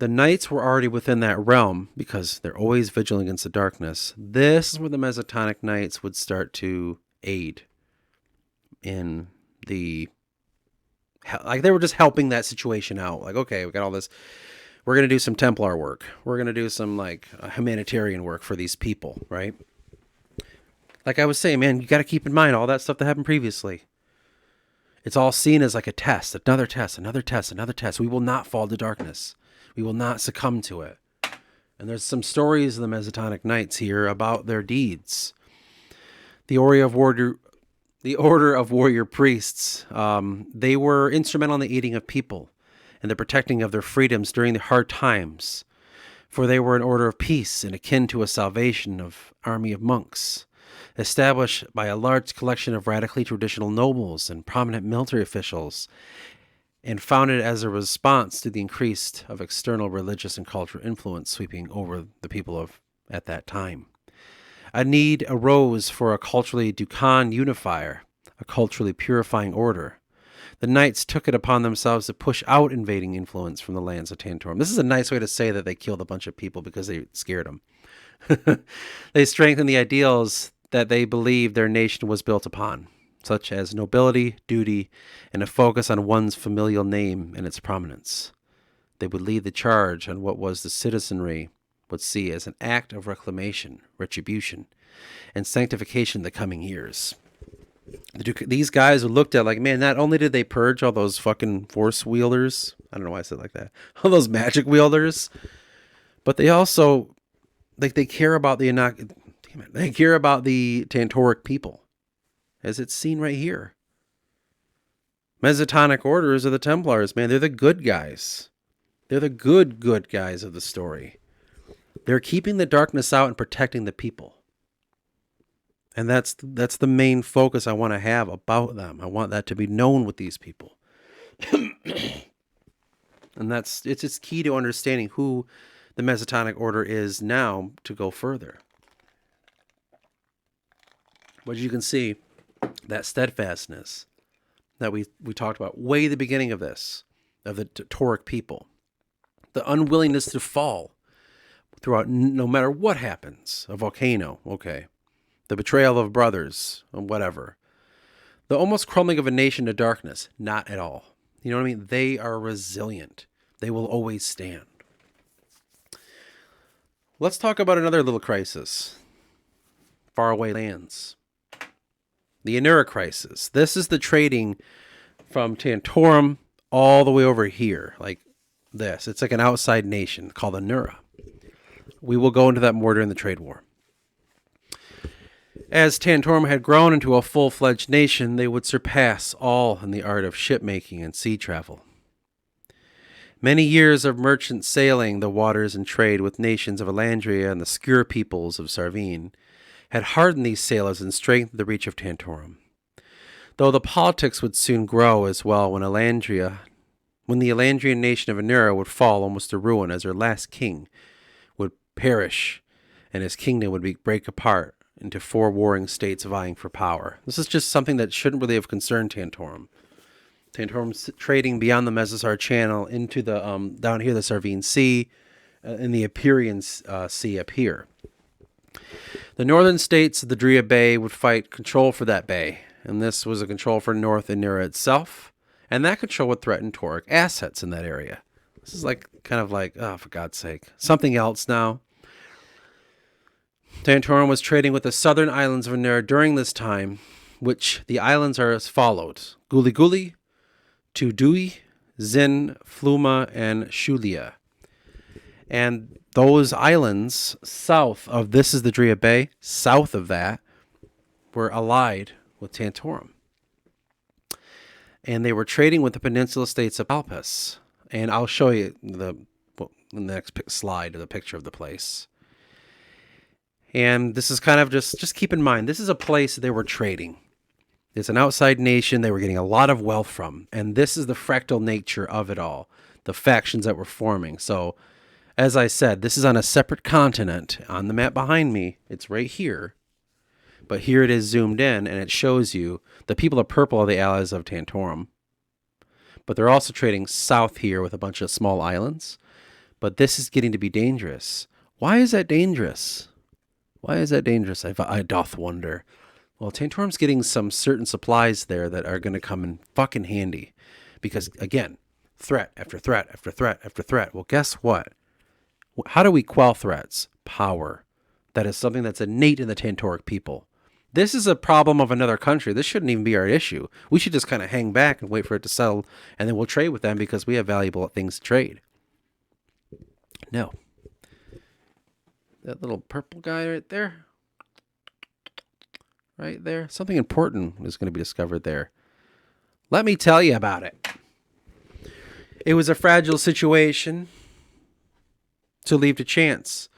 knights were already within that realm because they're always vigilant against the darkness. This is where the Mesotonic knights would start to aid in the, like, they were just helping that situation out. Like, okay, we got all this. We're going to do some Templar work. We're going to do some, like, humanitarian work for these people, right? Like I was saying, man, you got to keep in mind all that stuff that happened previously. It's all seen as like a test, another test, another test, another test. We will not fall to darkness. We will not succumb to it. And there's some stories of the Mesotonic Knights here about their deeds. The Order of Warrior Priests, they were instrumental in the aiding of people and the protecting of their freedoms during the hard times, for they were an order of peace and akin to a salvation of army of monks, established by a large collection of radically traditional nobles and prominent military officials, and founded as a response to the increase of external religious and cultural influence sweeping over the people of at that time. A need arose for a culturally Dukan unifier, a culturally purifying order. The knights took it upon themselves to push out invading influence from the lands of Tantorum. This is a nice way to say that they killed a bunch of people because they scared them. They strengthened the ideals that they believed their nation was built upon, such as nobility, duty, and a focus on one's familial name and its prominence. They would lead the charge on what was the citizenry would see as an act of reclamation, retribution, and sanctification in the coming years. These guys were looked at like, man, not only did they purge all those fucking force wielders, I don't know why I said it like that, all those magic wielders, but they also, like, they care about they care about the Tantoric people, as it's seen right here. Mesotonic orders are the Templars, man. They're the good guys. They're the good guys of the story. They're keeping the darkness out and protecting the people. And that's the main focus I want to have about them. I want that to be known with these people. And it's just key to understanding who the Mesotonic order is now to go further. But you can see that steadfastness that we talked about way at the beginning of this, of the Tauric people. The unwillingness to fall throughout, no matter what happens. A volcano, okay. The betrayal of brothers, or whatever. The almost crumbling of a nation to darkness, not at all. You know what I mean? They are resilient. They will always stand. Let's talk about another little crisis. Faraway lands. The Anura crisis. This is the trading from Tantorum all the way over here, like this. It's like an outside nation called Anura. We will go into that more during the trade war. As Tantorum had grown into a full-fledged nation, they would surpass all in the art of shipmaking and sea travel. Many years of merchant sailing the waters and trade with nations of Elandria and the Sker peoples of Sarveen had hardened these sailors and strengthened the reach of Tantorum. Though the politics would soon grow as well when the Elandrian nation of Anura would fall almost to ruin as their last king would perish and his kingdom would break apart into 4 warring states vying for power. This is just something that shouldn't really have concerned Tantorum. Tantorum's trading beyond the Mesosar Channel into the down here the Sarveen Sea and the Epirian Sea up here. The northern states of the Drea Bay would fight control for that bay, and this was a control for North Anura itself, and that control would threaten Tauric assets in that area. This is kind of like, oh, for God's sake, something else now. Tantorum was trading with the southern islands of Anura during this time, which the islands are as follows: Guli Guli, Tudui, Zin, Fluma, and Shulia. And those islands south of this is the Drea Bay, south of that, were allied with Tantorum. And they were trading with the peninsula states of Palpas. And I'll show you in the next slide the picture of the place. And this is kind of just keep in mind, this is a place they were trading. It's an outside nation they were getting a lot of wealth from. And this is the fractal nature of it all, the factions that were forming. So, as I said, this is on a separate continent. On the map behind me, it's right here. But here it is zoomed in, and it shows you the people of purple are the allies of Tantorum. But they're also trading south here with a bunch of small islands. But this is getting to be dangerous. Why is that dangerous? Why is that dangerous? I doth wonder. Well, Tantorum's getting some certain supplies there that are going to come in fucking handy. Because, again, threat after threat after threat after threat. Well, guess what? How do we quell threats? Power. That is something that's innate in the Tantoric people. This is a problem of another country. This shouldn't even be our issue. We should just kind of hang back and wait for it to settle, and then we'll trade with them because we have valuable things to trade. No. That little purple guy right there. Right there. Something important is going to be discovered there. Let me tell you about it. It was a fragile situation to leave to chance.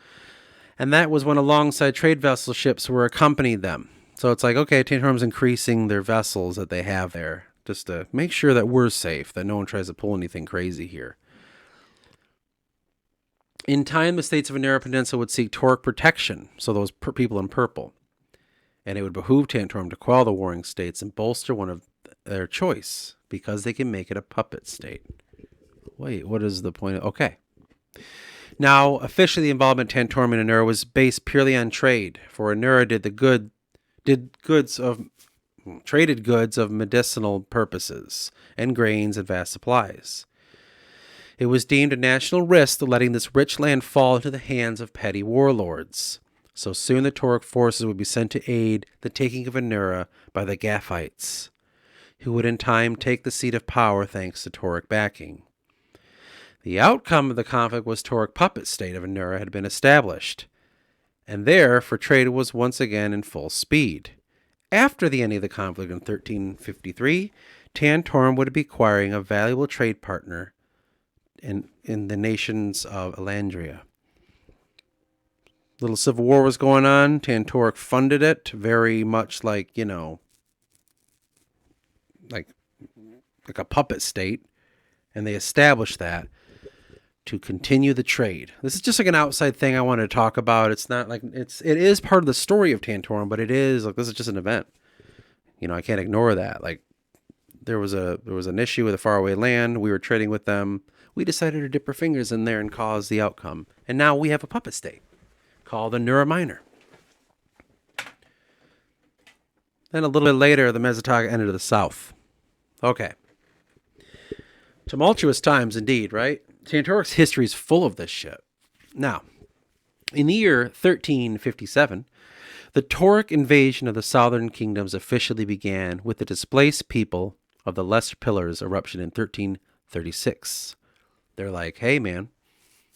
And that was when alongside trade vessel ships were accompanied them. So it's like, okay, Tantorum's increasing their vessels that they have there just to make sure that we're safe, that no one tries to pull anything crazy here. In time, the states of Anura Peninsula would seek Tauric protection, so those people in purple. And it would behoove Tantorum to quell the warring states and bolster one of their choice, because they can make it a puppet state. Wait, what is the point? Okay. Now, officially, the involvement of Tantorum in Anura was based purely on trade, for Anura traded goods of medicinal purposes and grains and vast supplies. It was deemed a national risk letting this rich land fall into the hands of petty warlords. So soon the Tauric forces would be sent to aid the taking of Anura by the Gaphites, who would in time take the seat of power thanks to Tauric backing. The outcome of the conflict was Tauric puppet state of Anura had been established, and there for trade was once again in full speed. After the end of the conflict in 1353, Tantorum would be acquiring a valuable trade partner in the nations of Elandria. Little civil war was going on. Tantoric funded it very much like, like a puppet state, and they established that to continue the trade. This is just like an outside thing I wanted to talk about. It's not like it is part of the story of Tantorum, but it is like this is just an event. I can't ignore that. Like there was an issue with a faraway land. We were trading with them. We decided to dip our fingers in there and cause the outcome. And now we have a puppet state called the Anura Minor. Then a little bit later, the Mesotaga ended to the south. Okay. Tumultuous times indeed, right? Tantoric's history is full of this shit. Now, in the year 1357, the Tauric invasion of the southern kingdoms officially began with the displaced people of the Lesser Pillars eruption in 1336. They're like, hey man,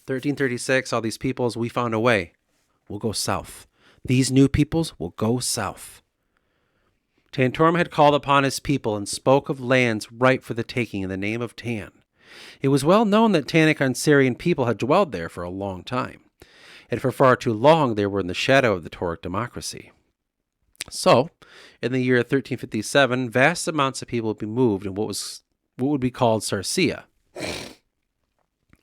1336, all these peoples, we found a way. We'll go south. These new peoples will go south. Tantorum had called upon his people and spoke of lands ripe for the taking in the name of Tan. It was well known that Tantorum people had dwelled there for a long time, and for far too long they were in the shadow of the Tauric democracy. So, in the year 1357, vast amounts of people would be moved in what would be called 𝚃𝚎𝚎.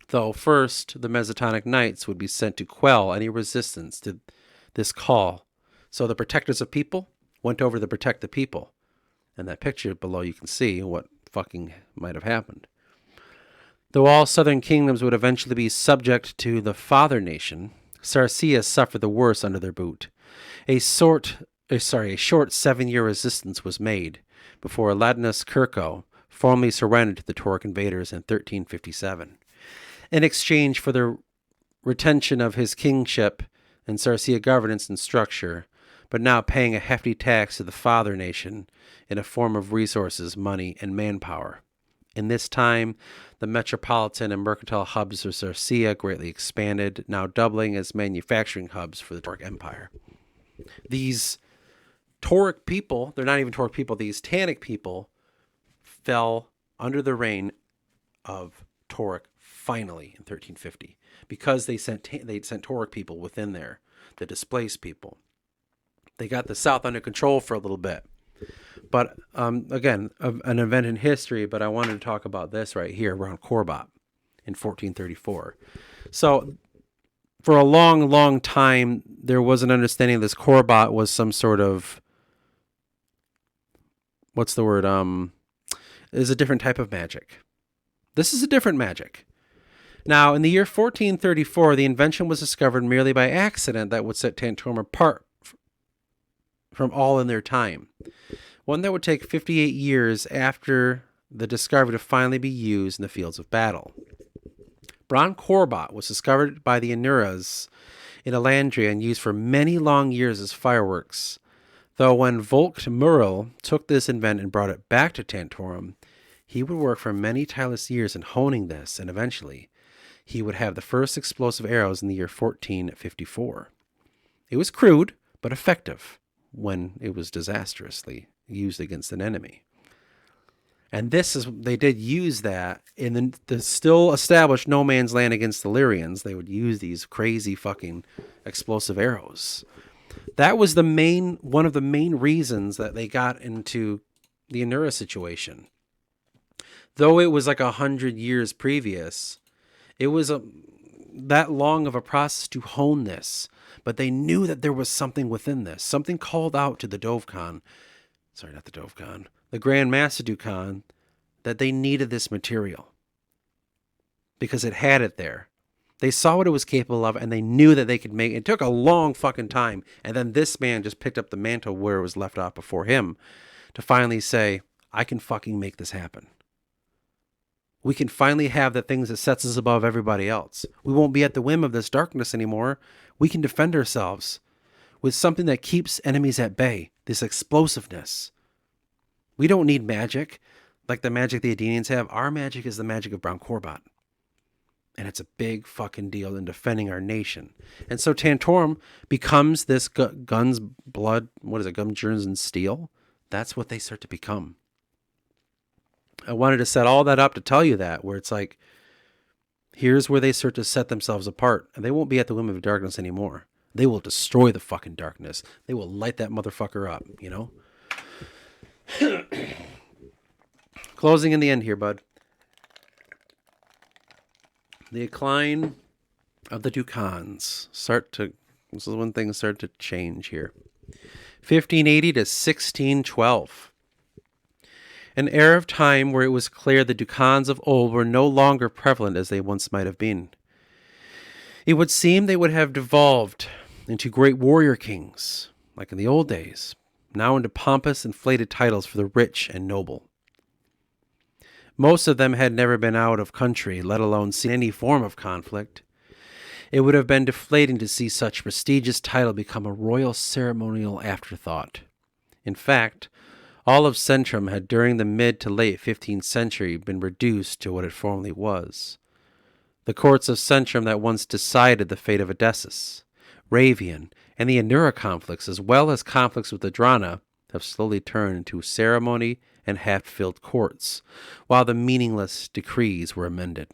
Though first, the Mesotonic Knights would be sent to quell any resistance to this call. So the protectors of people went over to protect the people. And that picture below, you can see what fucking might have happened. Though all southern kingdoms would eventually be subject to the father nation, 𝚃𝚎𝚎 suffered the worst under their boot. A short 7-year resistance was made before 𝚿𝚛𝚎𝚕𝚞𝚍 formally surrendered to the Tauric invaders in 1357. In exchange for the retention of his kingship and 𝚃𝚎𝚎 governance and structure, but now paying a hefty tax to the father nation in a form of resources, money, and manpower. In this time, the metropolitan and mercantile hubs of 𝚃𝚎𝚎 greatly expanded, now doubling as manufacturing hubs for the Tauric Empire. These Tauric people, they're not even Tauric people, these Tannic people fell under the reign of Tauric finally in 1350 because they'd sent Tauric people within there, the displaced people. They got the south under control for a little bit. But again, an event in history, but I wanted to talk about this right here around 𝚃𝚊𝚛𝚎 in 1434. So for a long, long time, there was an understanding this 𝚃𝚊𝚛𝚎 was some sort of, is a different type of magic. This is a different magic. Now, in the year 1434, the invention was discovered merely by accident that would set Tantorum apart from all in their time. One that would take 58 years after the discovery to finally be used in the fields of battle. Bronze 𝚃𝚊𝚛𝚎 was discovered by the 𝚃𝚛𝚎𝚎 in Alandria and used for many long years as fireworks. Though when 𝚆𝚆𝚛𝚎 took this invent and brought it back to Tantorum, he would work for many tireless years in honing this, and eventually he would have the first explosive arrows in the year 1454. It was crude, but effective when it was disastrously used against an enemy. And they did use that in the still established no man's land against the Illyrians. They would use these crazy fucking explosive arrows. That was one of the main reasons that they got into the 𝚃𝚛𝚎𝚎 situation. Though it was like 100 years previous, it was that long of a process to hone this. But they knew that there was something within this. Something called out to the Grand Master Dukan, that they needed this material. Because it had it there. They saw what it was capable of, and they knew that they could make it. It took a long fucking time. And then this man just picked up the mantle where it was left off before him to finally say, I can fucking make this happen. We can finally have the things that sets us above everybody else. We won't be at the whim of this darkness anymore. We can defend ourselves with something that keeps enemies at bay, this explosiveness. We don't need magic like the magic the Adenians have. Our magic is the magic of bronze 𝚃𝚊𝚛𝚎. And it's a big fucking deal in defending our nation. And so Tantorum becomes this guns, blood, gum, germs, and steel. That's what they start to become. I wanted to set all that up to tell you that, where it's like, here's where they start to set themselves apart. And they won't be at the whim of darkness anymore. They will destroy the fucking darkness. They will light that motherfucker up, you know? Closing in the end here, bud. The decline of the Dukans this is when things start to change here. 1580 to 1612. An era of time where it was clear the Dukans of old were no longer prevalent as they once might have been. It would seem they would have devolved into great warrior kings, like in the old days, now into pompous, inflated titles for the rich and noble. Most of them had never been out of country, let alone seen any form of conflict. It would have been deflating to see such prestigious title become a royal ceremonial afterthought. In fact, all of Centrum had during the mid to late 15th century been reduced to what it formerly was. The courts of Centrum that once decided the fate of 𝚿𝚛𝚎𝚎, Ravian, And the Anura conflicts, as well as conflicts with the Drana, have slowly turned into ceremony and half-filled courts, while the meaningless decrees were amended.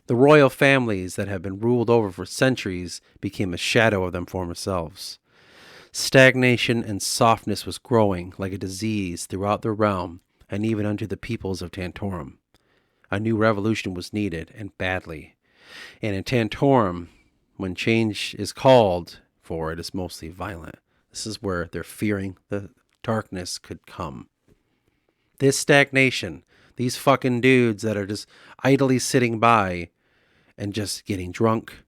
The royal families that have been ruled over for centuries became a shadow of their former selves. Stagnation and softness was growing like a disease throughout the realm and even unto the peoples of Tantorum. A new revolution was needed, and badly. And in Tantorum, when change is called for, it is mostly violent. This is where they're fearing the darkness could come. This stagnation, these fucking dudes that are just idly sitting by and just getting drunk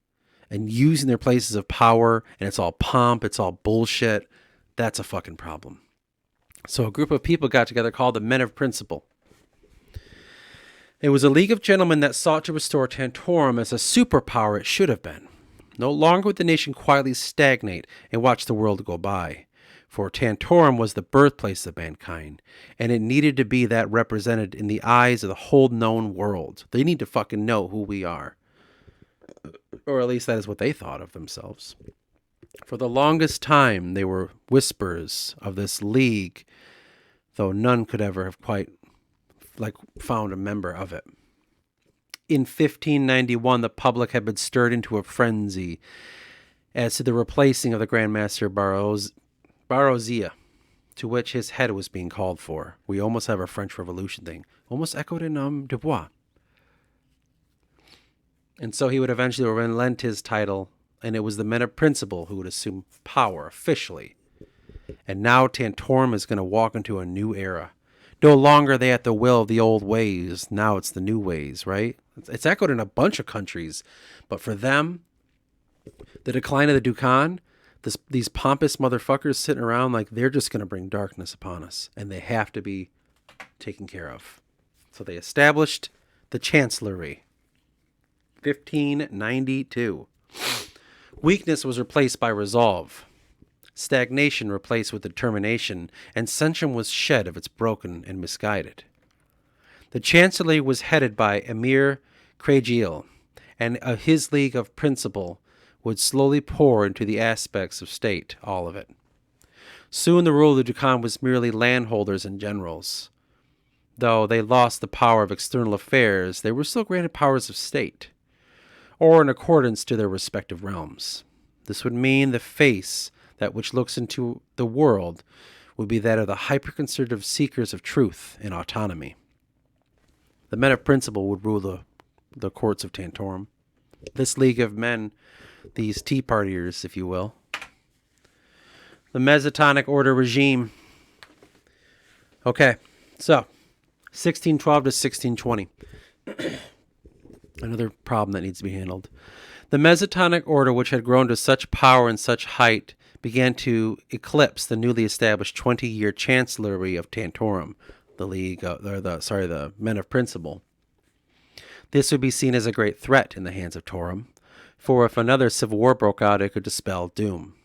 and using their places of power, and it's all pomp, it's all bullshit, that's a fucking problem. So a group of people got together called the Men of Principle. It was a league of gentlemen that sought to restore Tantorum as a superpower it should have been. No longer would the nation quietly stagnate and watch the world go by, for Tantorum was the birthplace of mankind, and it needed to be that represented in the eyes of the whole known world. They need to fucking know who we are. Or at least that is what they thought of themselves. For the longest time, they were whispers of this league, though none could ever have quite found a member of it. In 1591, the public had been stirred into a frenzy as to the replacing of the Grand Master Barosia, to which his head was being called for. We almost have a French Revolution thing, almost echoed in Dubois. And so he would eventually relent his title, and it was the Men of Principle who would assume power officially. And now Tantorum is going to walk into a new era. No longer are they at the will of the old ways. Now it's the new ways, right? It's echoed in a bunch of countries. But for them, the decline of the Dukan, these pompous motherfuckers sitting around like they're just going to bring darkness upon us. And they have to be taken care of. So they established the Chancellery. 1592. Weakness was replaced by resolve. Stagnation replaced with determination, and centrum was shed of its broken and misguided. The Chancellery was headed by Emir 𝚃𝚎𝚎, and his league of principle would slowly pour into the aspects of state, all of it. Soon the rule of the Dukan was merely landholders and generals. Though they lost the power of external affairs, they were still granted powers of state, or in accordance to their respective realms. This would mean the face that which looks into the world would be that of the hyperconservative seekers of truth and autonomy. The Men of Principle would rule the courts of Tantorum. This league of men, these tea partiers, if you will. The Mesotonic Order regime. Okay, so 1612 to 1620. Another problem that needs to be handled. The Mesotonic Order, which had grown to such power and such height, began to eclipse the newly established 20-year Chancellery of Tantorum, the Men of Principle. This would be seen as a great threat in the hands of Torum, for if another civil war broke out, it could dispel doom.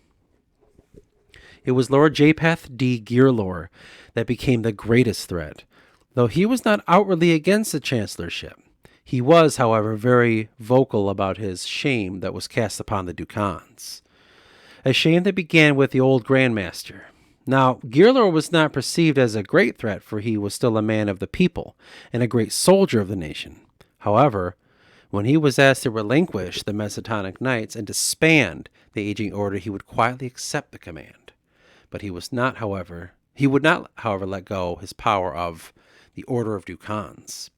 It was Lord Japheth D. Gearlor that became the greatest threat, though he was not outwardly against the chancellorship. He was, however, very vocal about his shame that was cast upon the Dukans. A shame that began with the old Grand Master. Now, Gearlor was not perceived as a great threat, for he was still a man of the people and a great soldier of the nation. However, when he was asked to relinquish the Mesotonic Knights and disband the aging order, he would quietly accept the command. But he would not, however, let go his power of the Order of Dukans,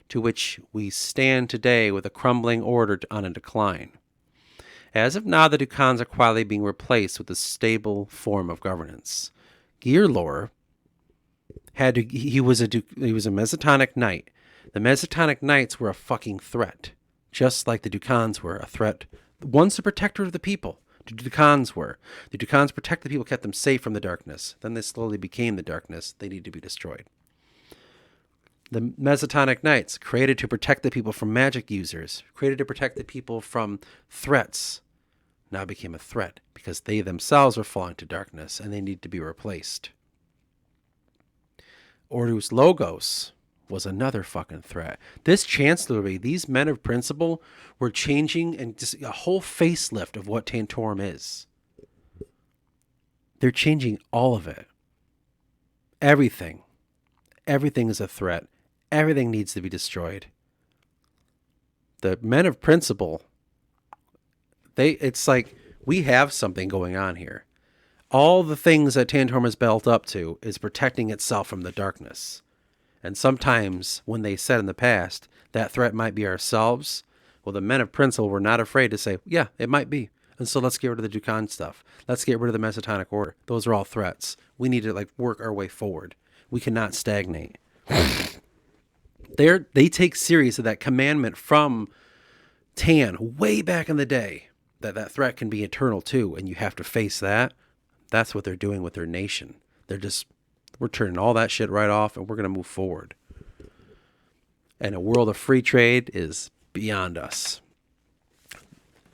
to which we stand today with a crumbling order on a decline. As of now, the Dukans are quietly being replaced with a stable form of governance. Gearlor he was a Mesotonic Knight. The Mesotonic Knights were a fucking threat, just like the Dukans were a threat. Once a protector of the people, the Dukans were. The Dukans protect the people, kept them safe from the darkness. Then they slowly became the darkness. They need to be destroyed. The Mesotonic Knights, created to protect the people from magic users, created to protect the people from threats, now became a threat because they themselves were falling to darkness and they need to be replaced. Ordos Logos was another fucking threat. This chancellery, these men of principle, were changing and just a whole facelift of what Tantorum is. They're changing all of it. Everything. Everything is a threat. Everything needs to be destroyed. The men of principle, it's like we have something going on here. All the things that Tantorum is built up to is protecting itself from the darkness. And sometimes, when they said in the past, that threat might be ourselves, well, the men of principle were not afraid to say, yeah, it might be. And so let's get rid of the 𝚿𝚛𝚎 stuff. Let's get rid of the Mesotonic order. Those are all threats. We need to work our way forward. We cannot stagnate. They take serious of that commandment from Tan way back in the day, that threat can be eternal too, and you have to face that. That's what they're doing with their nation. We're turning all that shit right off, and we're going to move forward. And a world of free trade is beyond us.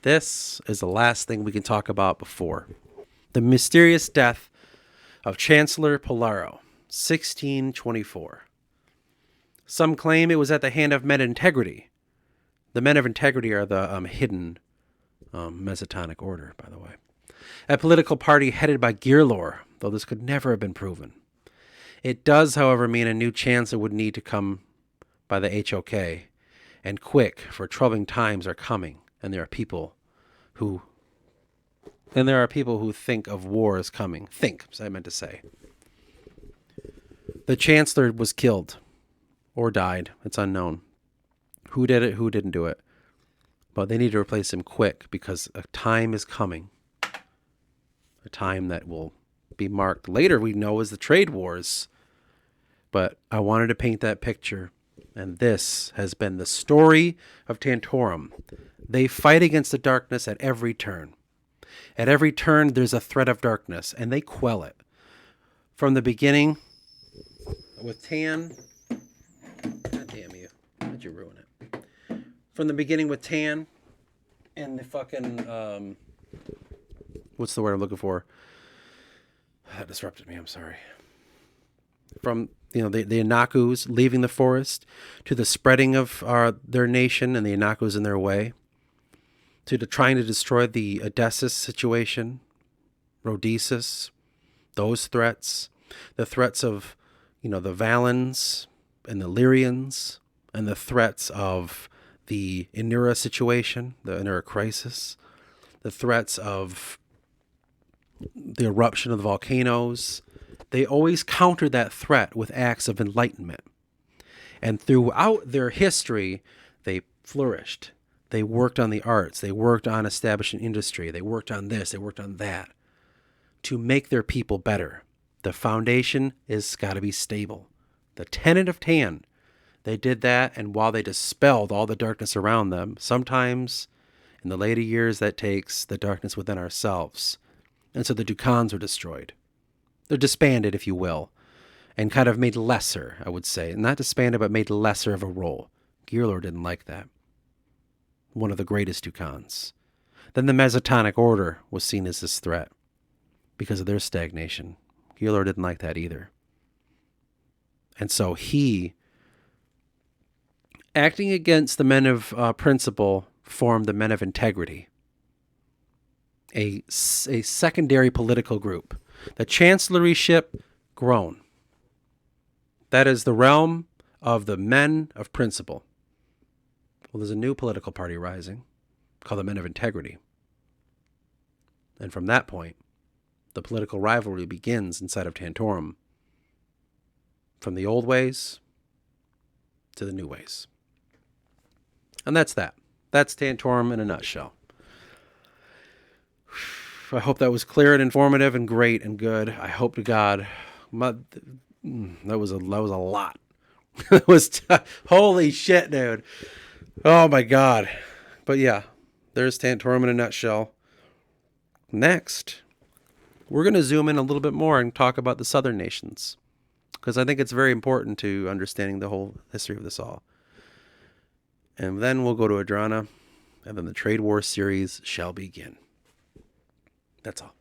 This is the last thing we can talk about before the mysterious death of Chancellor Polarow, 1624. Some claim it was at the hand of men of integrity. The men of integrity are the hidden Mesotonic order, by the way. A political party headed by 𝚃𝚛𝚎𝚕𝚞𝚍, though this could never have been proven. It does, however, mean a new chancellor would need to come by the 𝚃𝚎𝚍𝚎, and quick, for troubling times are coming, and there are people who think of war as coming. I meant to say. The chancellor was killed or died. It's unknown. Who did it? Who didn't do it? But they need to replace him quick because a time is coming. A time that will be marked later we know as the trade wars. But I wanted to paint that picture. And this has been the story of Tantorum. They fight against the darkness at every turn. At every turn, there's a threat of darkness, and they quell it. From the beginning, with Tan... God damn you. Why'd you ruin it? From the beginning with Tan and the fucking... what's the word I'm looking for? That disrupted me, I'm sorry. From... the Anakus leaving the forest, to the spreading of their nation and the Anakus in their way, to trying to destroy the 𝚿𝚛𝚎 situation, Rhodesis, those threats, the threats of, the Valens and the Lyrians, and the threats of the Inura situation, the Inura crisis, the threats of the eruption of the volcanoes. They always countered that threat with acts of enlightenment. And throughout their history, they flourished. They worked on the arts. They worked on establishing industry. They worked on this. They worked on that to make their people better. The foundation is got to be stable. The tenet of Tan, they did that, and while they dispelled all the darkness around them, sometimes in the later years that takes the darkness within ourselves. And so the 𝚿𝚛𝚎s were destroyed. They're disbanded, if you will, and kind of made lesser, I would say. Not disbanded, but made lesser of a role. 𝚃𝚎𝚎 didn't like that. One of the greatest 𝚿𝚛𝚎s. Then the Mesotonic order was seen as this threat because of their stagnation. 𝚃𝚎𝚎 didn't like that either. And so he, acting against the men of principle, formed the men of integrity, a secondary political group. The chancelloryship grown. That is the realm of the men of principle. Well, there's a new political party rising called the Men of Integrity. And from that point, the political rivalry begins inside of Tantorum. From the old ways to the new ways. And that's that. That's Tantorum in a nutshell. I hope that was clear and informative and great and good. I hope to God. That was a lot. It was holy shit, dude. Oh my God. But yeah, there's Tantorum in a nutshell. Next, we're going to zoom in a little bit more and talk about the southern nations, because I think it's very important to understanding the whole history of this all. And then we'll go to Adrana, and then the Trade War series shall begin. That's all.